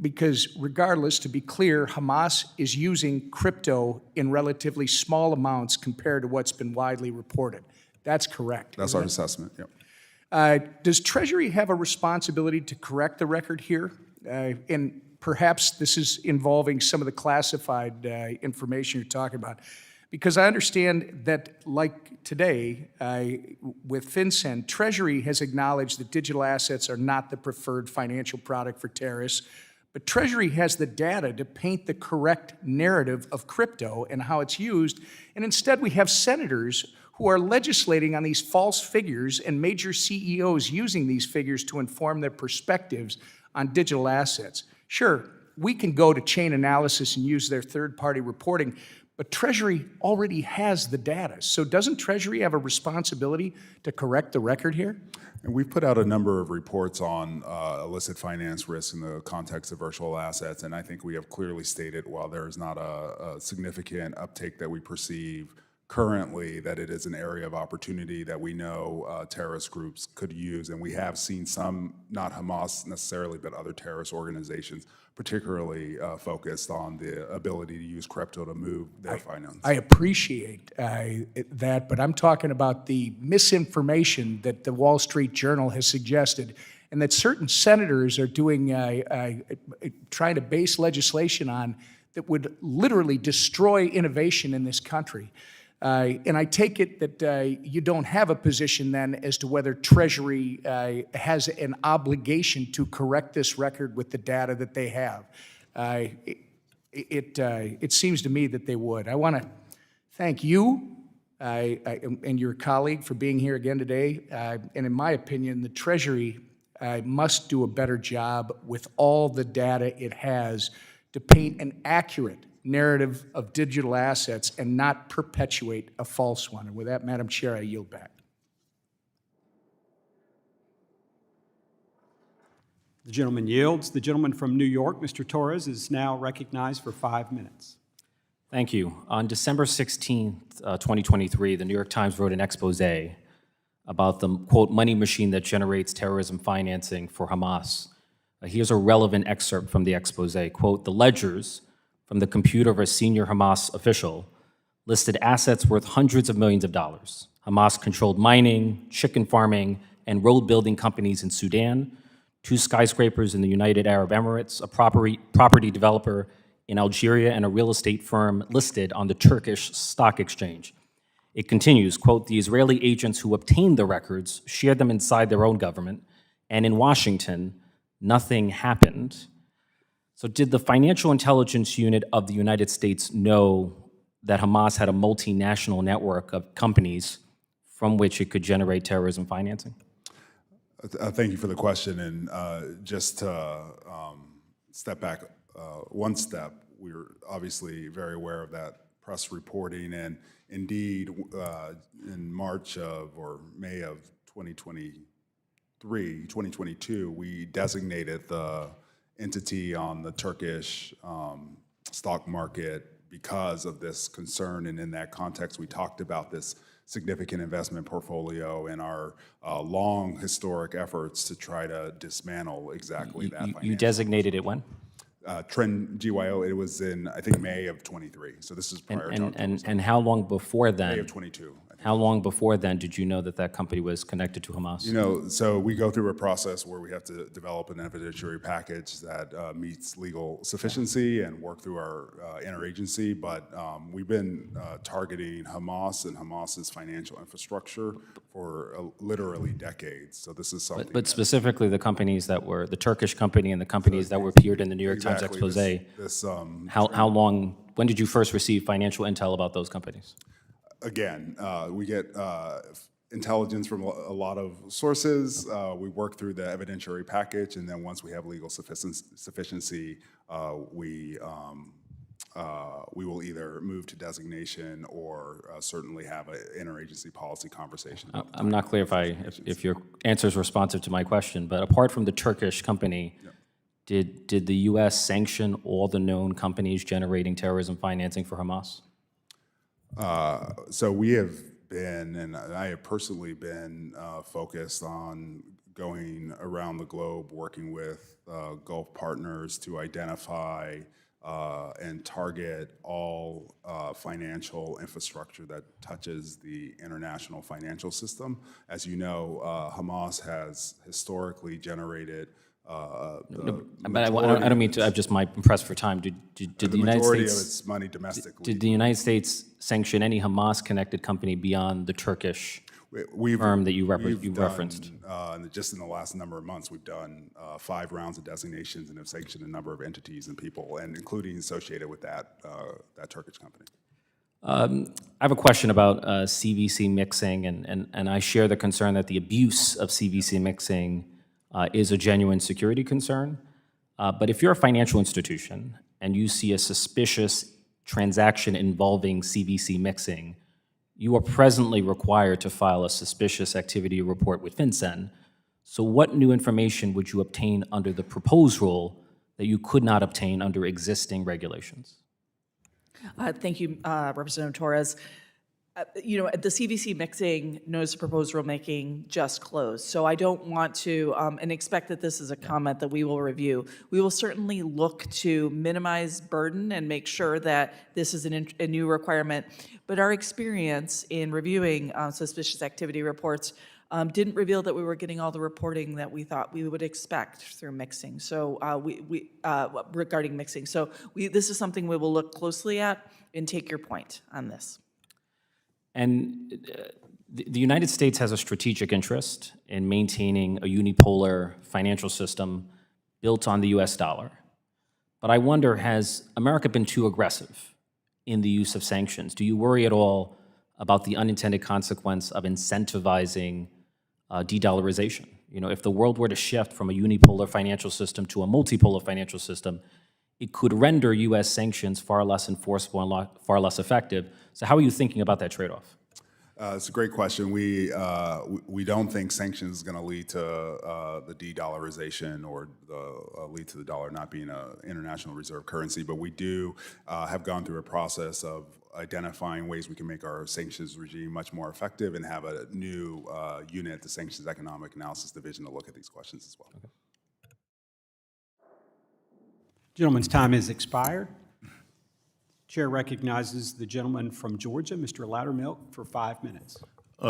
because regardless, to be clear, Hamas is using crypto in relatively small amounts compared to what's been widely reported. That's correct. That's our assessment, yep. Does Treasury have a responsibility to correct the record here? And perhaps this is involving some of the classified information you're talking about. Because I understand that, like today, with FinCEN, Treasury has acknowledged that digital assets are not the preferred financial product for terrorists, but Treasury has the data to paint the correct narrative of crypto and how it's used, and instead we have senators who are legislating on these false figures and major CEOs using these figures to inform their perspectives on digital assets. Sure, we can go to chain analysis and use their third-party reporting, but Treasury already has the data. So doesn't Treasury have a responsibility to correct the record here? And we've put out a number of reports on illicit finance risks in the context of virtual assets, and I think we have clearly stated, while there is not a significant uptake that we perceive currently, that it is an area of opportunity that we know terrorist groups could use, and we have seen some, not Hamas necessarily, but other terrorist organizations, particularly focused on the ability to use crypto to move their finance. I appreciate that, but I'm talking about the misinformation that the Wall Street Journal has suggested, and that certain senators are doing, trying to base legislation on that would literally destroy innovation in this country. And I take it that you don't have a position then as to whether Treasury has an obligation to correct this record with the data that they have. It seems to me that they would. I want to thank you and your colleague for being here again today. And in my opinion, the Treasury must do a better job with all the data it has to paint an accurate narrative of digital assets and not perpetuate a false one. And with that, Madam Chair, I yield back. The gentleman yields. The gentleman from New York, Mr. Torres, is now recognized for 5 minutes. Thank you. On December 16th, 2023, the New York Times wrote an expose about the, quote, money machine that generates terrorism financing for Hamas. Here's a relevant excerpt from the expose. Quote, the ledgers from the computer of a senior Hamas official listed assets worth hundreds of millions of dollars. Hamas controlled mining, chicken farming, and road building companies in Sudan, 2 skyscrapers in the United Arab Emirates, a property developer in Algeria, and a real estate firm listed on the Turkish stock exchange. It continues, quote, the Israeli agents who obtained the records shared them inside their own government, and in Washington, nothing happened. So did the Financial Intelligence Unit of the United States know that Hamas had a multinational network of companies from which it could generate terrorism financing? Thank you for the question. And just to step back one step, we're obviously very aware of that press reporting. And indeed, in March of or May of 2022, we designated the entity on the Turkish stock market because of this concern. And in that context, we talked about this significant investment portfolio and our long historic efforts to try to dismantle exactly that. You designated it when? Trend GYO, it was in, I think, May of 23. So this is prior to October. And how long before then? May of 22. How long before then did you know that that company was connected to Hamas? You know, so we go through a process where we have to develop an evidentiary package that meets legal sufficiency and work through our interagency. But we've been targeting Hamas and Hamas's financial infrastructure for literally decades. So this is something. But specifically, the companies that were the Turkish company and the companies that were appeared in the New York Times expose. How long? When did you first receive financial intel about those companies? Again, we get intelligence from a lot of sources. We work through the evidentiary package, and then once we have legal sufficiency, we will either move to designation or certainly have an interagency policy conversation. I'm not clear if your answer is responsive to my question, but apart from the Turkish company, did the U.S. sanction all the known companies generating terrorism financing for Hamas? So we have been, and I have personally been focused on going around the globe, working with Gulf partners to identify and target all financial infrastructure that touches the international financial system. As you know, Hamas has historically generated but I don't mean to. I'm just pressed for time. Did the United majority States of its money domestically? Did the United States sanction any Hamas-connected company beyond the Turkish firm that you referenced? Just in the last number of months, we've done 5 rounds of designations and have sanctioned a number of entities and people, and including associated with that Turkish company. I have a question about CVC mixing, and I share the concern that the abuse of CVC mixing is a genuine security concern. But if you're a financial institution and you see a suspicious transaction involving CVC mixing, you are presently required to file a suspicious activity report with FinCEN. So what new information would you obtain under the proposed rule that you could not obtain under existing regulations? Thank you, Representative Torres. You know, the CVC mixing notice of proposed rulemaking just closed, so I don't want to, and expect that this is a comment that we will review. We will certainly look to minimize burden and make sure that this is a new requirement, but our experience in reviewing suspicious activity reports didn't reveal that we were getting all the reporting that we thought we would expect through mixing. So regarding mixing, so this is something we will look closely at and take your point on this. And the United States has a strategic interest in maintaining a unipolar financial system built on the US dollar. But I wonder, has America been too aggressive in the use of sanctions? Do you worry at all about the unintended consequence of incentivizing de-dollarization? You know, if the world were to shift from a unipolar financial system to a multipolar financial system, it could render U.S. sanctions far less enforceable and far less effective. So how are you thinking about that trade-off? It's a great question. We don't think sanctions is going to lead to the de-dollarization or lead to the dollar not being an international reserve currency, but we do have gone through a process of identifying ways we can make our sanctions regime much more effective and have a new unit, the Sanctions Economic Analysis Division, to look at these questions as well. Okay. Gentleman's time has expired. Chair recognizes the gentleman from Georgia, Mr. Loudermilk, for 5 minutes.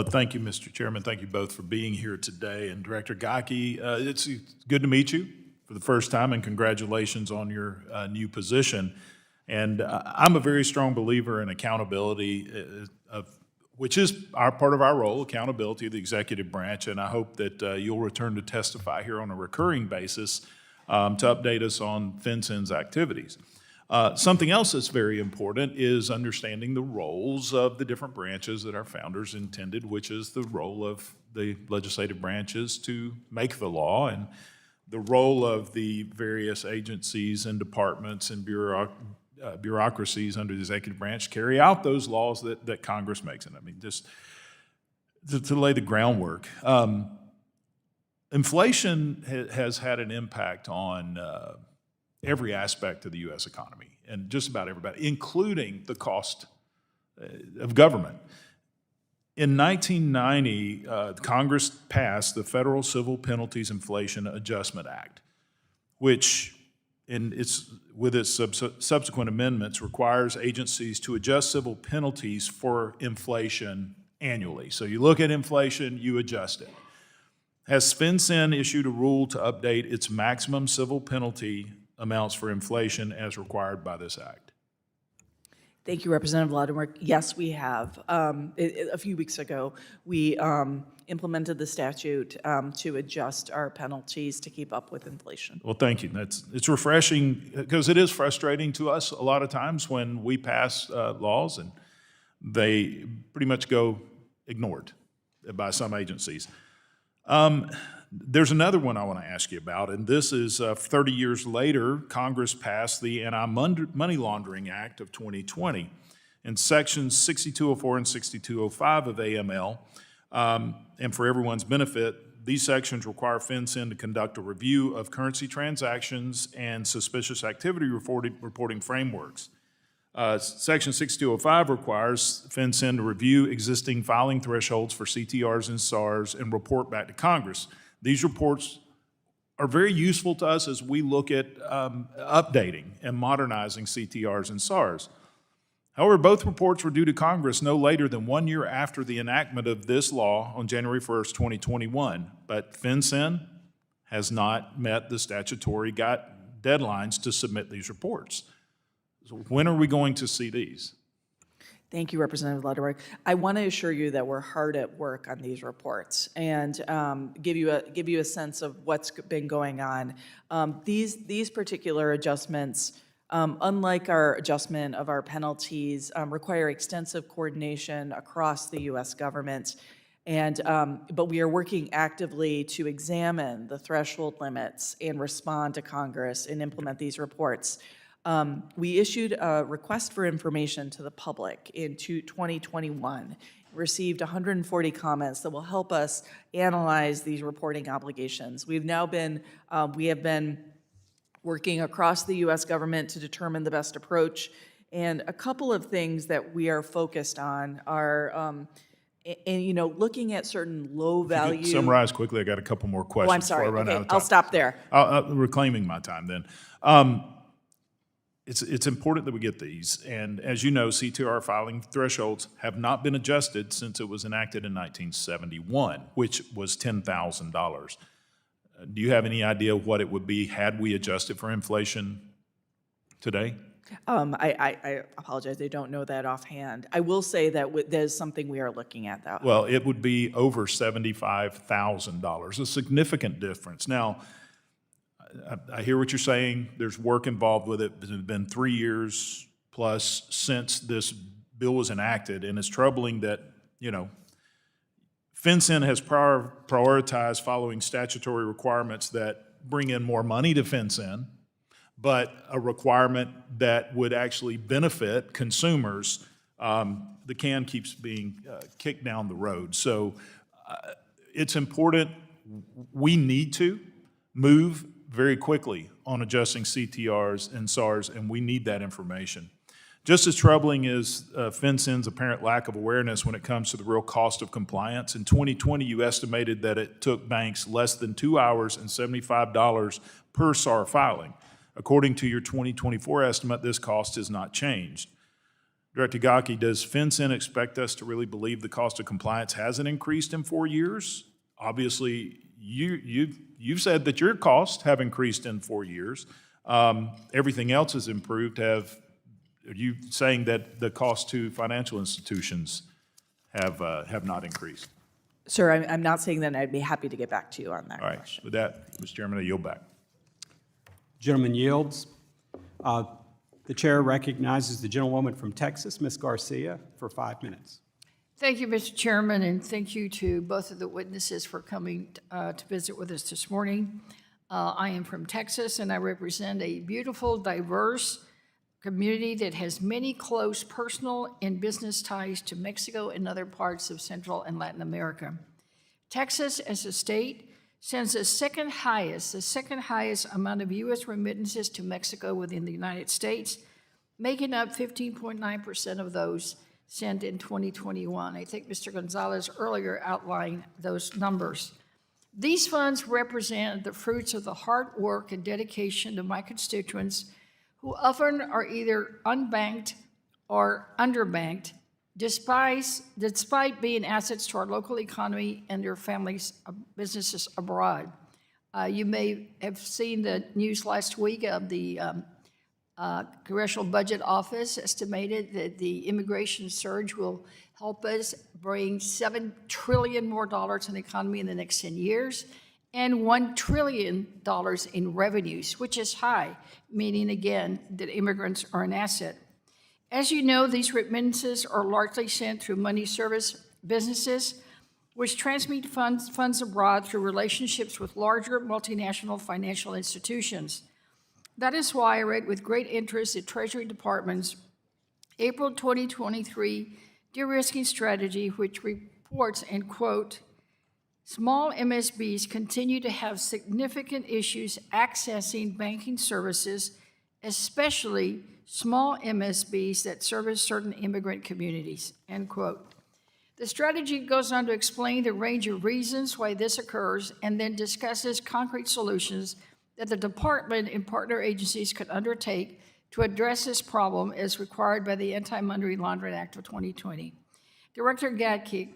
Thank you, Mr. Chairman. Thank you both for being here today. And Director Gacki, it's good to meet you for the first time, and congratulations on your new position. And I'm a very strong believer in accountability, which is part of our role, accountability of the executive branch, and I hope that you'll return to testify here on a recurring basis to update us on FinCEN's activities. Something else that's very important is understanding the roles of the different branches that our founders intended, which is the role of the legislative branches to make the law, and the role of the various agencies and departments and bureaucracies under the executive branch carry out those laws that Congress makes. And I mean, just to lay the groundwork, inflation has had an impact on every aspect of the U.S. economy, and just about everybody, including the cost of government. In 1990, Congress passed the Federal Civil Penalties Inflation Adjustment Act, which, with its subsequent amendments, requires agencies to adjust civil penalties for inflation annually. So you look at inflation, you adjust it. Has FinCEN issued a rule to update its maximum civil penalty amounts for inflation as required by this act? Thank you, Representative Loudermilk. Yes, we have. A few weeks ago, we implemented the statute to adjust our penalties to keep up with inflation. Well, thank you. It's refreshing, because it is frustrating to us a lot of times when we pass laws and they pretty much go ignored by some agencies. There's another one I want to ask you about, and this is 30 years later, Congress passed the Anti-Money Laundering Act of 2020. In sections 6204 and 6205 of AML, and for everyone's benefit, these sections require FinCEN to conduct a review of currency transactions and suspicious activity reporting frameworks. Section 6205 requires FinCEN to review existing filing thresholds for CTRs and SARs and report back to Congress. These reports are very useful to us as we look at updating and modernizing CTRs and SARs. However, both reports were due to Congress no later than 1 year after the enactment of this law on January 1st, 2021. But FinCEN has not met the statutory deadlines to submit these reports. So when are we going to see these? Thank you, Representative Loudermilk. I want to assure you that we're hard at work on these reports and give you a sense of what's been going on. These particular adjustments, unlike our adjustment of our penalties, require extensive coordination across the U.S. government. But we are working actively to examine the threshold limits and respond to Congress and implement these reports. We issued a request for information to the public in 2021, received 140 comments that will help us analyze these reporting obligations. We have been working across the U.S. government to determine the best approach, and a couple of things that we are focused on are looking at certain low value. Summarize quickly. I got a couple more questions. Oh, I'm sorry. Before I run out of time. I'll stop there. Reclaiming my time then. It's important that we get these, and as you know, CTR filing thresholds have not been adjusted since it was enacted in 1971, which was $10,000. Do you have any idea what it would be had we adjusted for inflation today? I apologize, I don't know that offhand. I will say that there's something we are looking at, though. Well, it would be over $75,000, a significant difference. Now, I hear what you're saying. There's work involved with it. It's been 3 years plus since this bill was enacted, and it's troubling that, FinCEN has prioritized following statutory requirements that bring in more money to FinCEN, but a requirement that would actually benefit consumers, the can keeps being kicked down the road. So it's important. We need to move very quickly on adjusting CTRs and SARs, and we need that information. Just as troubling is FinCEN's apparent lack of awareness when it comes to the real cost of compliance. In 2020, you estimated that it took banks less than 2 hours and $75 per SAR filing. According to your 2024 estimate, this cost has not changed. Director Gacki, does FinCEN expect us to really believe the cost of compliance hasn't increased in 4 years? Obviously, you've said that your costs have increased in 4 years. Everything else has improved. Are you saying that the cost to financial institutions have not increased? Sir, I'm not saying that. I'd be happy to get back to you on that All right. question. With that, Mr. Chairman, I yield back. Gentleman yields. The chair recognizes the gentlewoman from Texas, Ms. Garcia, for 5 minutes. Thank you, Mr. Chairman, and thank you to both of the witnesses for coming to visit with us this morning. I am from Texas, and I represent a beautiful, diverse community that has many close personal and business ties to Mexico and other parts of Central and Latin America. Texas, as a state, sends the second highest amount of U.S. remittances to Mexico within the United States, making up 15.9% of those sent in 2021. I think Mr. Gonzalez earlier outlined those numbers. These funds represent the fruits of the hard work and dedication of my constituents, who often are either unbanked or underbanked, despite being assets to our local economy and their families' businesses abroad. You may have seen the news last week of the Congressional Budget Office estimated that the immigration surge will help us bring $7 trillion more in the economy in the next 10 years, and $1 trillion in revenues, which is high, meaning, again, that immigrants are an asset. As you know, these remittances are largely sent through money service businesses, which transmit funds abroad through relationships with larger multinational financial institutions. That is why I read with great interest the Treasury Department's April 2023 de-risking strategy, which reports, and quote, small MSBs continue to have significant issues accessing banking services, especially small MSBs that service certain immigrant communities, end quote. The strategy goes on to explain the range of reasons why this occurs and then discusses concrete solutions that the department and partner agencies could undertake to address this problem as required by the Anti-Money Laundering Act of 2020. Director Gacki,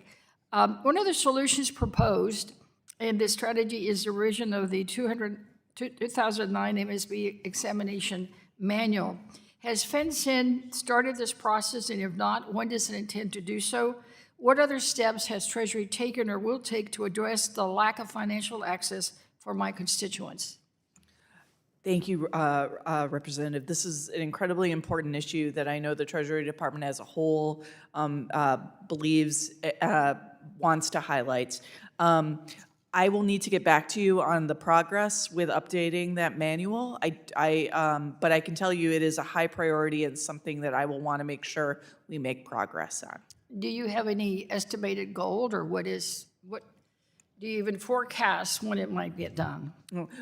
one of the solutions proposed in this strategy is the revision of the 2009 MSB examination manual. Has FinCEN started this process, and if not, when does it intend to do so? What other steps has Treasury taken or will take to address the lack of financial access for my constituents? Thank you, Representative. This is an incredibly important issue that I know the Treasury Department as a whole believes wants to highlight. I will need to get back to you on the progress with updating that manual. But I can tell you it is a high priority and something that I will want to make sure we make progress on. Do you have any estimated goal, or what do you even forecast when it might get done?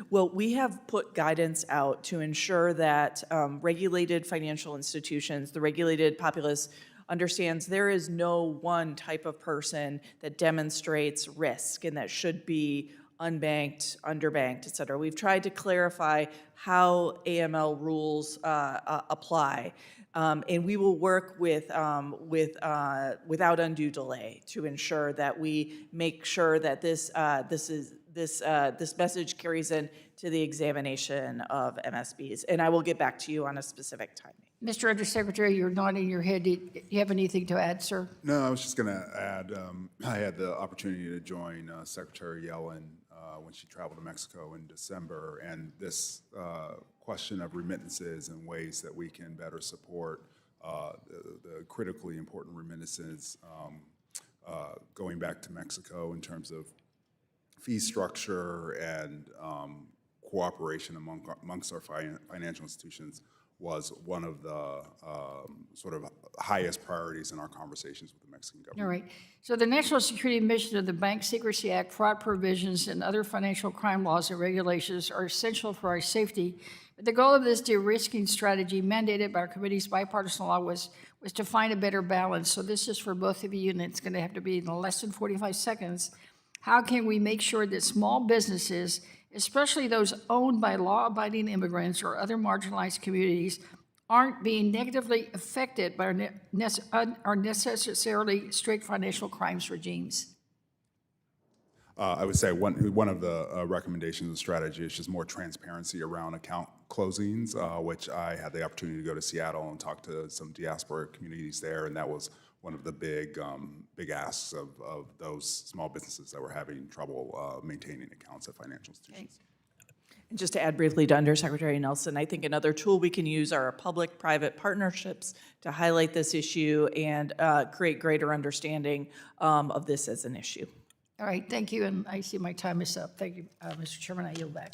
Well, we have put guidance out to ensure that regulated financial institutions, the regulated populace, understands there is no one type of person that demonstrates risk and that should be unbanked, underbanked, et cetera. We've tried to clarify how AML rules apply. And we will work without undue delay to ensure that we make sure that this message carries in to the examination of MSBs. And I will get back to you on a specific timing. Mr. Undersecretary, you're nodding your head. Do you have anything to add, sir? No, I was just going to add, I had the opportunity to join Secretary Yellen when she traveled to Mexico in December, and this question of remittances and ways that we can better support the critically important remittances going back to Mexico in terms of fee structure and cooperation amongst our financial institutions was one of the sort of highest priorities in our conversations with the Mexican government. All right. So the national security mission of the Bank Secrecy Act, fraud provisions, and other financial crime laws and regulations are essential for our safety. But the goal of this de-risking strategy mandated by our committee's bipartisan law was to find a better balance. So this is for both of you, and it's going to have to be in less than 45 seconds. How can we make sure that small businesses, especially those owned by law-abiding immigrants or other marginalized communities, aren't being negatively affected by our necessarily strict financial crimes regimes? I would say one of the recommendations and strategy is just more transparency around account closings, which I had the opportunity to go to Seattle and talk to some diaspora communities there, and that was one of the big asks of those small businesses that were having trouble maintaining accounts at financial institutions. And just to add briefly to Undersecretary Nelson, I think another tool we can use are public-private partnerships to highlight this issue and create greater understanding of this as an issue. All right, thank you, and I see my time is up. Thank you, Mr. Chairman, I yield back.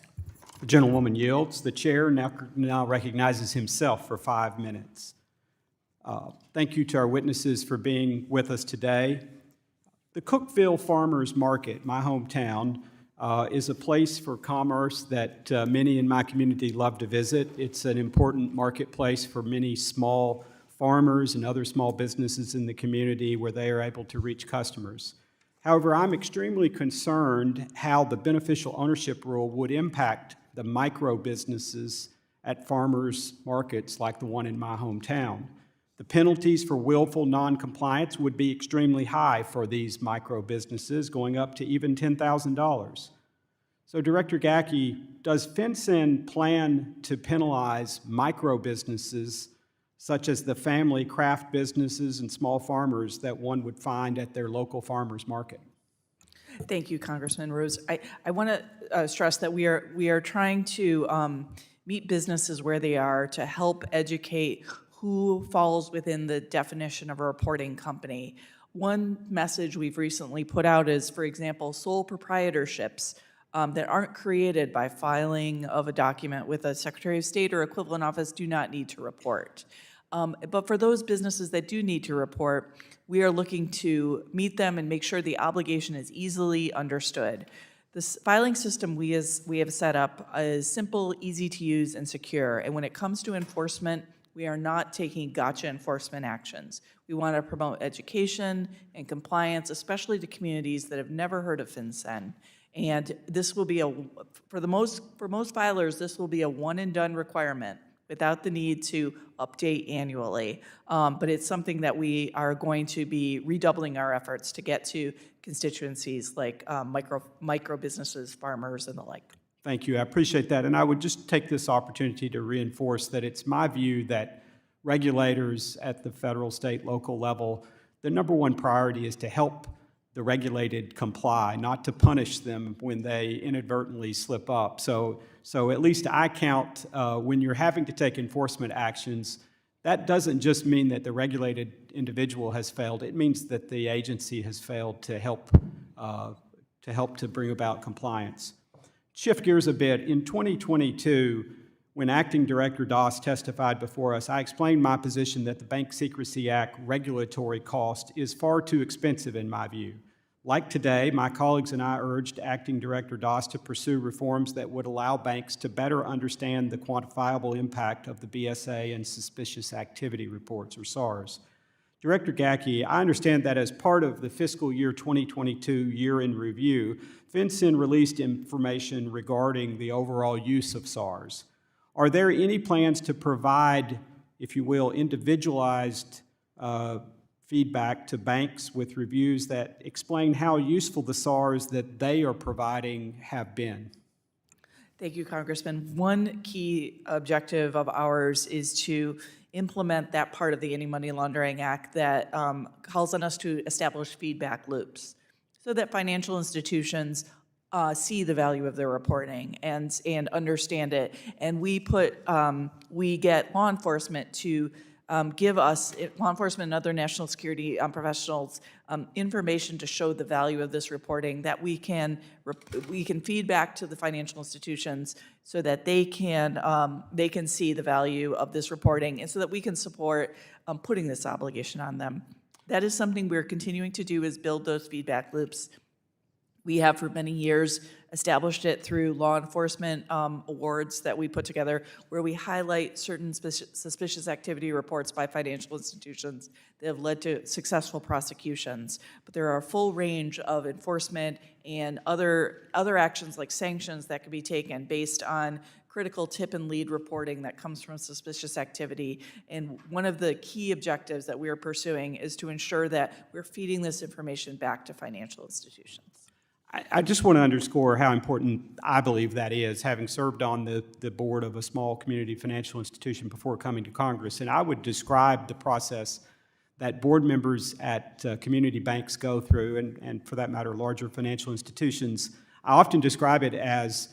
The gentlewoman yields. The chair now recognizes himself for 5 minutes. Thank you to our witnesses for being with us today. The Cookeville Farmers Market, my hometown, is a place for commerce that many in my community love to visit. It's an important marketplace for many small farmers and other small businesses in the community where they are able to reach customers. However, I'm extremely concerned how the beneficial ownership rule would impact the micro businesses at farmers markets like the one in my hometown. The penalties for willful noncompliance would be extremely high for these micro businesses, going up to even $10,000. So, Director Gacki, does FinCEN plan to penalize micro businesses such as the family craft businesses and small farmers that one would find at their local farmers market? Thank you, Congressman Rose. I want to stress that we are trying to meet businesses where they are to help educate who falls within the definition of a reporting company. One message we've recently put out is, for example, sole proprietorships that aren't created by filing of a document with a Secretary of State or equivalent office do not need to report. But for those businesses that do need to report, we are looking to meet them and make sure the obligation is easily understood. This filing system we have set up is simple, easy to use, and secure. And when it comes to enforcement, we are not taking gotcha enforcement actions. We want to promote education and compliance, especially to communities that have never heard of FinCEN. And this will be for most filers, this will be a one-and-done requirement without the need to update annually. But it's something that we are going to be redoubling our efforts to get to constituencies like micro businesses, farmers, and the like. Thank you. I appreciate that. And I would just take this opportunity to reinforce that it's my view that regulators at the federal, state, local level, the number one priority is to help the regulated comply, not to punish them when they inadvertently slip up. So at least I count when you're having to take enforcement actions, that doesn't just mean that the regulated individual has failed. It means that the agency has failed to help to bring about compliance. Shift gears a bit. In 2022, when Acting Director Doss testified before us, I explained my position that the Bank Secrecy Act regulatory cost is far too expensive in my view. Like today, my colleagues and I urged Acting Director Doss to pursue reforms that would allow banks to better understand the quantifiable impact of the BSA and suspicious activity reports, or SARs. Director Gacki, I understand that as part of the fiscal year 2022 year-end review, FinCEN released information regarding the overall use of SARs. Are there any plans to provide, if you will, individualized feedback to banks with reviews that explain how useful the SARs that they are providing have been? Thank you, Congressman. One key objective of ours is to implement that part of the Anti-Money Laundering Act that calls on us to establish feedback loops so that financial institutions see the value of their reporting and understand it. And we get law enforcement to give us, law enforcement and other national security professionals, information to show the value of this reporting, that we can feed back to the financial institutions so that they can see the value of this reporting, and so that we can support putting this obligation on them. That is something we're continuing to do, is build those feedback loops. We have for many years established it through law enforcement awards that we put together, where we highlight certain suspicious activity reports by financial institutions that have led to successful prosecutions. But there are a full range of enforcement and other actions like sanctions that can be taken based on critical tip and lead reporting that comes from suspicious activity. And one of the key objectives that we are pursuing is to ensure that we're feeding this information back to financial institutions. I just want to underscore how important I believe that is, having served on the board of a small community financial institution before coming to Congress. And I would describe the process that board members at community banks go through, and for that matter, larger financial institutions. I often describe it as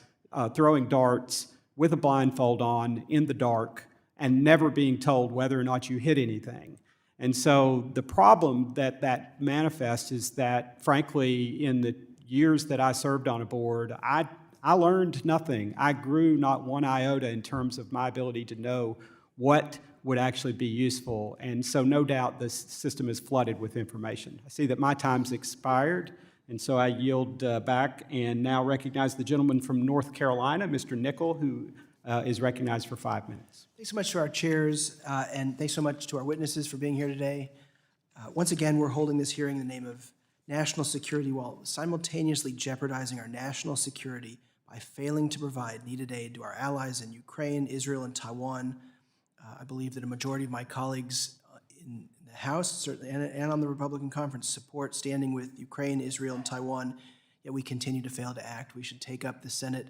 throwing darts with a blindfold on in the dark and never being told whether or not you hit anything. And so the problem that manifests is that, frankly, in the years that I served on a board, I learned nothing. I grew not one iota in terms of my ability to know what would actually be useful. And so no doubt this system is flooded with information. I see that my time's expired, and so I yield back and now recognize the gentleman from North Carolina, Mr. Nickel, who is recognized for 5 minutes. Thanks so much to our chairs, and thanks so much to our witnesses for being here today. Once again, we're holding this hearing in the name of national security while simultaneously jeopardizing our national security by failing to provide needed aid to our allies in Ukraine, Israel, and Taiwan. I believe that a majority of my colleagues in the House, certainly, and on the Republican conference, support standing with Ukraine, Israel, and Taiwan, yet we continue to fail to act. We should take up the Senate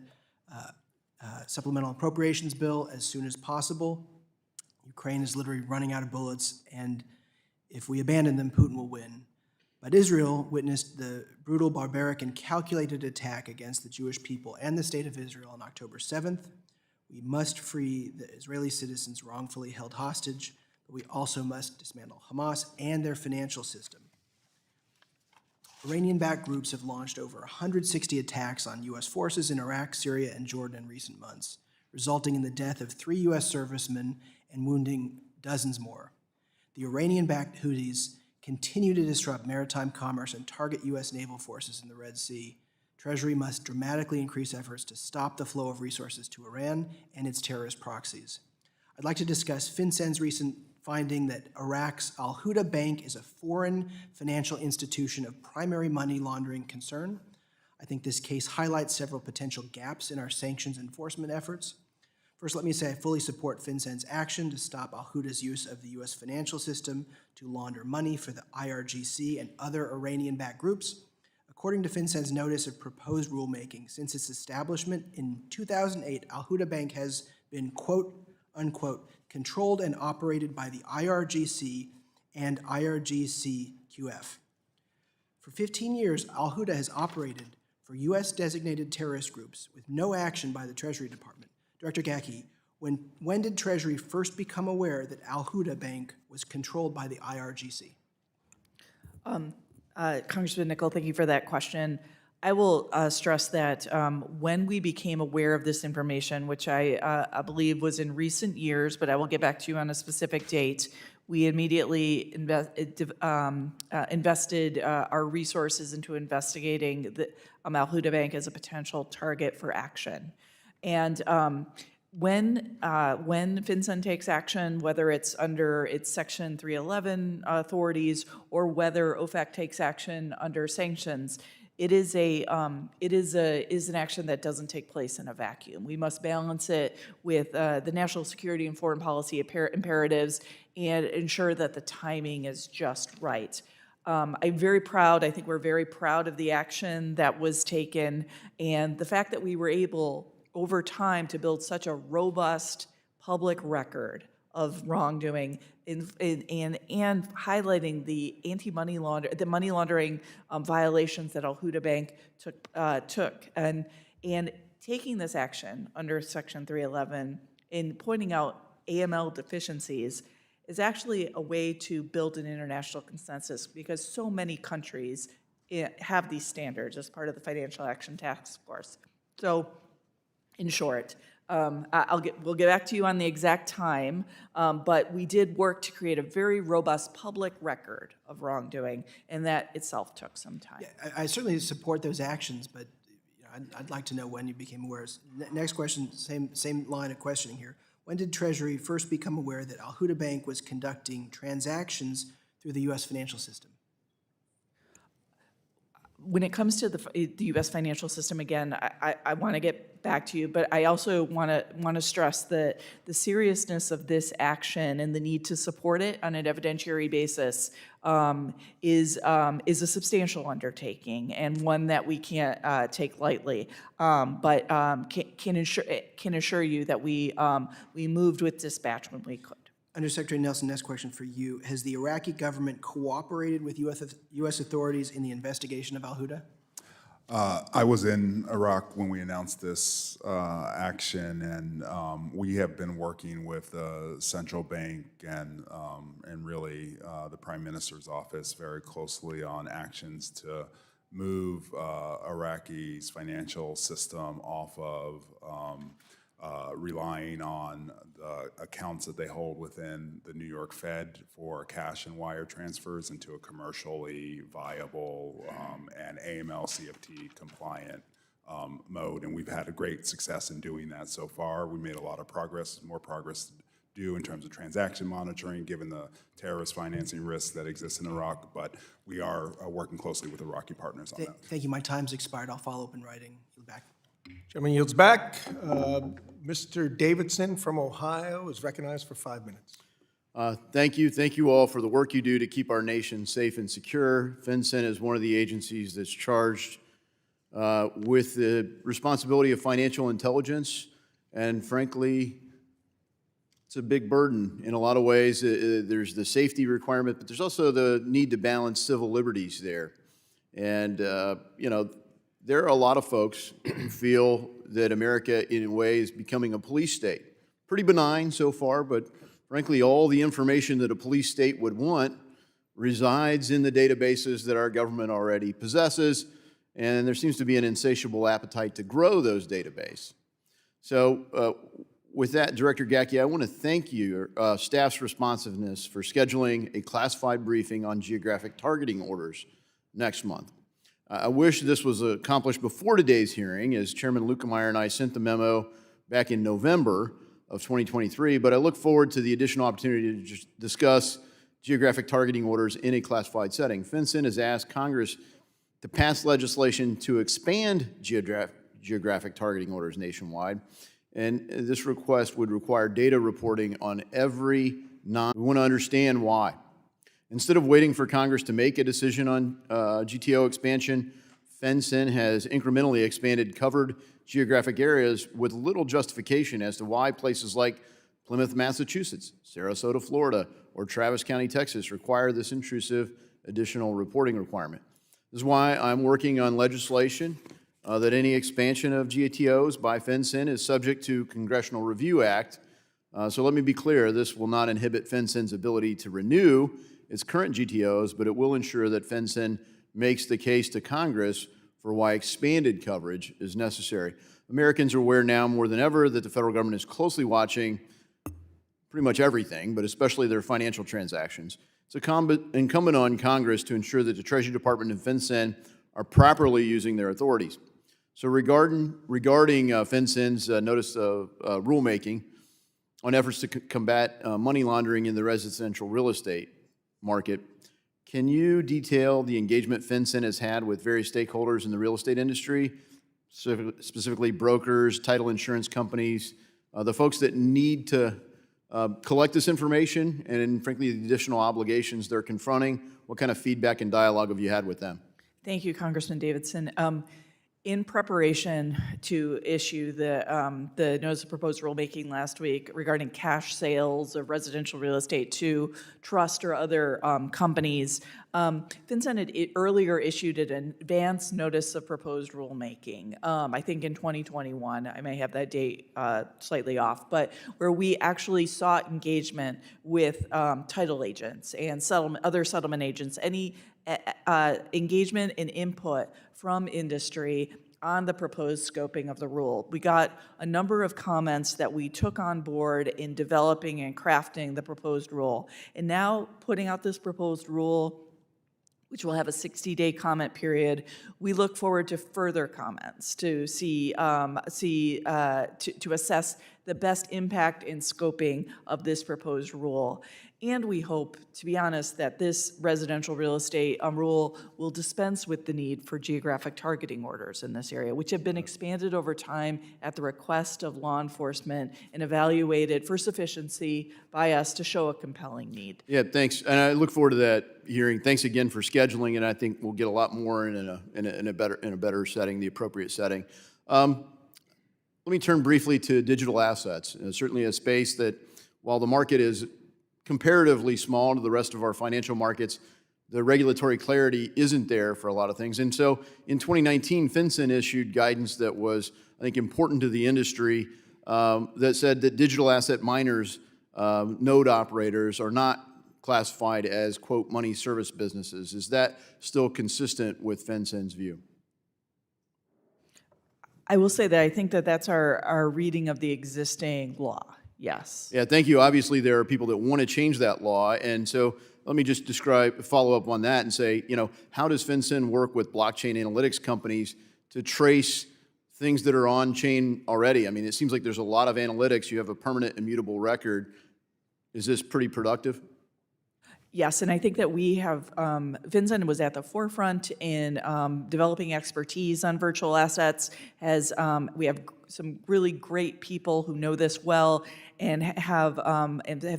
supplemental appropriations bill as soon as possible. Ukraine is literally running out of bullets, and if we abandon them, Putin will win. But Israel witnessed the brutal, barbaric, and calculated attack against the Jewish people and the state of Israel on October 7th. We must free the Israeli citizens wrongfully held hostage, but we also must dismantle Hamas and their financial system. Iranian-backed groups have launched over 160 attacks on U.S. forces in Iraq, Syria, and Jordan in recent months, resulting in the death of 3 U.S. servicemen and wounding dozens more. The Iranian-backed Houthis continue to disrupt maritime commerce and target U.S. naval forces in the Red Sea. Treasury must dramatically increase efforts to stop the flow of resources to Iran and its terrorist proxies. I'd like to discuss FinCEN's recent finding that Iraq's Al-Huda Bank is a foreign financial institution of primary money laundering concern. I think this case highlights several potential gaps in our sanctions enforcement efforts. First, let me say I fully support FinCEN's action to stop Al-Huda's use of the U.S. financial system to launder money for the IRGC and other Iranian-backed groups. According to FinCEN's notice of proposed rulemaking, since its establishment in 2008, Al-Huda Bank has been, quote, unquote, controlled and operated by the IRGC and IRGC-QF. For 15 years, Al-Huda has operated for U.S.-designated terrorist groups with no action by the Treasury Department. Director Gacki, when did Treasury first become aware that Al-Huda Bank was controlled by the IRGC? Congressman Nickel, thank you for that question. I will stress that when we became aware of this information, which I believe was in recent years, but I will get back to you on a specific date, we immediately invested our resources into investigating the Al-Huda Bank as a potential target for action. And when FinCEN takes action, whether it's under its Section 311 authorities or whether OFAC takes action under sanctions, it is an action that doesn't take place in a vacuum. We must balance it with the national security and foreign policy imperatives and ensure that the timing is just right. I'm very proud, I think we're very proud of the action that was taken and the fact that we were able over time to build such a robust public record of wrongdoing and highlighting the anti-money laundering, the money laundering violations that Al-Huda Bank took and taking this action under Section 311 and pointing out AML deficiencies is actually a way to build an international consensus because so many countries have these standards as part of the Financial Action Task Force. So, in short, we'll get back to you on the exact time, but we did work to create a very robust public record of wrongdoing, and that itself took some time. Yeah, I certainly support those actions, but I'd like to know when you became aware. Next question, same line of questioning here. When did Treasury first become aware that Al Huda Bank was conducting transactions through the U.S. financial system? When it comes to the U.S. financial system, again, I want to get back to you, but I also want to stress that the seriousness of this action and the need to support it on an evidentiary basis is a substantial undertaking and one that we can't take lightly. But can assure you that we moved with dispatch when we could. Undersecretary Nelson, next question for you. Has the Iraqi government cooperated with U.S. authorities in the investigation of Al Huda? I was in Iraq when we announced this action, and we have been working with the central bank and really the Prime Minister's office very closely on actions to move Iraqi's financial system off of relying on the accounts that they hold within the New York Fed for cash and wire transfers into a commercially viable and AML CFT compliant mode. And we've had a great success in doing that so far. We made a lot of progress, more progress to do in terms of transaction monitoring, given the terrorist financing risks that exist in Iraq. But we are working closely with Iraqi partners on that. Thank you. My time's expired. I'll follow up in writing. You'll back. Chairman yields back. Mr. Davidson from Ohio is recognized for 5 minutes. Thank you. Thank you all for the work you do to keep our nation safe and secure. FinCEN is one of the agencies that's charged with the responsibility of financial intelligence, and frankly, it's a big burden in a lot of ways. There's the safety requirement, but there's also the need to balance civil liberties there. And, you know, there are a lot of folks who feel that America, in a way, is becoming a police state. Pretty benign so far, but frankly, all the information that a police state would want resides in the databases that our government already possesses, and there seems to be an insatiable appetite to grow those databases. So with that, Director Gacki, I want to thank you, staff's responsiveness for scheduling a classified briefing on geographic targeting orders next month. I wish this was accomplished before today's hearing, as Chairman Lukemeyer and I sent the memo back in November of 2023, but I look forward to the additional opportunity to discuss geographic targeting orders in a classified setting. FinCEN has asked Congress to pass legislation to expand geographic targeting orders nationwide, and this request would require data reporting on every we want to understand why. Instead of waiting for Congress to make a decision on GTO expansion, FinCEN has incrementally expanded covered geographic areas with little justification as to why places like Plymouth, Massachusetts, Sarasota, Florida, or Travis County, Texas require this intrusive additional reporting requirement. This is why I'm working on legislation that any expansion of GTOs by FinCEN is subject to Congressional Review Act. So let me be clear, this will not inhibit FinCEN's ability to renew its current GTOs, but it will ensure that FinCEN makes the case to Congress for why expanded coverage is necessary. Americans are aware now more than ever that the federal government is closely watching pretty much everything, but especially their financial transactions. It's incumbent on Congress to ensure that the Treasury Department and FinCEN are properly using their authorities. So regarding FinCEN's notice of rulemaking on efforts to combat money laundering in the residential real estate market, can you detail the engagement FinCEN has had with various stakeholders in the real estate industry, specifically brokers, title insurance companies, the folks that need to collect this information, and frankly, the additional obligations they're confronting? What kind of feedback and dialogue have you had with them? Thank you, Congressman Davidson. In preparation to issue the notice of proposed rulemaking last week regarding cash sales of residential real estate to trust or other companies, FinCEN had earlier issued an advance notice of proposed rulemaking, I think in 2021. I may have that date slightly off, but where we actually sought engagement with title agents and other settlement agents, any engagement and input from industry on the proposed scoping of the rule. We got a number of comments that we took on board in developing and crafting the proposed rule. And now putting out this proposed rule, which will have a 60-day comment period, we look forward to further comments to to assess the best impact and scoping of this proposed rule. And we hope, to be honest, that this residential real estate rule will dispense with the need for geographic targeting orders in this area, which have been expanded over time at the request of law enforcement and evaluated for sufficiency by us to show a compelling need. Yeah, thanks. And I look forward to that hearing. Thanks again for scheduling, and I think we'll get a lot more in a better setting, the appropriate setting. Let me turn briefly to digital assets. Certainly a space that, while the market is comparatively small to the rest of our financial markets, the regulatory clarity isn't there for a lot of things. And so in 2019, FinCEN issued guidance that was, I think, important to the industry that said that digital asset miners, node operators, are not classified as, quote, money service businesses. Is that still consistent with FinCEN's view? I will say that I think that that's our reading of the existing law. Yes. Yeah, thank you. Obviously, there are people that want to change that law, and so let me just follow up on that and say, how does FinCEN work with blockchain analytics companies to trace things that are on chain already? I mean, it seems like there's a lot of analytics. You have a permanent immutable record. Is this pretty productive? Yes, and I think that we have, FinCEN was at the forefront in developing expertise on virtual assets. We have some really great people who know this well and have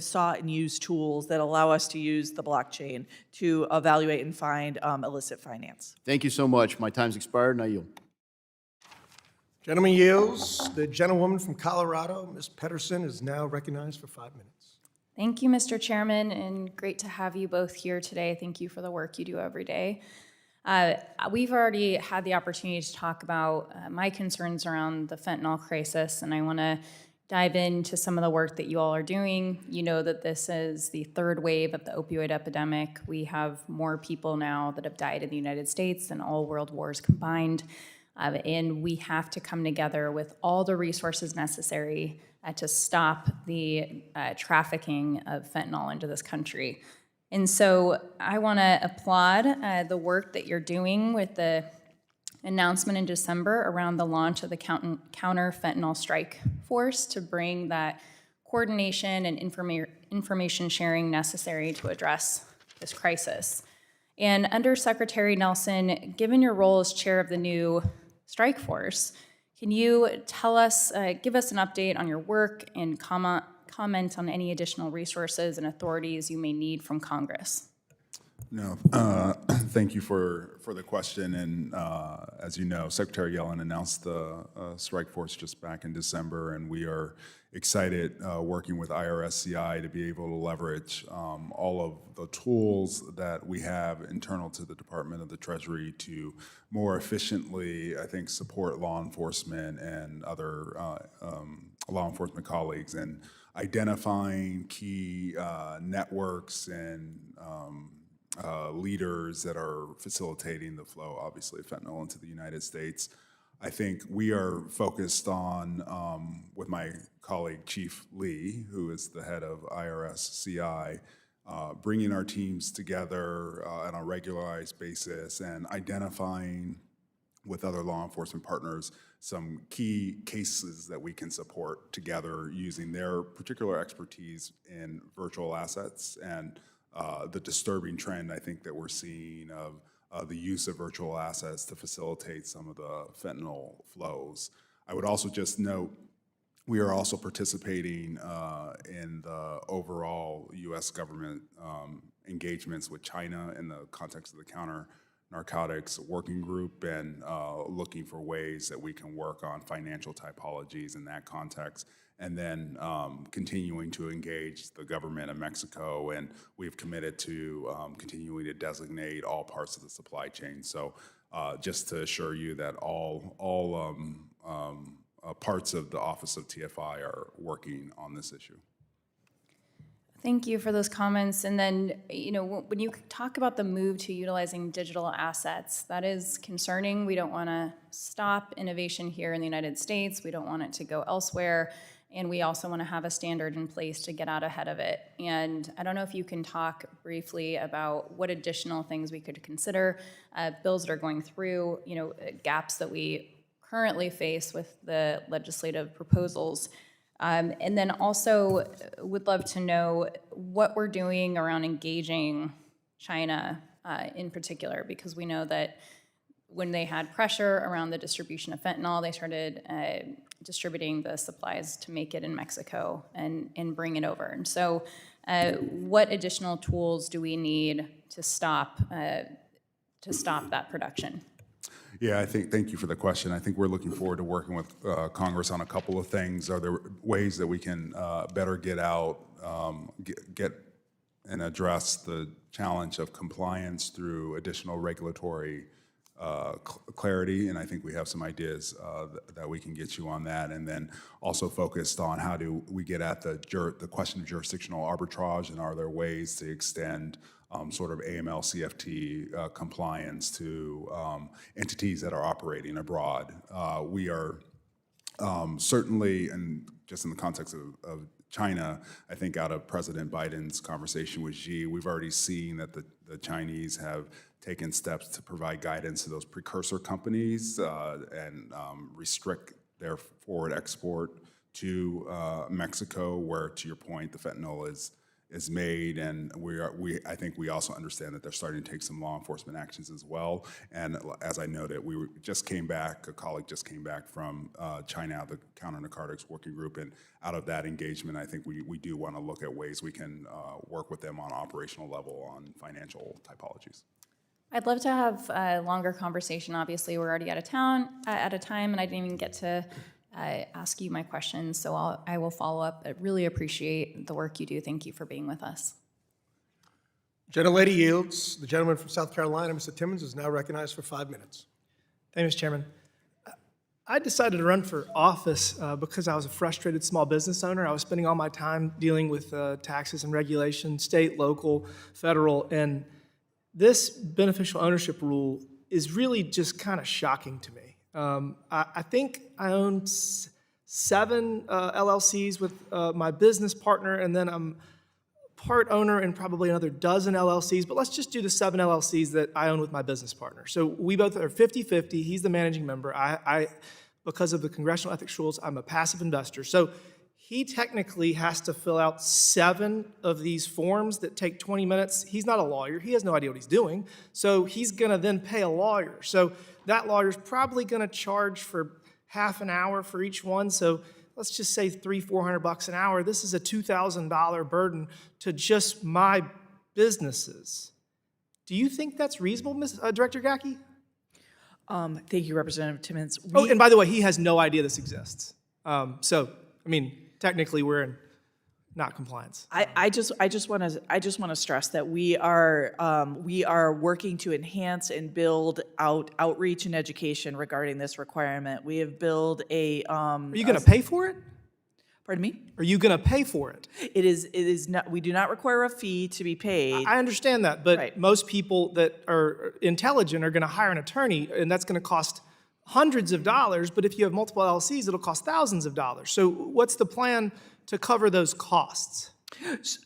sought and used tools that allow us to use the blockchain to evaluate and find illicit finance. Thank you so much. My time's expired, and I yield. Gentleman yields. The gentlewoman from Colorado, Ms. Pedersen, is now recognized for 5 minutes. Thank you, Mr. Chairman, and great to have you both here today. Thank you for the work you do every day. We've already had the opportunity to talk about my concerns around the fentanyl crisis, and I want to dive into some of the work that you all are doing. You know that this is the third wave of the opioid epidemic. We have more people now that have died in the United States than all world wars combined, and we have to come together with all the resources necessary to stop the trafficking of fentanyl into this country. And so I want to applaud the work that you're doing with the announcement in December around the launch of the Counter Fentanyl Strike Force to bring that coordination and information sharing necessary to address this crisis. And Undersecretary Nelson, given your role as chair of the new strike force, can you tell us, give us an update on your work and comment on any additional resources and authorities you may need from Congress? No, thank you for the question. And as you know, Secretary Yellen announced the strike force just back in December, and we are excited working with IRSCI to be able to leverage all of the tools that we have internal to the Department of the Treasury to more efficiently, I think, support law enforcement and other law enforcement colleagues in identifying key networks and leaders that are facilitating the flow, obviously, of fentanyl into the United States. I think we are focused on, with my colleague Chief Lee, who is the head of IRSCI, bringing our teams together on a regularized basis and identifying with other law enforcement partners some key cases that we can support together using their particular expertise in virtual assets and the disturbing trend, I think, that we're seeing of the use of virtual assets to facilitate some of the fentanyl flows. I would also just note, we are also participating in the overall U.S. government engagements with China in the context of the Counter narcotics working group and looking for ways that we can work on financial typologies in that context, and then continuing to engage the government of Mexico, and we've committed to continuing to designate all parts of the supply chain. So just to assure you that all parts of the Office of TFI are working on this issue. Thank you for those comments. And then, when you talk about the move to utilizing digital assets, that is concerning. We don't want to stop innovation here in the United States. We don't want it to go elsewhere. And we also want to have a standard in place to get out ahead of it. And I don't know if you can talk briefly about what additional things we could consider, bills that are going through, gaps that we currently face with the legislative proposals. And then also would love to know what we're doing around engaging China in particular, because we know that when they had pressure around the distribution of fentanyl, they started distributing the supplies to make it in Mexico and bring it over. And so what additional tools do we need to stop that production? Yeah, thank you for the question. I think we're looking forward to working with Congress on a couple of things. Are there ways that we can better get out, get and address the challenge of compliance through additional regulatory clarity? And I think we have some ideas that we can get you on that. And then also focused on how do we get at the question of jurisdictional arbitrage, and are there ways to extend sort of AML-CFT compliance to entities that are operating abroad. We are certainly, and just in the context of China, I think out of President Biden's conversation with Xi, we've already seen that the Chinese have taken steps to provide guidance to those precursor companies and restrict their forward export to Mexico, where, to your point, the fentanyl is made, and I think we also understand that they're starting to take some law enforcement actions as well. And as I noted, a colleague just came back from China, the Counter Narcotics Working Group, and out of that engagement, I think we do want to look at ways we can work with them on operational level on financial typologies. I'd love to have a longer conversation. Obviously, we're already out of time, and I didn't even get to ask you my questions, so I will follow up. I really appreciate the work you do. Thank you for being with us. Gentlelady yields. The gentleman from South Carolina, Mr. Timmons, is now recognized for 5 minutes. Thank you, Mr. Chairman. I decided to run for office because I was a frustrated small business owner. I was spending all my time dealing with taxes and regulations, state, local, federal, and this beneficial ownership rule is really just kind of shocking to me. I think I own 7 LLCs with my business partner, and then I'm part owner in probably another dozen LLCs, but let's just do the 7 LLCs that I own with my business partner. So we both are 50-50. He's the managing member. I, because of the congressional ethics rules, I'm a passive investor. So he technically has to fill out 7 of these forms that take 20 minutes. He's not a lawyer. He has no idea what he's doing. So he's going to then pay a lawyer. So that lawyer's probably going to charge for half an hour for each one. So let's just say $300-400 an hour. This is a $2,000 burden to just my businesses. Do you think that's reasonable, Director Gacki? Thank you, Representative Timmons. Oh, and by the way, he has no idea this exists. Technically, we're in not compliance. I just want to stress that we are working to enhance and build out outreach and education regarding this requirement. We have built a. Are you going to pay for it? Pardon me? Are you going to pay for it? It is not. We do not require a fee to be paid. I understand that, but Right. most people that are intelligent are going to hire an attorney, and that's going to cost hundreds of dollars. But if you have multiple LLCs, it'll cost thousands of dollars. So what's the plan to cover those costs?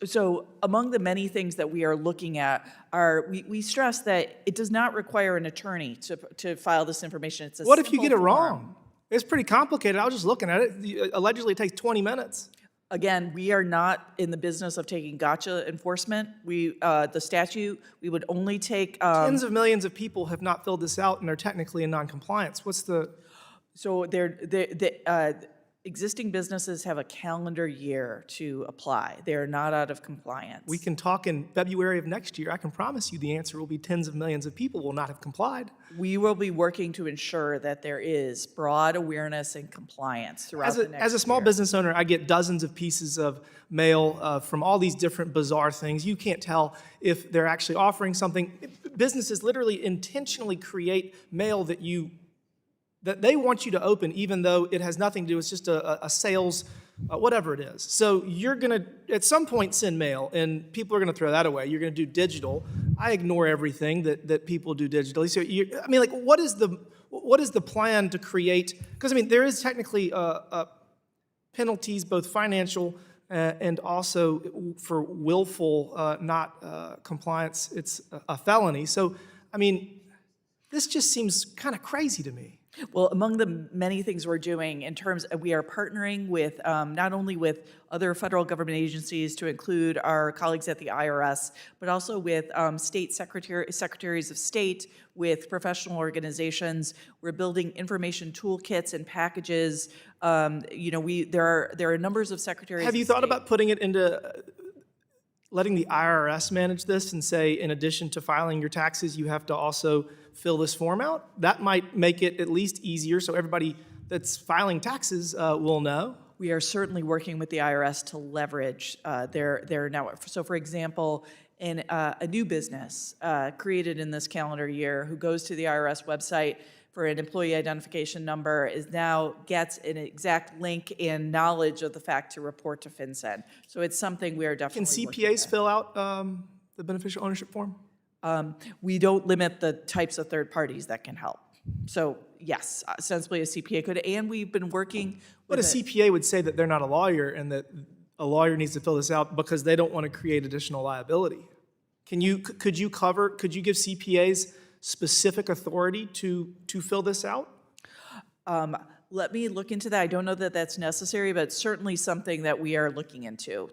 So among the many things that we are looking at are, we stress that it does not require an attorney to file this information. It's a What if you simple get it form. wrong? It's pretty complicated. I was just looking at it. Allegedly, it takes 20 minutes. Again, we are not in the business of taking gotcha enforcement. The statute, we would only take. Tens of millions of people have not filled this out, and they're technically in noncompliance. What's the? So existing businesses have a calendar year to apply. They are not out of compliance. We can talk in February of next year. I can promise you the answer will be tens of millions of people will not have complied. We will be working to ensure that there is broad awareness and compliance throughout the next As a small business owner, I get dozens of pieces of mail from all these different bizarre things. You can't tell if they're actually offering something. Businesses literally intentionally create mail that they want you to open, even though it has nothing to do, it's just a sales, whatever it is. So you're gonna, at some point, send mail, and people are gonna throw that away. You're gonna do digital. I ignore everything that people do digitally. So what is the plan to create, because there is technically penalties, both financial and also for willful not compliance. It's a felony. So, this just seems kind of crazy to me. Well, among the many things we're doing in terms of, we are partnering with not only with other federal government agencies to include our colleagues at the IRS, but also with state secretaries of state, with professional organizations. We're building information toolkits and packages. There are numbers of secretaries. Have you thought about putting it into letting the IRS manage this and say, in addition to filing your taxes, you have to also fill this form out? That might make it at least easier so everybody that's filing taxes will know. We are certainly working with the IRS to leverage their network. So, for example, in a new business created in this calendar year who goes to the IRS website for an employee identification number gets an exact link and knowledge of the fact to report to FinCEN. So it's something we are definitely Can CPAs fill out the beneficial ownership form? We don't limit the types of third parties that can help. So yes, ostensibly a CPA could, and we've been working with But a CPA would say that they're not a lawyer and that a lawyer needs to fill this out because they don't want to create additional liability. Could you give CPAs specific authority to fill this out? Let me look into that. I don't know that that's necessary, but it's certainly something that we are looking into.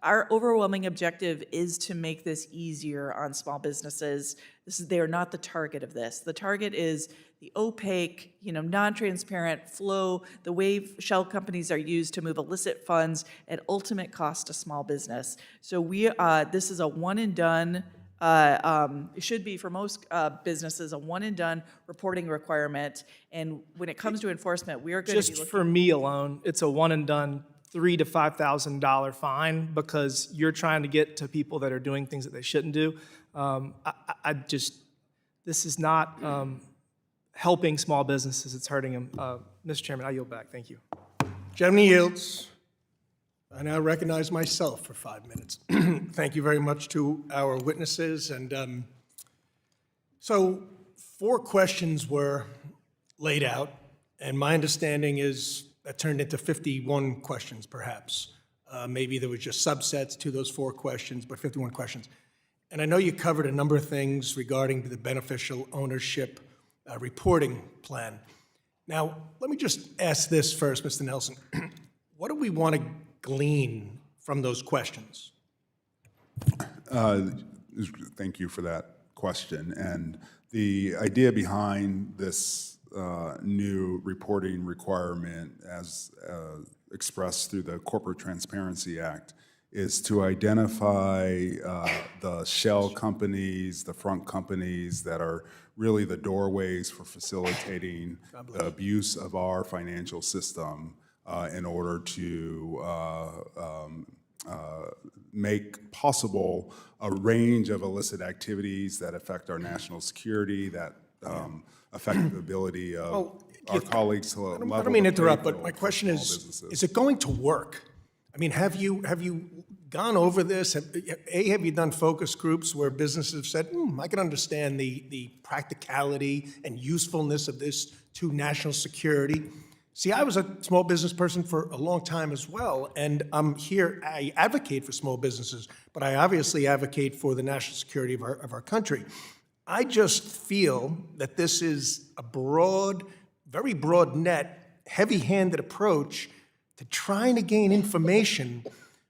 Our overwhelming objective is to make this easier on small businesses. They are not the target of this. The target is the opaque, non-transparent flow, the way shell companies are used to move illicit funds at ultimate cost to small business. So this is a one and done. It should be for most businesses a one and done reporting requirement. And when it comes to enforcement, we are going to be Just for me alone, it's a one and done $3,000 to $5,000 fine because you're trying to get to people that are doing things that they shouldn't do. This is not helping small businesses, it's hurting them. Mr. Chairman, I yield back. Thank you. Gentleman yields. I now recognize myself for 5 minutes. Thank you very much to our witnesses. And so 4 questions were laid out, and my understanding is that turned into 51 questions, perhaps. Maybe there were just subsets to those 4 questions, but 51 questions. And I know you covered a number of things regarding the beneficial ownership reporting plan. Now, let me just ask this first, Mr. Nelson. What do we want to glean from those questions? Thank you for that question. And the idea behind this new reporting requirement, as expressed through the Corporate Transparency Act, is to identify the shell companies, the front companies that are really the doorways for facilitating the abuse of our financial system in order to make possible a range of illicit activities that affect our national security, that affect the ability of our colleagues to level I don't mean to the interrupt, playing but my field question for is small it going to work? I mean, have you gone over this? Have you done focus groups where businesses have said, I can understand the practicality and usefulness of this to national security? See, I was a small business person for a long time as well, and I'm here, I advocate for small businesses, but I obviously advocate for the national security of our country. I just feel that this is a broad, very broad net, heavy-handed approach to trying to gain information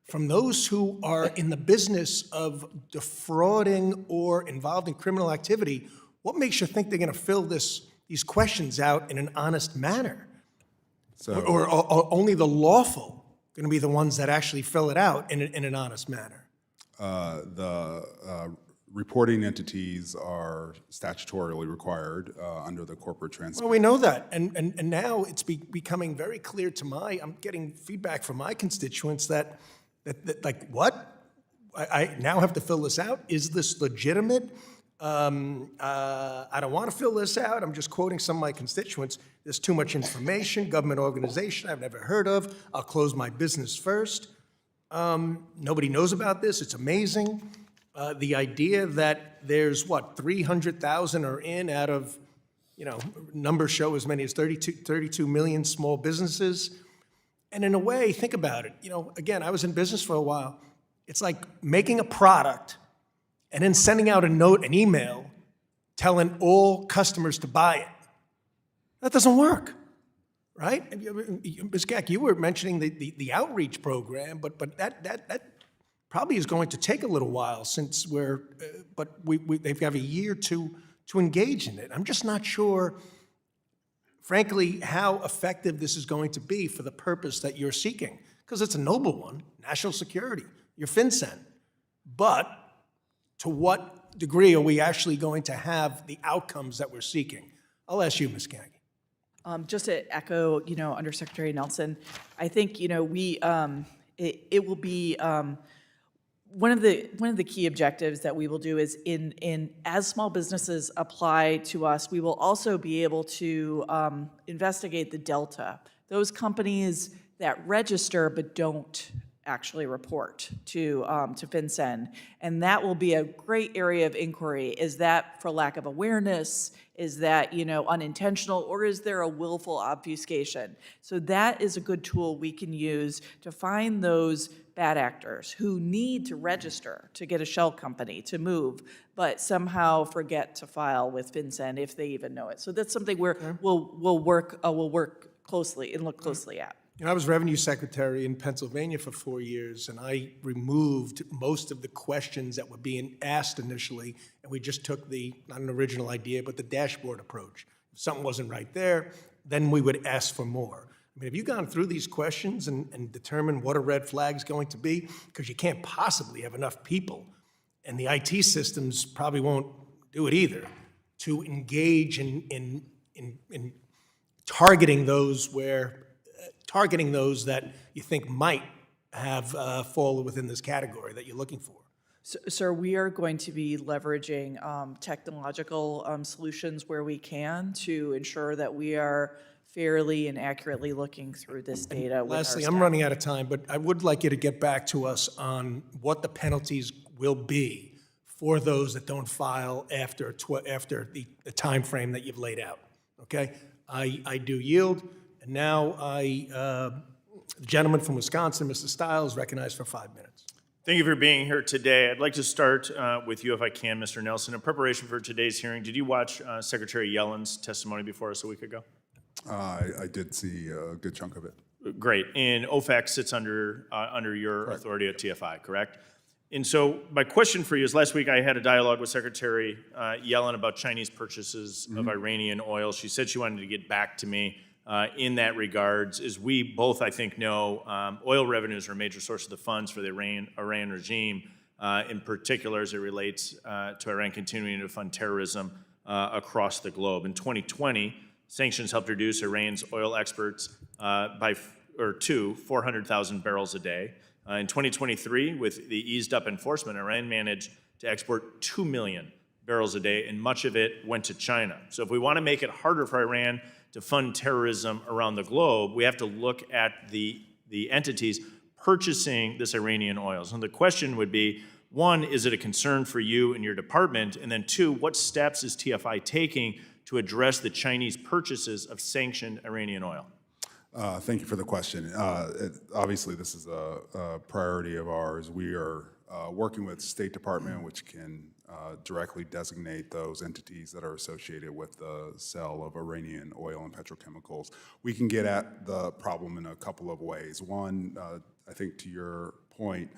from those who are in the business of defrauding or involved in criminal activity. What makes you think they're going to fill these questions out in an honest manner? Or only the lawful going to be the ones that actually fill it out in an honest manner? The reporting entities are statutorily required under the corporate transparency. Well, we know that, and now it's becoming very clear to I'm getting feedback from my constituents that like, what? I now have to fill this out? Is this legitimate? I don't want to fill this out. I'm just quoting some of my constituents. There's too much information, government organization I've never heard of. I'll close my business first. Nobody knows about this. It's amazing. The idea that there's, 300,000 are in out of, numbers show as many as 32 million small businesses. And in a way, think about it. Again, I was in business for a while. It's like making a product and then sending out a note, an email, telling all customers to buy it. That doesn't work, right? Ms. Gacki, you were mentioning the outreach program, but that probably is going to take a little while since they've got a year to engage in it. I'm just not sure, frankly, how effective this is going to be for the purpose that you're seeking, because it's a noble one, national security, your FinCEN. But to what degree are we actually going to have the outcomes that we're seeking? I'll ask you, Ms. Gacki. Just to echo, Undersecretary Nelson, I think, it will be one of the key objectives that we will do is as small businesses apply to us, we will also be able to investigate the delta. Those companies that register but don't actually report to FinCEN, and that will be a great area of inquiry. Is that for lack of awareness? Is that unintentional, or is there a willful obfuscation? So that is a good tool we can use to find those bad actors who need to register to get a shell company to move, but somehow forget to file with FinCEN if they even know it. So that's something we'll work closely and look closely at. I was revenue secretary in Pennsylvania for 4 years, and I removed most of the questions that were being asked initially, and we just took not an original idea, but the dashboard approach. If something wasn't right there, then we would ask for more. I mean, have you gone through these questions and determined what a red flag's going to be? Because you can't possibly have enough people, and the IT systems probably won't do it either, to engage in targeting those that you think might have fallen within this category that you're looking for. Sir, we are going to be leveraging technological solutions where we can to ensure that we are fairly and accurately looking through this data. Lastly, I'm running out of time, but I would like you to get back to us on what the penalties will be for those that don't file after the time frame that you've laid out, okay? I do yield. And now the gentleman from Wisconsin, Mr. Stiles, recognized for 5 minutes. Thank you for being here today. I'd like to start with you, if I can, Mr. Nelson. In preparation for today's hearing, did you watch Secretary Yellen's testimony before us a week ago? I did see a good chunk of it. Great. And OFAC sits under your authority at TFI, correct? And so my question for you is, last week I had a dialogue with Secretary Yellen about Chinese purchases of Iranian oil. She said she wanted to get back to me in that regards. As we both, I think, know, oil revenues are a major source of the funds for the Iran regime, in particular as it relates to Iran continuing to fund terrorism across the globe. In 2020, sanctions helped reduce Iran's oil exports to 400,000 barrels a day. In 2023, with the eased up enforcement, Iran managed to export 2 million barrels a day, and much of it went to China. So if we want to make it harder for Iran to fund terrorism around the globe, we have to look at the entities purchasing this Iranian oil. So the question would be, one, is it a concern for you and your department? And then two, what steps is TFI taking to address the Chinese purchases of sanctioned Iranian oil? Thank you for the question. Obviously, this is a priority of ours. We are working with State Department, which can directly designate those entities that are associated with the sale of Iranian oil and petrochemicals. We can get at the problem in a couple of ways. One, I think to your point,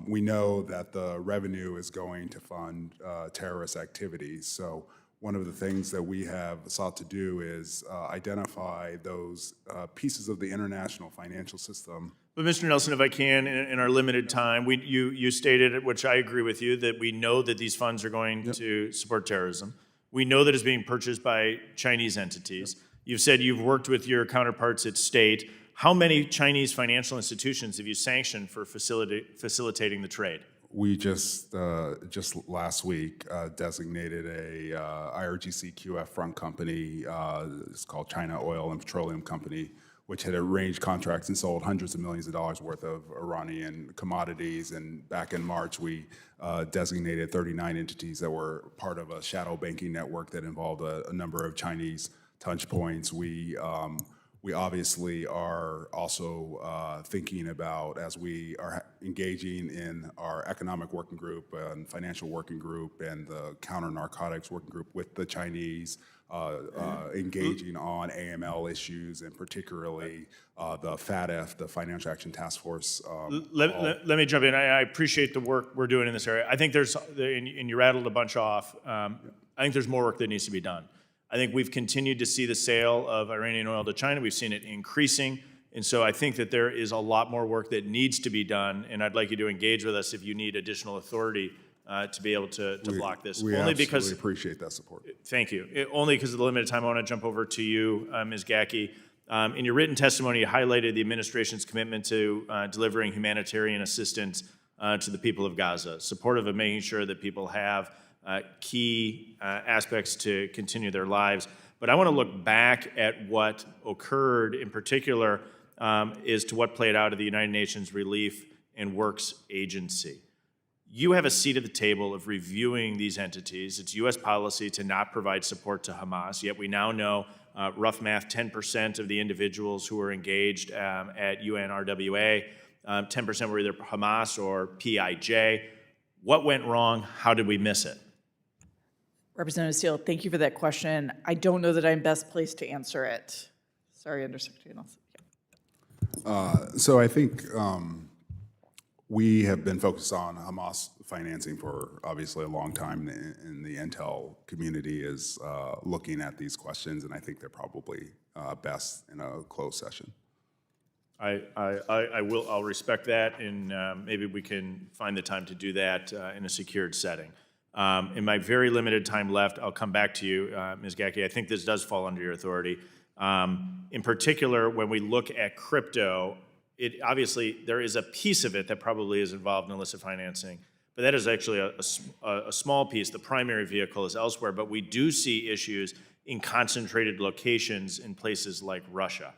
we know that the revenue is going to fund terrorist activities. So one of the things that we have sought to do is identify those pieces of the international financial system. But Mr. Nelson, if I can, in our limited time, you stated, which I agree with you, that we know that these funds are going to support terrorism. We know that it's being purchased by Chinese entities. You've said you've worked with your counterparts at state. How many Chinese financial institutions have you sanctioned for facilitating the trade? We just last week designated a IRGC QF front company. It's called China Oil and Petroleum Company, which had arranged contracts and sold hundreds of millions of dollars worth of Iranian commodities. And back in March, we designated 39 entities that were part of a shadow banking network that involved a number of Chinese touch points. We obviously are also thinking about, as we are engaging in our economic working group and financial working group and the counter-narcotics working group with the Chinese, engaging on AML issues and particularly the FATF, the Financial Action Task Force. Let me jump in. I appreciate the work we're doing in this area. I think there's, and you rattled a bunch off, I think there's more work that needs to be done. I think we've continued to see the sale of Iranian oil to China. We've seen it increasing. And so I think that there is a lot more work that needs to be done. And I'd like you to engage with us if you need additional authority to be able to block this. We absolutely appreciate that support. Thank you. Only because of the limited time, I want to jump over to you, Ms. Gacki. In your written testimony, you highlighted the administration's commitment to delivering humanitarian assistance to the people of Gaza, supportive of making sure that people have key aspects to continue their lives. But I want to look back at what occurred in particular is to what played out of the United Nations Relief and Works Agency. You have a seat at the table of reviewing these entities. It's U.S. policy to not provide support to Hamas, yet we now know, rough math, 10% of the individuals who were engaged at UNRWA, 10% were either Hamas or PIJ. What went wrong? How did we miss it? Representative Steele, thank you for that question. I don't know that I'm best placed to answer it. Sorry, Undersecretary Nelson. So I think we have been focused on Hamas financing for obviously a long time, and the intel community is looking at these questions, and I think they're probably best in a closed session. I'll respect that, and maybe we can find the time to do that in a secured setting. In my very limited time left, I'll come back to you, Ms. Gacki. I think this does fall under your authority. In particular, when we look at crypto, obviously there is a piece of it that probably is involved in illicit financing, but that is actually a small piece. The primary vehicle is elsewhere, but we do see issues in concentrated locations in places like Russia.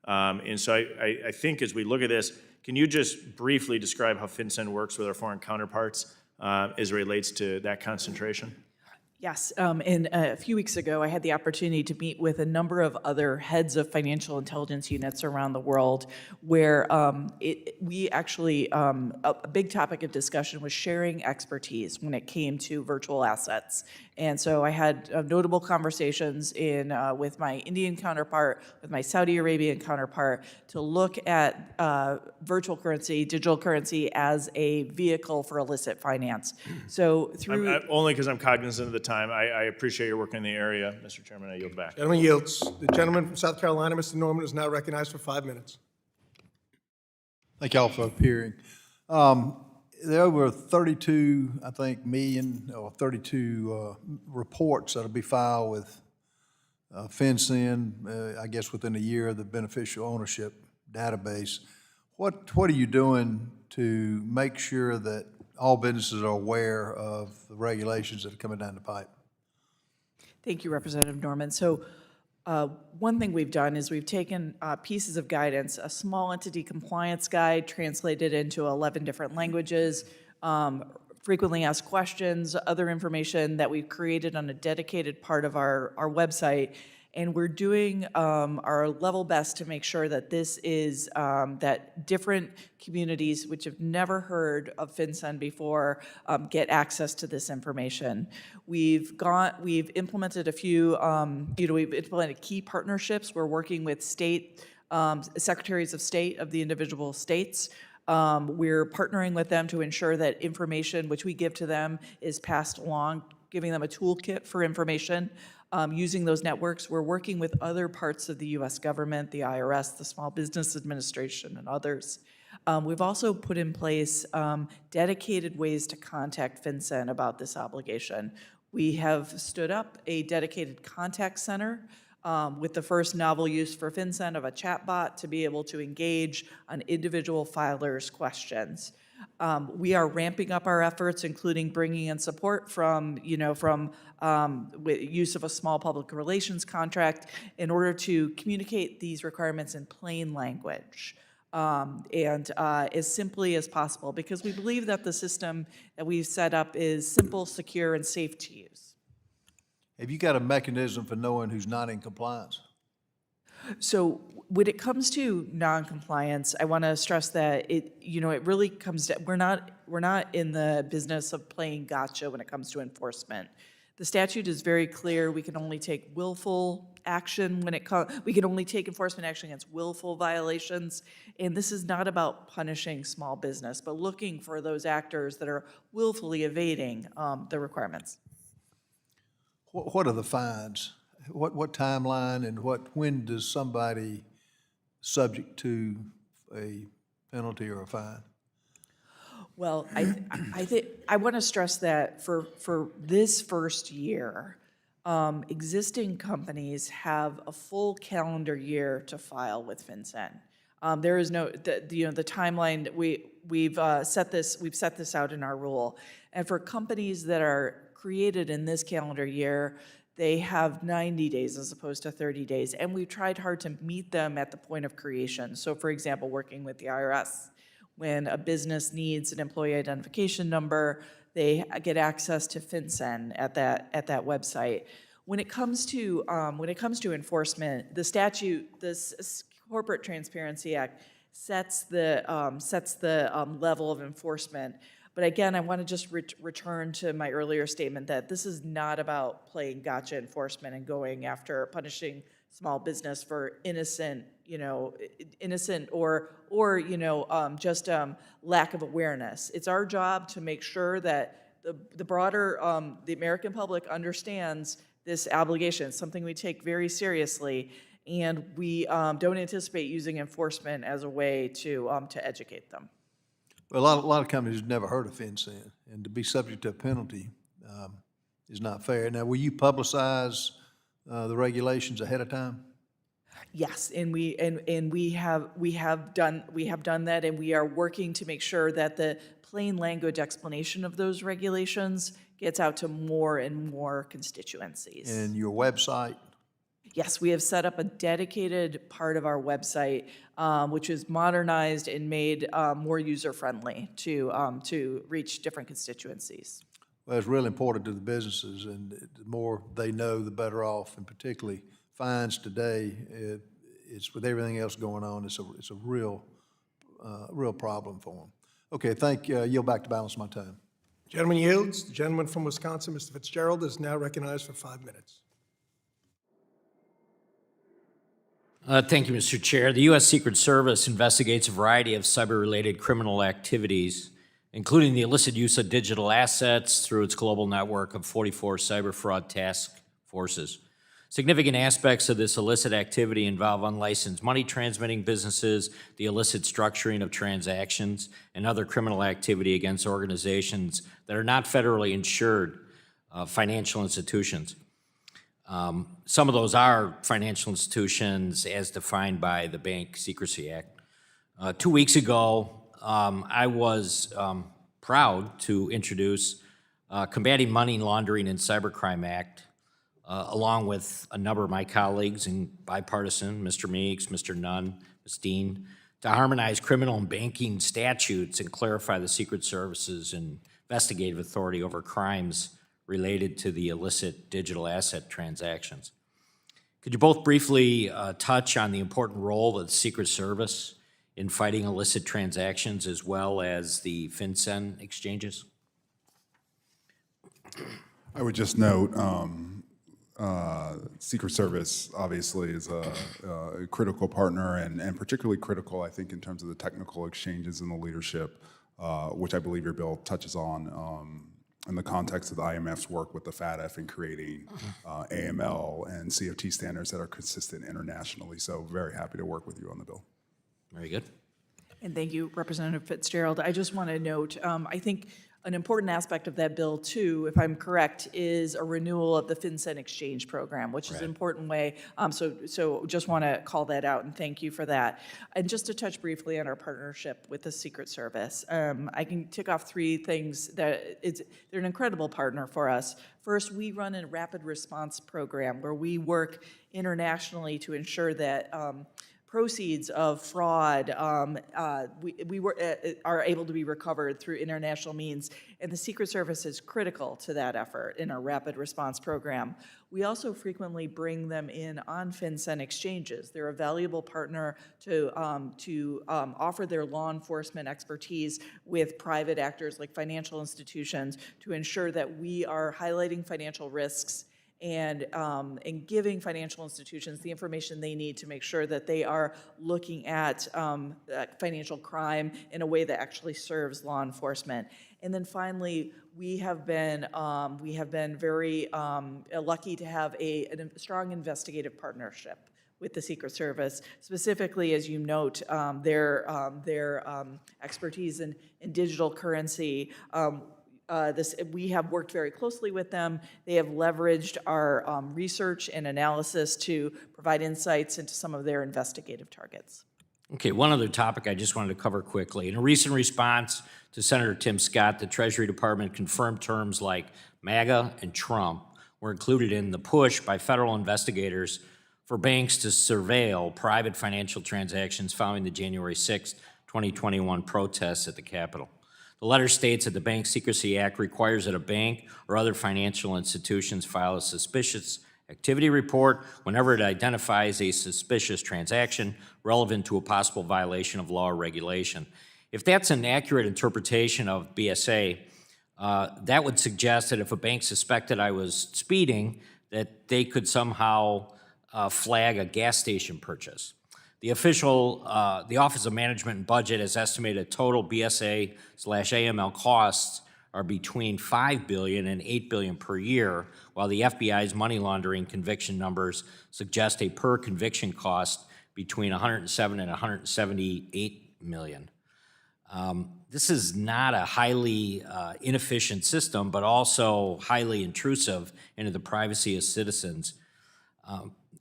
And so I think as we look at this, can you just briefly describe how FinCEN works with our foreign counterparts as it relates to that concentration? Yes, and a few weeks ago, I had the opportunity to meet with a number of other heads of financial intelligence units around the world, where we actually, a big topic of discussion was sharing expertise when it came to virtual assets. And so I had notable conversations with my Indian counterpart, with my Saudi Arabian counterpart, to look at virtual currency, digital currency, as a vehicle for illicit finance. So through... only because I'm cognizant of the time. I appreciate your work in the area, Mr. Chairman. I yield back. Gentleman yields. The gentleman from South Carolina, Mr. Norman, is now recognized for 5 minutes. Thank y'all for appearing. There are over 32, I think, million or 32 reports that'll be filed with FinCEN, I guess within a year of the beneficial ownership database. What are you doing to make sure that all businesses are aware of the regulations that are coming down the pipe? Thank you, Representative Norman. So one thing we've done is we've taken pieces of guidance, a small entity compliance guide translated into 11 different languages, frequently asked questions, other information that we've created on a dedicated part of our website. And we're doing our level best to make sure that this is, that different communities which have never heard of FinCEN before get access to this information. We've implemented a few, we've implemented key partnerships. We're working with state secretaries of state of the individual states. We're partnering with them to ensure that information which we give to them is passed along giving them a toolkit for information, using those networks. We're working with other parts of the U.S. government, the IRS, the Small Business Administration, and others. We've also put in place dedicated ways to contact FinCEN about this obligation. We have stood up a dedicated contact center with the first novel use for FinCEN of a chatbot to be able to engage on individual filers' questions. We are ramping up our efforts, including bringing in support from with use of a small public relations contract in order to communicate these requirements in plain language. And as simply as possible, because we believe that the system that we've set up is simple, secure, and safe to use. Have you got a mechanism for knowing who's not in compliance? So when it comes to non-compliance, I want to stress that it really comes to, we're not in the business of playing gotcha when it comes to enforcement. The statute is very clear. We can only take willful action when we can only take enforcement action against willful violations. And this is not about punishing small business, but looking for those actors that are willfully evading the requirements. What are the fines? What timeline and when does somebody subject to a penalty or a fine? Well, I want to stress that for this first year, existing companies have a full calendar year to file with FinCEN. There is no the timeline. We've set this out in our rule, and for companies that are created in this calendar year, they have 90 days as opposed to 30 days, and we've tried hard to meet them at the point of creation. So, for example, working with the IRS, when a business needs an employee identification number, they get access to FinCEN at that website. When it comes to enforcement, the statute, this Corporate Transparency Act, sets the level of enforcement. But again, I want to just return to my earlier statement that this is not about playing gotcha enforcement and going after punishing small business for innocent or just lack of awareness. It's our job to make sure that the broader the American public understands this obligation. It's something we take very seriously, and we don't anticipate using enforcement as a way to educate them. Well, a lot of companies have never heard of FinCEN, and to be subject to a penalty is not fair. Now, will you publicize the regulations ahead of time? Yes, and we have done that, and we are working to make sure that the plain language explanation of those regulations gets out to more and more constituencies. And your website? Yes, we have set up a dedicated part of our website, which is modernized and made more user-friendly to reach different constituencies. Well, it's really important to the businesses, and the more they know, the better off. And particularly fines today, it's with everything else going on, it's a real problem for them. Okay, yield back to balance my time. Gentleman yields. The gentleman from Wisconsin, Mr. Fitzgerald, is now recognized for 5 minutes. Thank you, Mr. Chair. The U.S. Secret Service investigates a variety of cyber-related criminal activities, including the illicit use of digital assets through its global network of 44 cyber fraud task forces. Significant aspects of this illicit activity involve unlicensed money transmitting businesses, the illicit structuring of transactions, and other criminal activity against organizations that are not federally insured financial institutions. Some of those are financial institutions as defined by the Bank Secrecy Act. 2 weeks ago, I was proud to introduce Combating Money Laundering and Cybercrime Act, along with a number of my colleagues in bipartisan, Mr. Meeks, Mr. Nunn, Ms. Dean, to harmonize criminal and banking statutes and clarify the Secret Service's investigative authority over crimes related to the illicit digital asset transactions. Could you both briefly touch on the important role of the Secret Service in fighting illicit transactions as well as the FinCEN exchanges? I would just note, Secret Service obviously is a critical partner and particularly critical, I think, in terms of the technical exchanges and the leadership, which I believe your bill touches on in the context of the IMF's work with the FATF in creating AML and CFT standards that are consistent internationally. So very happy to work with you on the bill. Very good. And thank you, Representative Fitzgerald. I just want to note, I think an important aspect of that bill, too, if I'm correct, is a renewal of the FinCEN exchange program, which is an important way. So just want to call that out and thank you for that. And just to touch briefly on our partnership with the Secret Service, I can tick off three things that they're an incredible partner for us. First, we run a rapid response program where we work internationally to ensure that proceeds of fraud are able to be recovered through international means, and the Secret Service is critical to that effort in our rapid response program. We also frequently bring them in on FinCEN exchanges. They're a valuable partner to offer their law enforcement expertise with private actors like financial institutions to ensure that we are highlighting financial risks and giving financial institutions the information they need to make sure that they are looking at financial crime in a way that actually serves law enforcement. And then finally, we have been very lucky to have a strong investigative partnership with the Secret Service, specifically, as you note, their expertise in digital currency. We have worked very closely with them. They have leveraged our research and analysis to provide insights into some of their investigative targets. Okay, one other topic I just wanted to cover quickly. In a recent response to Senator Tim Scott, the Treasury Department confirmed terms like MAGA and Trump were included in the push by federal investigators for banks to surveil private financial transactions following the January 6, 2021 protests at the Capitol. The letter states that the Bank Secrecy Act requires that a bank or other financial institutions file a suspicious activity report whenever it identifies a suspicious transaction relevant to a possible violation of law or regulation. If that's an accurate interpretation of BSA, that would suggest that if a bank suspected I was speeding, that they could somehow flag a gas station purchase. The Office of Management and Budget has estimated total BSA/AML costs are between $5 billion and $8 billion per year, while the FBI's money laundering conviction numbers suggest a per conviction cost between $107 and $178 million. This is not a highly inefficient system, but also highly intrusive into the privacy of citizens.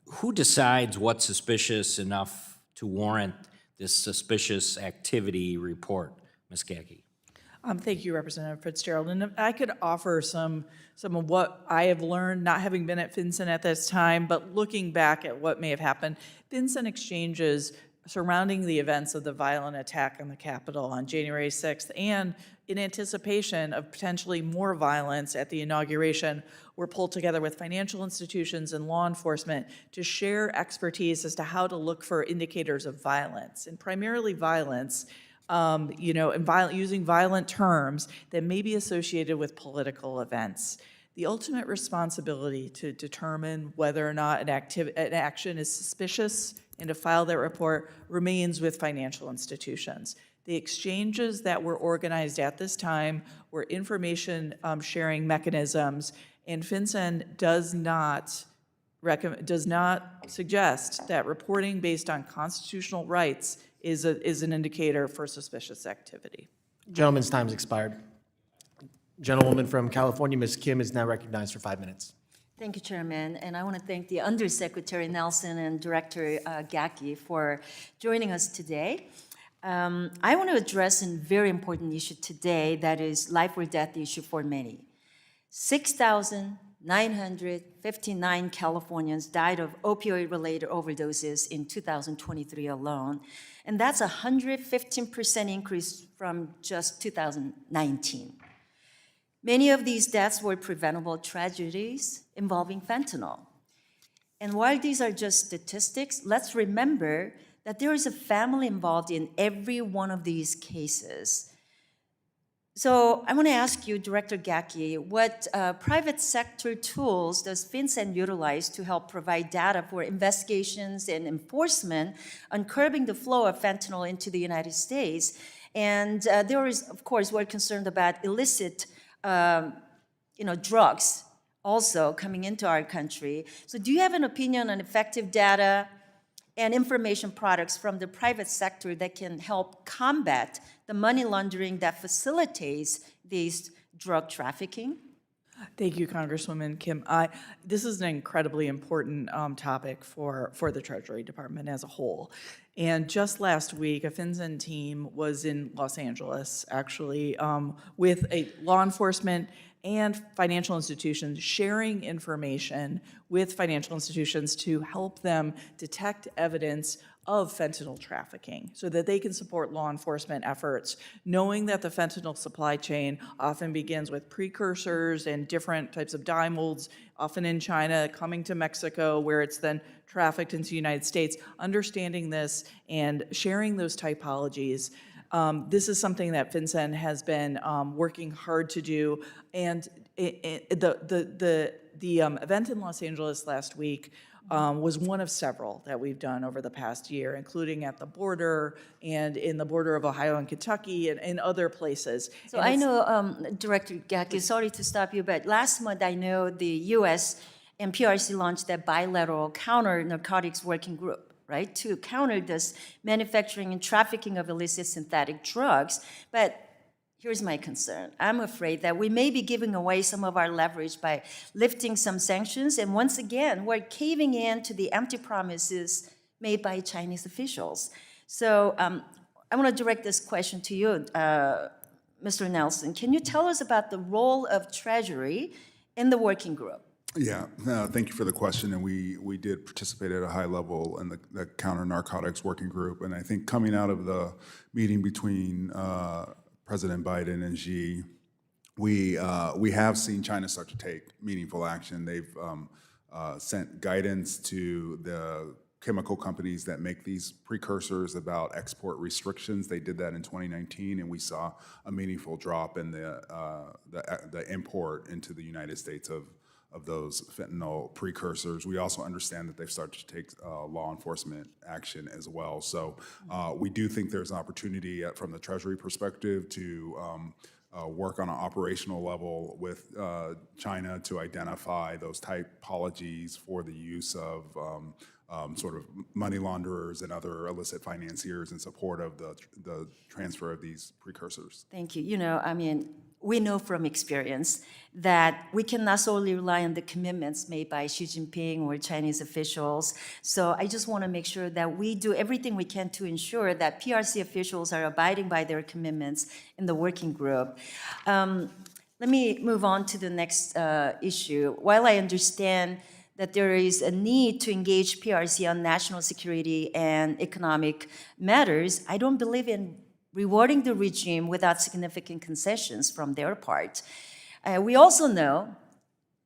Who decides what's suspicious enough to warrant this suspicious activity report? Ms. Gacki. Thank you, Representative Fitzgerald. And if I could offer some of what I have learned, not having been at FinCEN at this time, but looking back at what may have happened. FinCEN exchanges surrounding the events of the violent attack on the Capitol on January 6th and in anticipation of potentially more violence at the inauguration were pulled together with financial institutions and law enforcement to share expertise as to how to look for indicators of violence, and primarily violence, and using violent terms that may be associated with political events. The ultimate responsibility to determine whether or not an action is suspicious and to file that report remains with financial institutions. The exchanges that were organized at this time were information sharing mechanisms, and FinCEN does not suggest that reporting based on constitutional rights is an indicator for suspicious activity. Gentleman's time's expired. Gentlewoman from California, Ms. Kim, is now recognized for 5 minutes. Thank you, Chairman. And I want to thank the Undersecretary Nelson and Director Gacki for joining us today. I want to address a very important issue today that is life or death issue for many. 6,959 Californians died of opioid-related overdoses in 2023 alone, and that's a 115% increase from just 2019. Many of these deaths were preventable tragedies involving fentanyl. And while these are just statistics, let's remember that there is a family involved in every one of these cases. So I want to ask you, Director Gacki, what private sector tools does FinCEN utilize to help provide data for investigations and enforcement on curbing the flow of fentanyl into the United States? And there is, of course, we're concerned about illicit drugs also coming into our country. So do you have an opinion on effective data and information products from the private sector that can help combat the money laundering that facilitates these drug trafficking? Thank you, Congresswoman Kim. This is an incredibly important topic for the Treasury Department as a whole. And just last week, a FinCEN team was in Los Angeles, actually, with a law enforcement and financial institutions sharing information with financial institutions to help them detect evidence of fentanyl trafficking so that they can support law enforcement efforts, knowing that the fentanyl supply chain often begins with precursors and different types of dye molds, often in China, coming to Mexico, where it's then trafficked into the United States. Understanding this and sharing those typologies, this is something that FinCEN has been working hard to do. And the event in Los Angeles last week was one of several that we've done over the past year, including at the border and in the border of Ohio and Kentucky and other places. So I know, Director Gacki, sorry to stop you, but last month I know the U.S. and PRC launched that bilateral counter-narcotics working group, right, to counter this manufacturing and trafficking of illicit synthetic drugs. But here's my concern. I'm afraid that we may be giving away some of our leverage by lifting some sanctions, and once again, we're caving in to the empty promises made by Chinese officials. So I want to direct this question to you, Mr. Nelson. Can you tell us about the role of Treasury in the working group? Yeah, no, thank you for the question. And we did participate at a high level in the counter-narcotics working group. And I think coming out of the meeting between President Biden and Xi, we have seen China start to take meaningful action. They've sent guidance to the chemical companies that make these precursors about export restrictions. They did that in 2019, and we saw a meaningful drop in the import into the United States of those fentanyl precursors. We also understand that they've started to take law enforcement action as well. So we do think there's an opportunity from the Treasury perspective to work on an operational level with China to identify those typologies for the use of sort of money launderers and other illicit financiers in support of the transfer of these precursors. Thank you. We know from experience that we cannot solely rely on the commitments made by Xi Jinping or Chinese officials. So I just want to make sure that we do everything we can to ensure that PRC officials are abiding by their commitments in the working group. Let me move on to the next issue. While I understand that there is a need to engage PRC on national security and economic matters, I don't believe in rewarding the regime without significant concessions from their part. We also know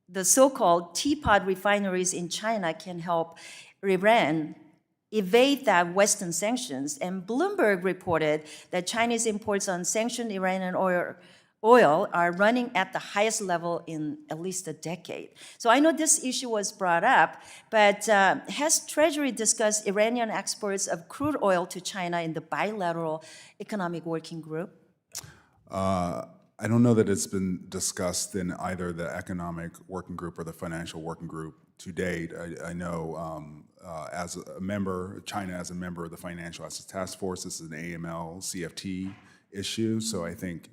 the so-called teapot refineries in China can help Iran evade that Western sanctions. And Bloomberg reported that Chinese imports on sanctioned Iranian oil are running at the highest level in at least a decade. So I know this issue was brought up, but has Treasury discussed Iranian exports of crude oil to China in the bilateral economic working group? I don't know that it's been discussed in either the economic working group or the financial working group to date. I know as a member, China as a member of the Financial Assets Task Force, this is an AML CFT issue. So I think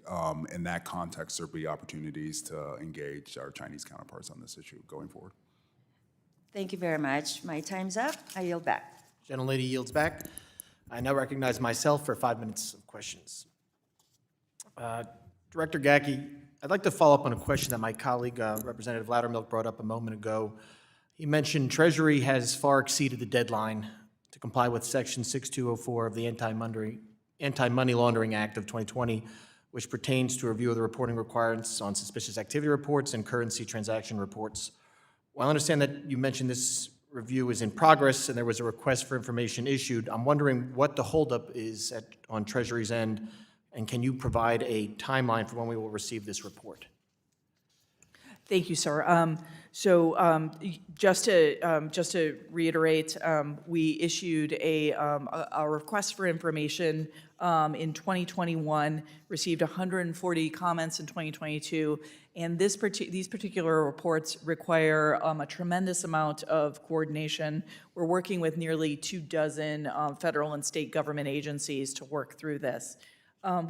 in that context, there'll be opportunities to engage our Chinese counterparts on this issue going forward. Thank you very much. My time's up. I yield back. Gentlelady yields back. I now recognize myself for 5 minutes of questions. Director Gacki, I'd like to follow up on a question that my colleague, Representative Loudermilk, brought up a moment ago. He mentioned Treasury has far exceeded the deadline to comply with Section 6204 of the Anti-Money Laundering Act of 2020, which pertains to a review of the reporting requirements on suspicious activity reports and currency transaction reports. While I understand that you mentioned this review is in progress and there was a request for information issued, I'm wondering what the holdup is on Treasury's end, and can you provide a timeline for when we will receive this report? Thank you, sir. Just to reiterate, we issued a request for information in 2021, received 140 comments in 2022, and these particular reports require a tremendous amount of coordination. We're working with nearly 24 federal and state government agencies to work through this.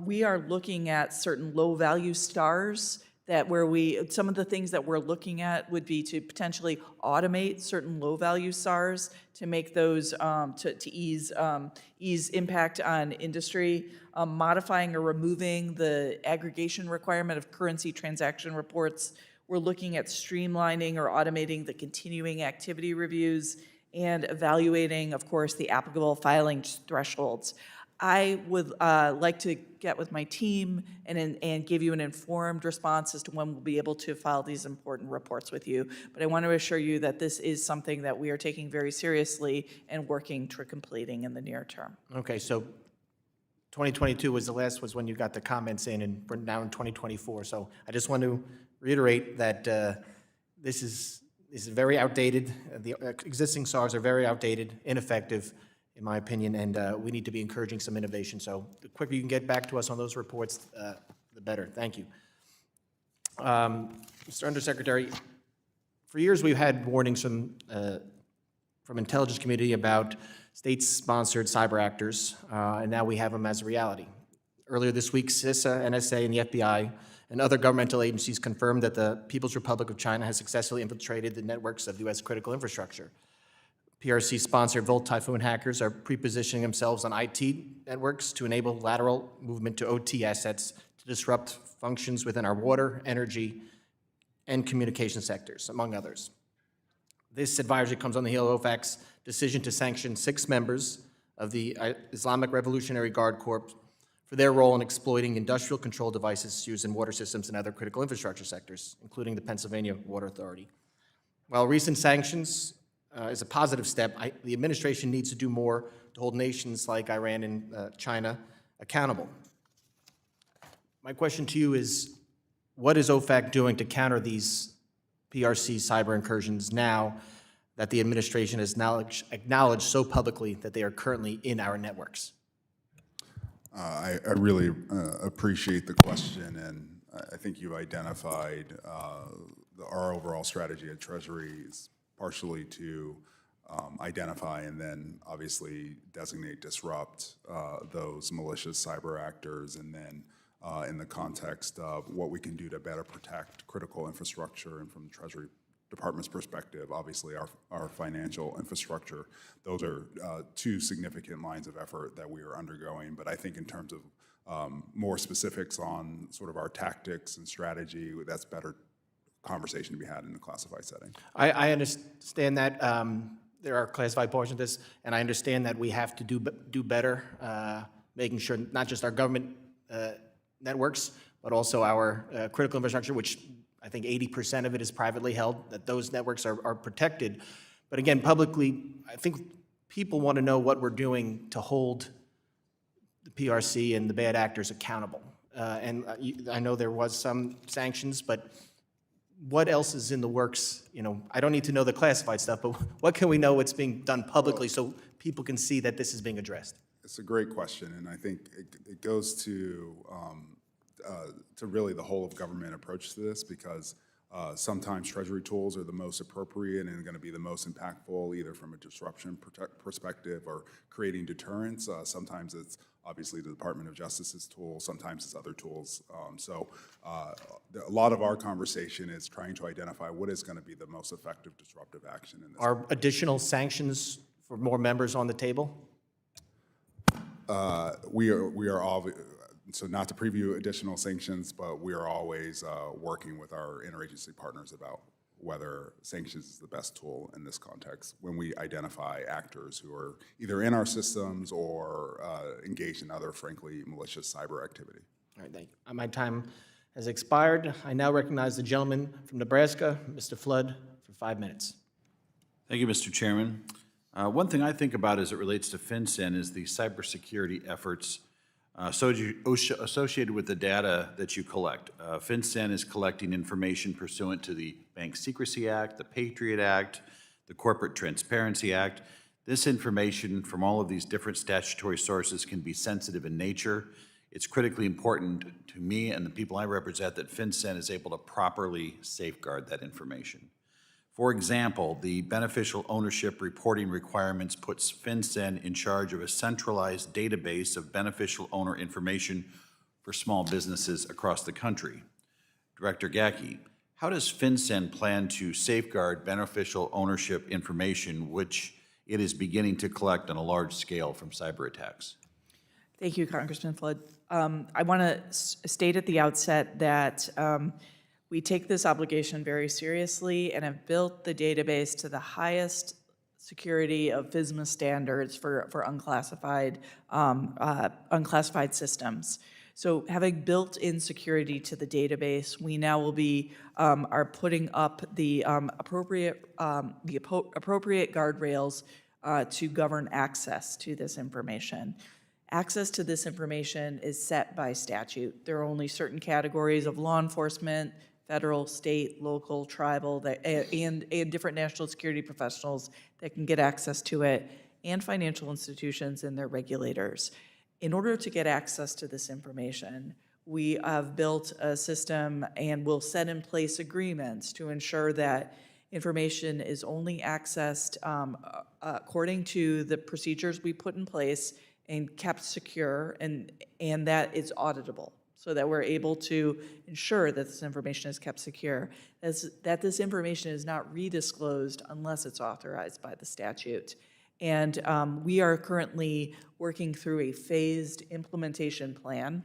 We are looking at certain low-value stars some of the things that we're looking at would be to potentially automate certain low-value SARs to make those, to ease impact on industry, modifying or removing the aggregation requirement of currency transaction reports. We're looking at streamlining or automating the continuing activity reviews and evaluating, of course, the applicable filing thresholds. I would like to get with my team and give you an informed response as to when we'll be able to file these important reports with you. But I want to assure you that this is something that we are taking very seriously and working toward completing in the near term. Okay, so 2022 was when you got the comments in, and we're now in 2024. So I just want to reiterate that this is very outdated. The existing SARs are very outdated, ineffective, in my opinion, and we need to be encouraging some innovation. So the quicker you can get back to us on those reports, the better. Thank you. Mr. Undersecretary, for years we've had warnings from intelligence community about state-sponsored cyber actors, and now we have them as a reality. Earlier this week, CISA, NSA, and the FBI and other governmental agencies confirmed that the People's Republic of China has successfully infiltrated the networks of U.S. critical infrastructure. PRC-sponsored Volt Typhoon hackers are pre-positioning themselves on IT networks to enable lateral movement to OT assets to disrupt functions within our water, energy, and communication sectors, among others. This advisory comes on the heel of OFAC's decision to sanction 6 members of the Islamic Revolutionary Guard Corps for their role in exploiting industrial control devices used in water systems and other critical infrastructure sectors, including the Pennsylvania Water Authority. While recent sanctions is a positive step, the administration needs to do more to hold nations like Iran and China accountable. My question to you is, what is OFAC doing to counter these PRC cyber incursions now that the administration has acknowledged so publicly that they are currently in our networks? I really appreciate the question, and I think you've identified our overall strategy at Treasury is partially to identify and then obviously designate, disrupt those malicious cyber actors, and then in the context of what we can do to better protect critical infrastructure, and from the Treasury Department's perspective, obviously our financial infrastructure. Those are 2 significant lines of effort that we are undergoing. But I think in terms of more specifics on sort of our tactics and strategy, that's better conversation to be had in the classified setting. I understand that there are classified portions of this, and I understand that we have to do better, making sure not just our government networks, but also our critical infrastructure, which I think 80% of it is privately held, that those networks are protected. But again, publicly, I think people want to know what we're doing to hold the PRC and the bad actors accountable. And I know there was some sanctions, but what else is in the works? You know, I don't need to know the classified stuff, but what can we know what's being done publicly so people can see that this is being addressed? It's a great question, and I think it goes to really the whole of government approach to this, because sometimes Treasury tools are the most appropriate and going to be the most impactful, either from a disruption perspective or creating deterrence. Sometimes it's obviously the Department of Justice's tool, sometimes it's other tools. A lot of our conversation is trying to identify what is going to be the most effective disruptive action in this. Are additional sanctions for more members on the table? We are all, so not to preview additional sanctions, but we are always working with our interagency partners about whether sanctions is the best tool in this context when we identify actors who are either in our systems or engaged in other, frankly, malicious cyber activity. All right, thank you. My time has expired. I now recognize the gentleman from Nebraska, Mr. Flood, for 5 minutes. Thank you, Mr. Chairman. One thing I think about as it relates to FinCEN is the cybersecurity efforts Associated with the data that you collect, FinCEN is collecting information pursuant to the Bank Secrecy Act, the Patriot Act, the Corporate Transparency Act. This information from all of these different statutory sources can be sensitive in nature. It's critically important to me and the people I represent that FinCEN is able to properly safeguard that information. For example, the beneficial ownership reporting requirements puts FinCEN in charge of a centralized database of beneficial owner information for small businesses across the country. Director Gacki, how does FinCEN plan to safeguard beneficial ownership information which it is beginning to collect on a large scale from cyber attacks? Thank you, Congressman Flood. I want to state at the outset that we take this obligation very seriously and have built the database to the highest security of FISMA standards for unclassified systems. So having built in security to the database, we now will be are putting up the appropriate guardrails to govern access to this information. Access to this information is set by statute. There are only certain categories of law enforcement, federal, state, local, tribal, and different national security professionals that can get access to it, and financial institutions and their regulators. In order to get access to this information, we have built a system and will set in place agreements to ensure that information is only accessed according to the procedures we put in place and kept secure, and that it's auditable, so that we're able to ensure that this information is kept secure, that this information is not redisclosed unless it's authorized by the statute. And we are currently working through a phased implementation plan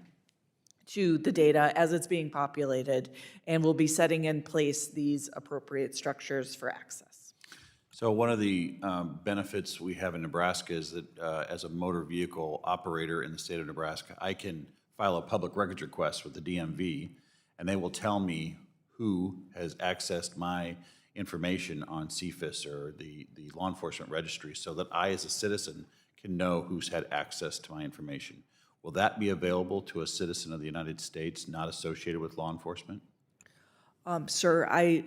to the data as it's being populated, and we'll be setting in place these appropriate structures for access. So one of the benefits we have in Nebraska is that as a motor vehicle operator in the state of Nebraska, I can file a public records request with the DMV, and they will tell me who has accessed my information on CFIS or the law enforcement registry, so that I as a citizen can know who's had access to my information. Will that be available to a citizen of the United States not associated with law enforcement? Sir, I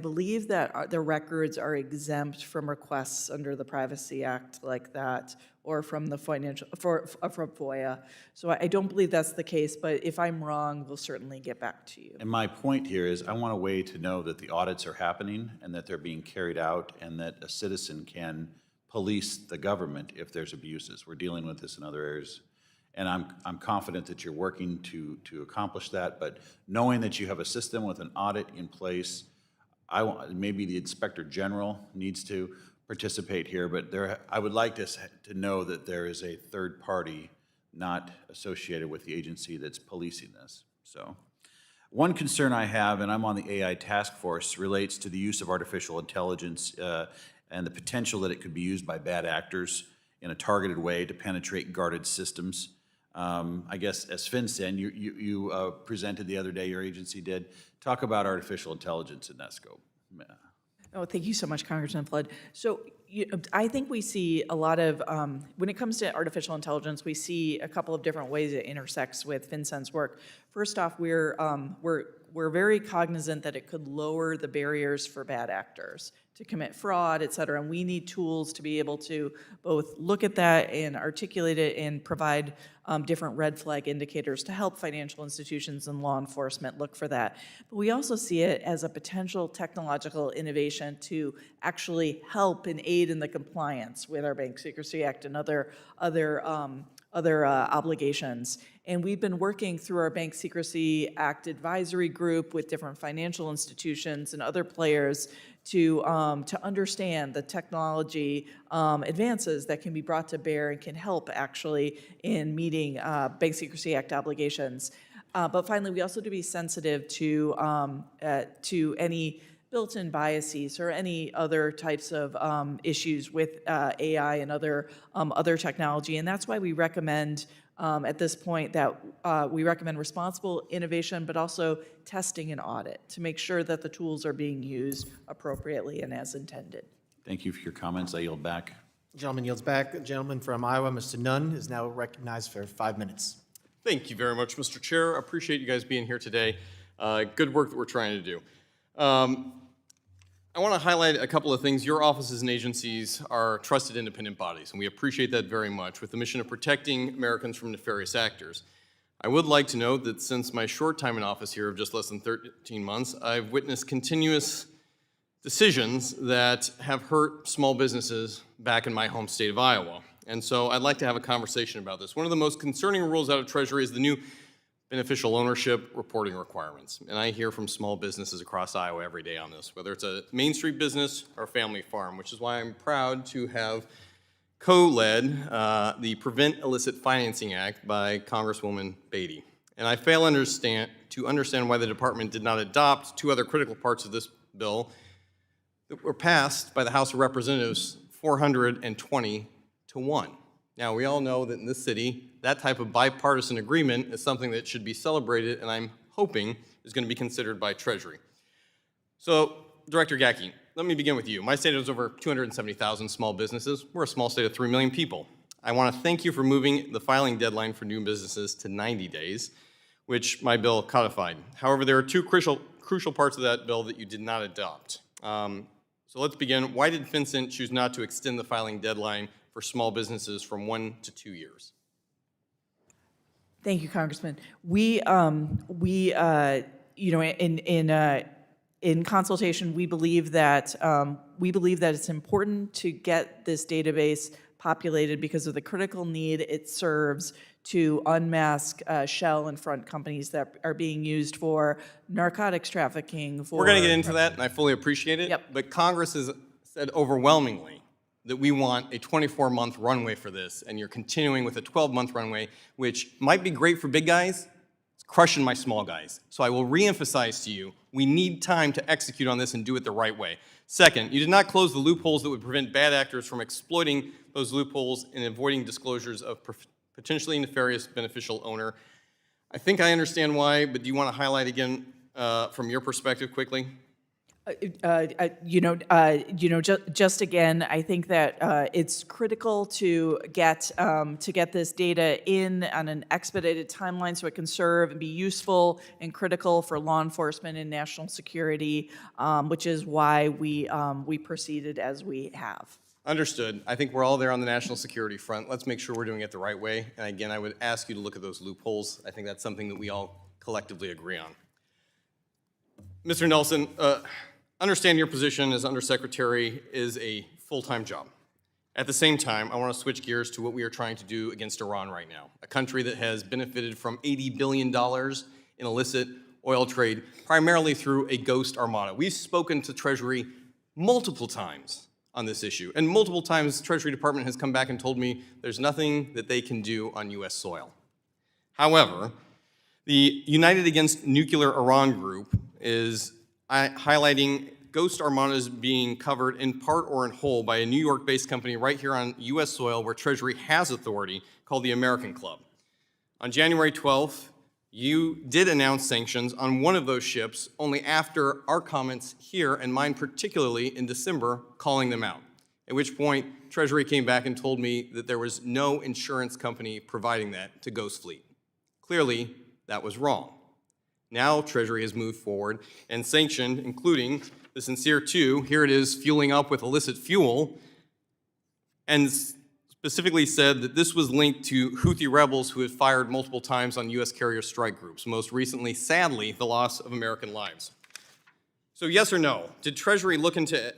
believe that the records are exempt from requests under the Privacy Act like that, or from the from FOIA. So I don't believe that's the case, but if I'm wrong, we'll certainly get back to you. And my point here is I want a way to know that the audits are happening and that they're being carried out and that a citizen can police the government if there's abuses. We're dealing with this in other areas. And I'm confident that you're working to accomplish that, but knowing that you have a system with an audit in place, maybe the Inspector General needs to participate here, but I would like to know that there is a third party not associated with the agency that's policing this. So one concern I have, and I'm on the AI task force, relates to the use of artificial intelligence and the potential that it could be used by bad actors in a targeted way to penetrate guarded systems. I guess as FinCEN, you presented the other day, your agency did. Talk about artificial intelligence in that scope. Oh, thank you so much, Congressman Flood. So I think we see a lot of, when it comes to artificial intelligence, we see a couple of different ways it intersects with FinCEN's work. First off, we're very cognizant that it could lower the barriers for bad actors to commit fraud, et cetera, and we need tools to be able to both look at that and articulate it and provide different red flag indicators to help financial institutions and law enforcement look for that. But we also see it as a potential technological innovation to actually help and aid in the compliance with our Bank Secrecy Act and other obligations. And we've been working through our Bank Secrecy Act advisory group with different financial institutions and other players to understand the technology advances that can be brought to bear and can help actually in meeting Bank Secrecy Act obligations. But finally, we also do be sensitive to any built-in biases or any other types of issues with AI and other technology. And that's why we recommend at this point that we recommend responsible innovation, but also testing and audit to make sure that the tools are being used appropriately and as intended. Thank you for your comments. I yield back. Gentleman yields back. The gentleman from Iowa, Mr. Nunn, is now recognized for 5 minutes. Thank you very much, Mr. Chair. I appreciate you guys being here today. Good work that we're trying to do. I want to highlight a couple of things. Your offices and agencies are trusted independent bodies, and we appreciate that very much with the mission of protecting Americans from nefarious actors. I would like to note that since my short time in office here of just less than 13 months, I've witnessed continuous decisions that have hurt small businesses back in my home state of Iowa. And so I'd like to have a conversation about this. One of the most concerning rules out of Treasury is the new beneficial ownership reporting requirements. And I hear from small businesses across Iowa every day on this, whether it's a Main Street business or a family farm, which is why I'm proud to have co-led the Prevent Illicit Financing Act by Congresswoman Beatty. And I fail to understand why the department did not adopt two other critical parts of this bill that were passed by the House of Representatives 420 to 1. Now, we all know that in this city, that type of bipartisan agreement is something that should be celebrated, and I'm hoping is going to be considered by Treasury. So, Director Gacki, let me begin with you. My state has over 270,000 small businesses. We're a small state of 3 million people. I want to thank you for moving the filing deadline for new businesses to 90 days, which my bill codified. However, there are two crucial parts of that bill that you did not adopt. So let's begin. Why did FinCEN choose not to extend the filing deadline for small businesses from 1 to 2 years? Thank you, Congressman. We in consultation, we believe that it's important to get this database populated because of the critical need it serves to unmask shell and front companies that are being used for narcotics trafficking. We're going to get into that, and I fully appreciate it. Yep. But Congress has said overwhelmingly that we want a 24-month runway for this, and you're continuing with a 12-month runway, which might be great for big guys. It's crushing my small guys. So I will reemphasize to you, we need time to execute on this and do it the right way. Second, you did not close the loopholes that would prevent bad actors from exploiting those loopholes and avoiding disclosures of potentially nefarious beneficial owner. I think I understand why, but do you want to highlight again from your perspective quickly? Just again, I think that it's critical to get this data in on an expedited timeline so it can serve and be useful and critical for law enforcement and national security, which is why we proceeded as we have. Understood. I think we're all there on the national security front. Let's make sure we're doing it the right way. And again, I would ask you to look at those loopholes. I think that's something that we all collectively agree on. Mr. Nelson, understand your position as Undersecretary is a full-time job. At the same time, I want to switch gears to what we are trying to do against Iran right now, a country that has benefited from $80 billion in illicit oil trade, primarily through a ghost armada. We've spoken to Treasury multiple times on this issue, and multiple times the Treasury Department has come back and told me there's nothing that they can do on U.S. soil. However, the United Against Nuclear Iran group is highlighting ghost armadas being covered in part or in whole by a New York-based company right here on U.S. soil where Treasury has authority called the American Club. On January 12th, you did announce sanctions on one of those ships only after our comments here, and mine particularly in December, calling them out, at which point Treasury came back and told me that there was no insurance company providing that to Ghost Fleet. Clearly, that was wrong. Now Treasury has moved forward and sanctioned, including the Sincere 2, here it is fueling up with illicit fuel, and specifically said that this was linked to Houthi rebels who had fired multiple times on U.S. carrier strike groups, most recently, sadly, the loss of American lives. So yes or no, did Treasury look into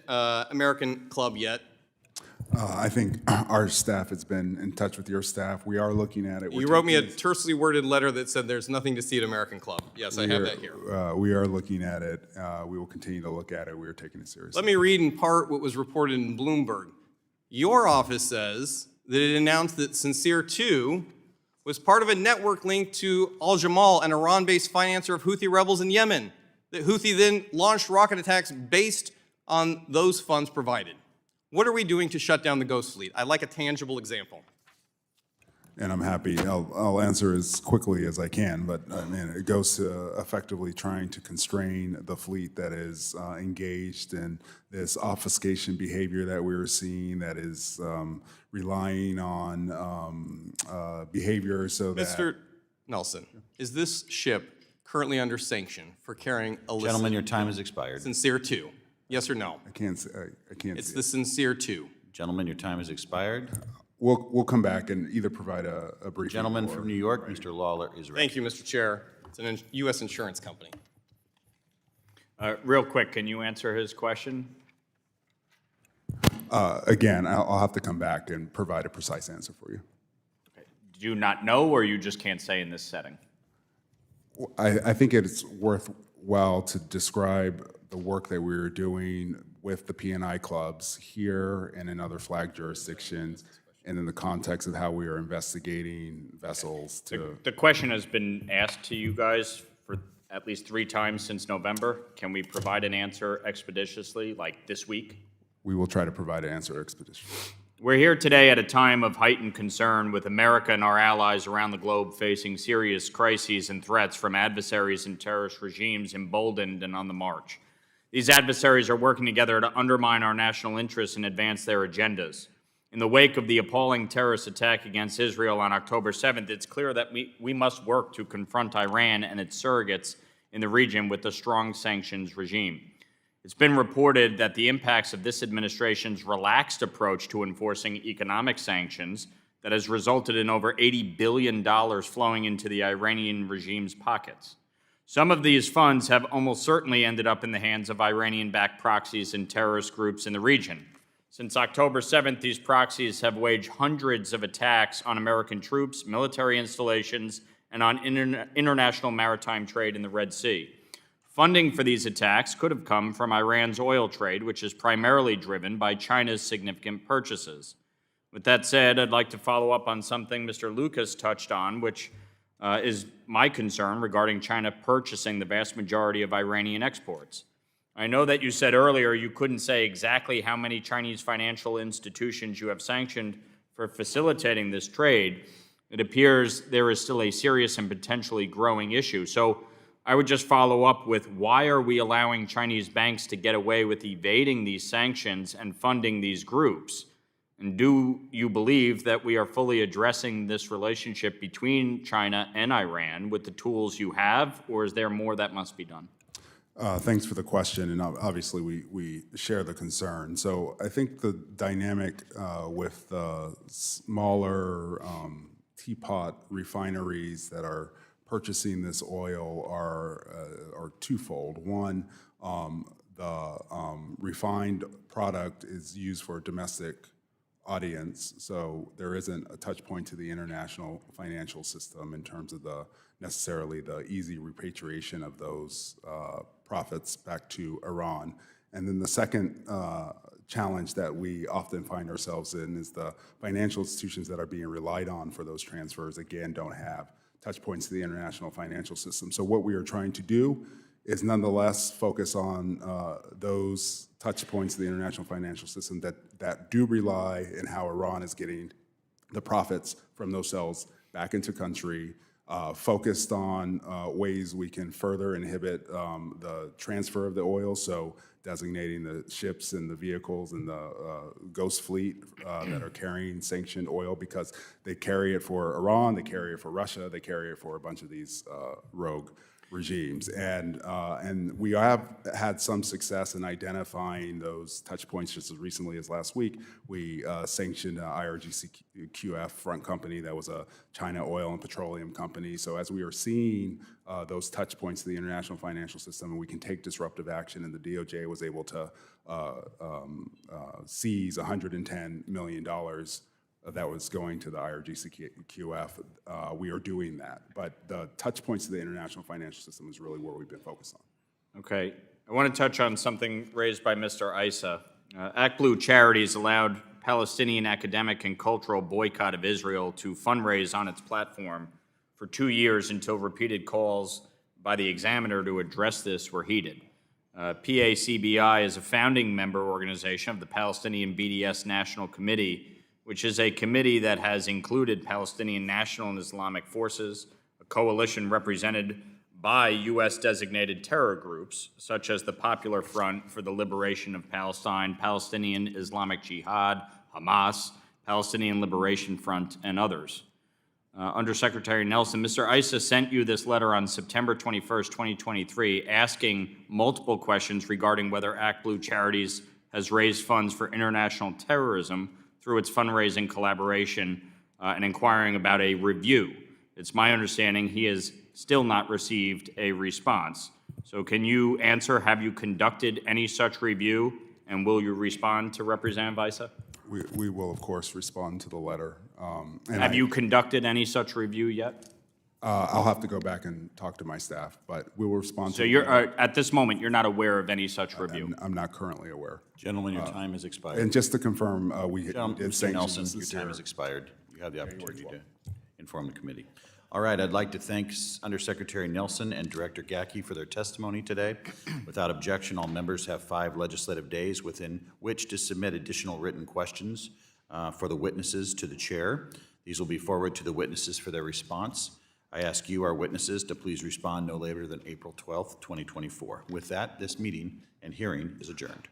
American Club yet? I think our staff has been in touch with your staff. We are looking at it. You wrote me a tersely worded letter that said there's nothing to see at American Club. Yes, I have that here. We are looking at it. We will continue to look at it. We are taking it seriously. Let me read in part what was reported in Bloomberg. Your office says that it announced that Sincere 2 was part of a network linked to Al-Jamal, an Iran-based financer of Houthi rebels in Yemen. That Houthi then launched rocket attacks based on those funds provided. What are we doing to shut down the Ghost Fleet? I'd like a tangible example. And I'm happy, I'll answer as quickly as I can, but I mean, it goes to effectively trying to constrain the fleet that is engaged in this obfuscation behavior that we're seeing that is relying on behavior so that. Mr. Nelson, is this ship currently under sanction for carrying illicit? Gentlemen, your time has expired. Sincere two, yes or no? I can't say. It's the sincere two. Gentlemen, your time has expired. We'll come back and either provide a briefing. Gentleman from New York, Mr. Lawler, is ready. Thank you, Mr. Chair. It's an U.S. insurance company. Real quick, can you answer his question? Again, I'll have to come back and provide a precise answer for you. Do you not know, or you just can't say in this setting? I think it's worthwhile to describe the work that we're doing with the P&I clubs here and in other flag jurisdictions, and in the context of how we are investigating vessels to. The question has been asked to you guys for at least 3 times since November. Can we provide an answer expeditiously, like this week? We will try to provide an answer expeditiously. We're here today at a time of heightened concern with America and our allies around the globe facing serious crises and threats from adversaries and terrorist regimes emboldened and on the march. These adversaries are working together to undermine our national interests and advance their agendas. In the wake of the appalling terrorist attack against Israel on October 7th, it's clear that we must work to confront Iran and its surrogates in the region with a strong sanctions regime. It's been reported that the impacts of this administration's relaxed approach to enforcing economic sanctions that has resulted in over $80 billion flowing into the Iranian regime's pockets. Some of these funds have almost certainly ended up in the hands of Iranian-backed proxies and terrorist groups in the region. Since October 7th, these proxies have waged hundreds of attacks on American troops, military installations, and on international maritime trade in the Red Sea. Funding for these attacks could have come from Iran's oil trade, which is primarily driven by China's significant purchases. With that said, I'd like to follow up on something Mr. Lucas touched on, which is my concern regarding China purchasing the vast majority of Iranian exports. I know that you said earlier you couldn't say exactly how many Chinese financial institutions you have sanctioned for facilitating this trade. It appears there is still a serious and potentially growing issue. So I would just follow up with, why are we allowing Chinese banks to get away with evading these sanctions and funding these groups? And do you believe that we are fully addressing this relationship between China and Iran with the tools you have, or is there more that must be done? Thanks for the question, and obviously we share the concern. So I think the dynamic with the smaller teapot refineries that are purchasing this oil are twofold. One, the refined product is used for a domestic audience, so there isn't a touch point to the international financial system in terms of necessarily the easy repatriation of those profits back to Iran. And then the second challenge that we often find ourselves in is the financial institutions that are being relied on for those transfers, again, don't have touch points to the international financial system. So what we are trying to do is nonetheless focus on those touch points of the international financial system that do rely in how Iran is getting the profits from those sales back into country, focused on ways we can further inhibit the transfer of the oil, so designating the ships and the vehicles and the ghost fleet that are carrying sanctioned oil, because they carry it for Iran, they carry it for Russia, they carry it for a bunch of these rogue regimes. And we have had some success in identifying those touch points. Just as recently as last week, we sanctioned IRGC-QF front company that was a China oil and petroleum company. So as we are seeing those touch points to the international financial system, and we can take disruptive action, and the DOJ was able to seize $110 million that was going to the IRGC-QF, we are doing that. But the touch points to the international financial system is really where we've been focused on. Okay. I want to touch on something raised by Mr. Issa. Act Blue Charities allowed Palestinian academic and cultural boycott of Israel to fundraise on its platform for 2 years until repeated calls by the Examiner to address this were heeded. PACBI is a founding member organization of the Palestinian BDS National Committee, which is a committee that has included Palestinian National and Islamic Forces, a coalition represented by U.S. designated terror groups, such as the Popular Front for the Liberation of Palestine, Palestinian Islamic Jihad, Hamas, Palestinian Liberation Front, and others. Undersecretary Nelson, Mr. Issa sent you this letter on September 21st, 2023, asking multiple questions regarding whether Act Blue Charities has raised funds for international terrorism through its fundraising collaboration and inquiring about a review. It's my understanding he has still not received a response. So can you answer, have you conducted any such review, and will you respond to Representative Issa? We will, of course, respond to the letter. Have you conducted any such review yet? I'll have to go back and talk to my staff, but we will respond to So the you're, letter. at this moment, you're not aware of any such review? I'm not currently aware. Gentlemen, your time has expired. And just to confirm, we did Mr. sanction Nelson, this your this time year. has expired. You have the opportunity to inform the committee. All right, I'd like to thank Undersecretary Nelson and Director Gacki for their testimony today. Without objection, all members have 5 legislative days within which to submit additional written questions for the witnesses to the chair. These will be forwarded to the witnesses for their response. I ask you, our witnesses, to please respond no later than April 12th, 2024. With that, this meeting and hearing is adjourned.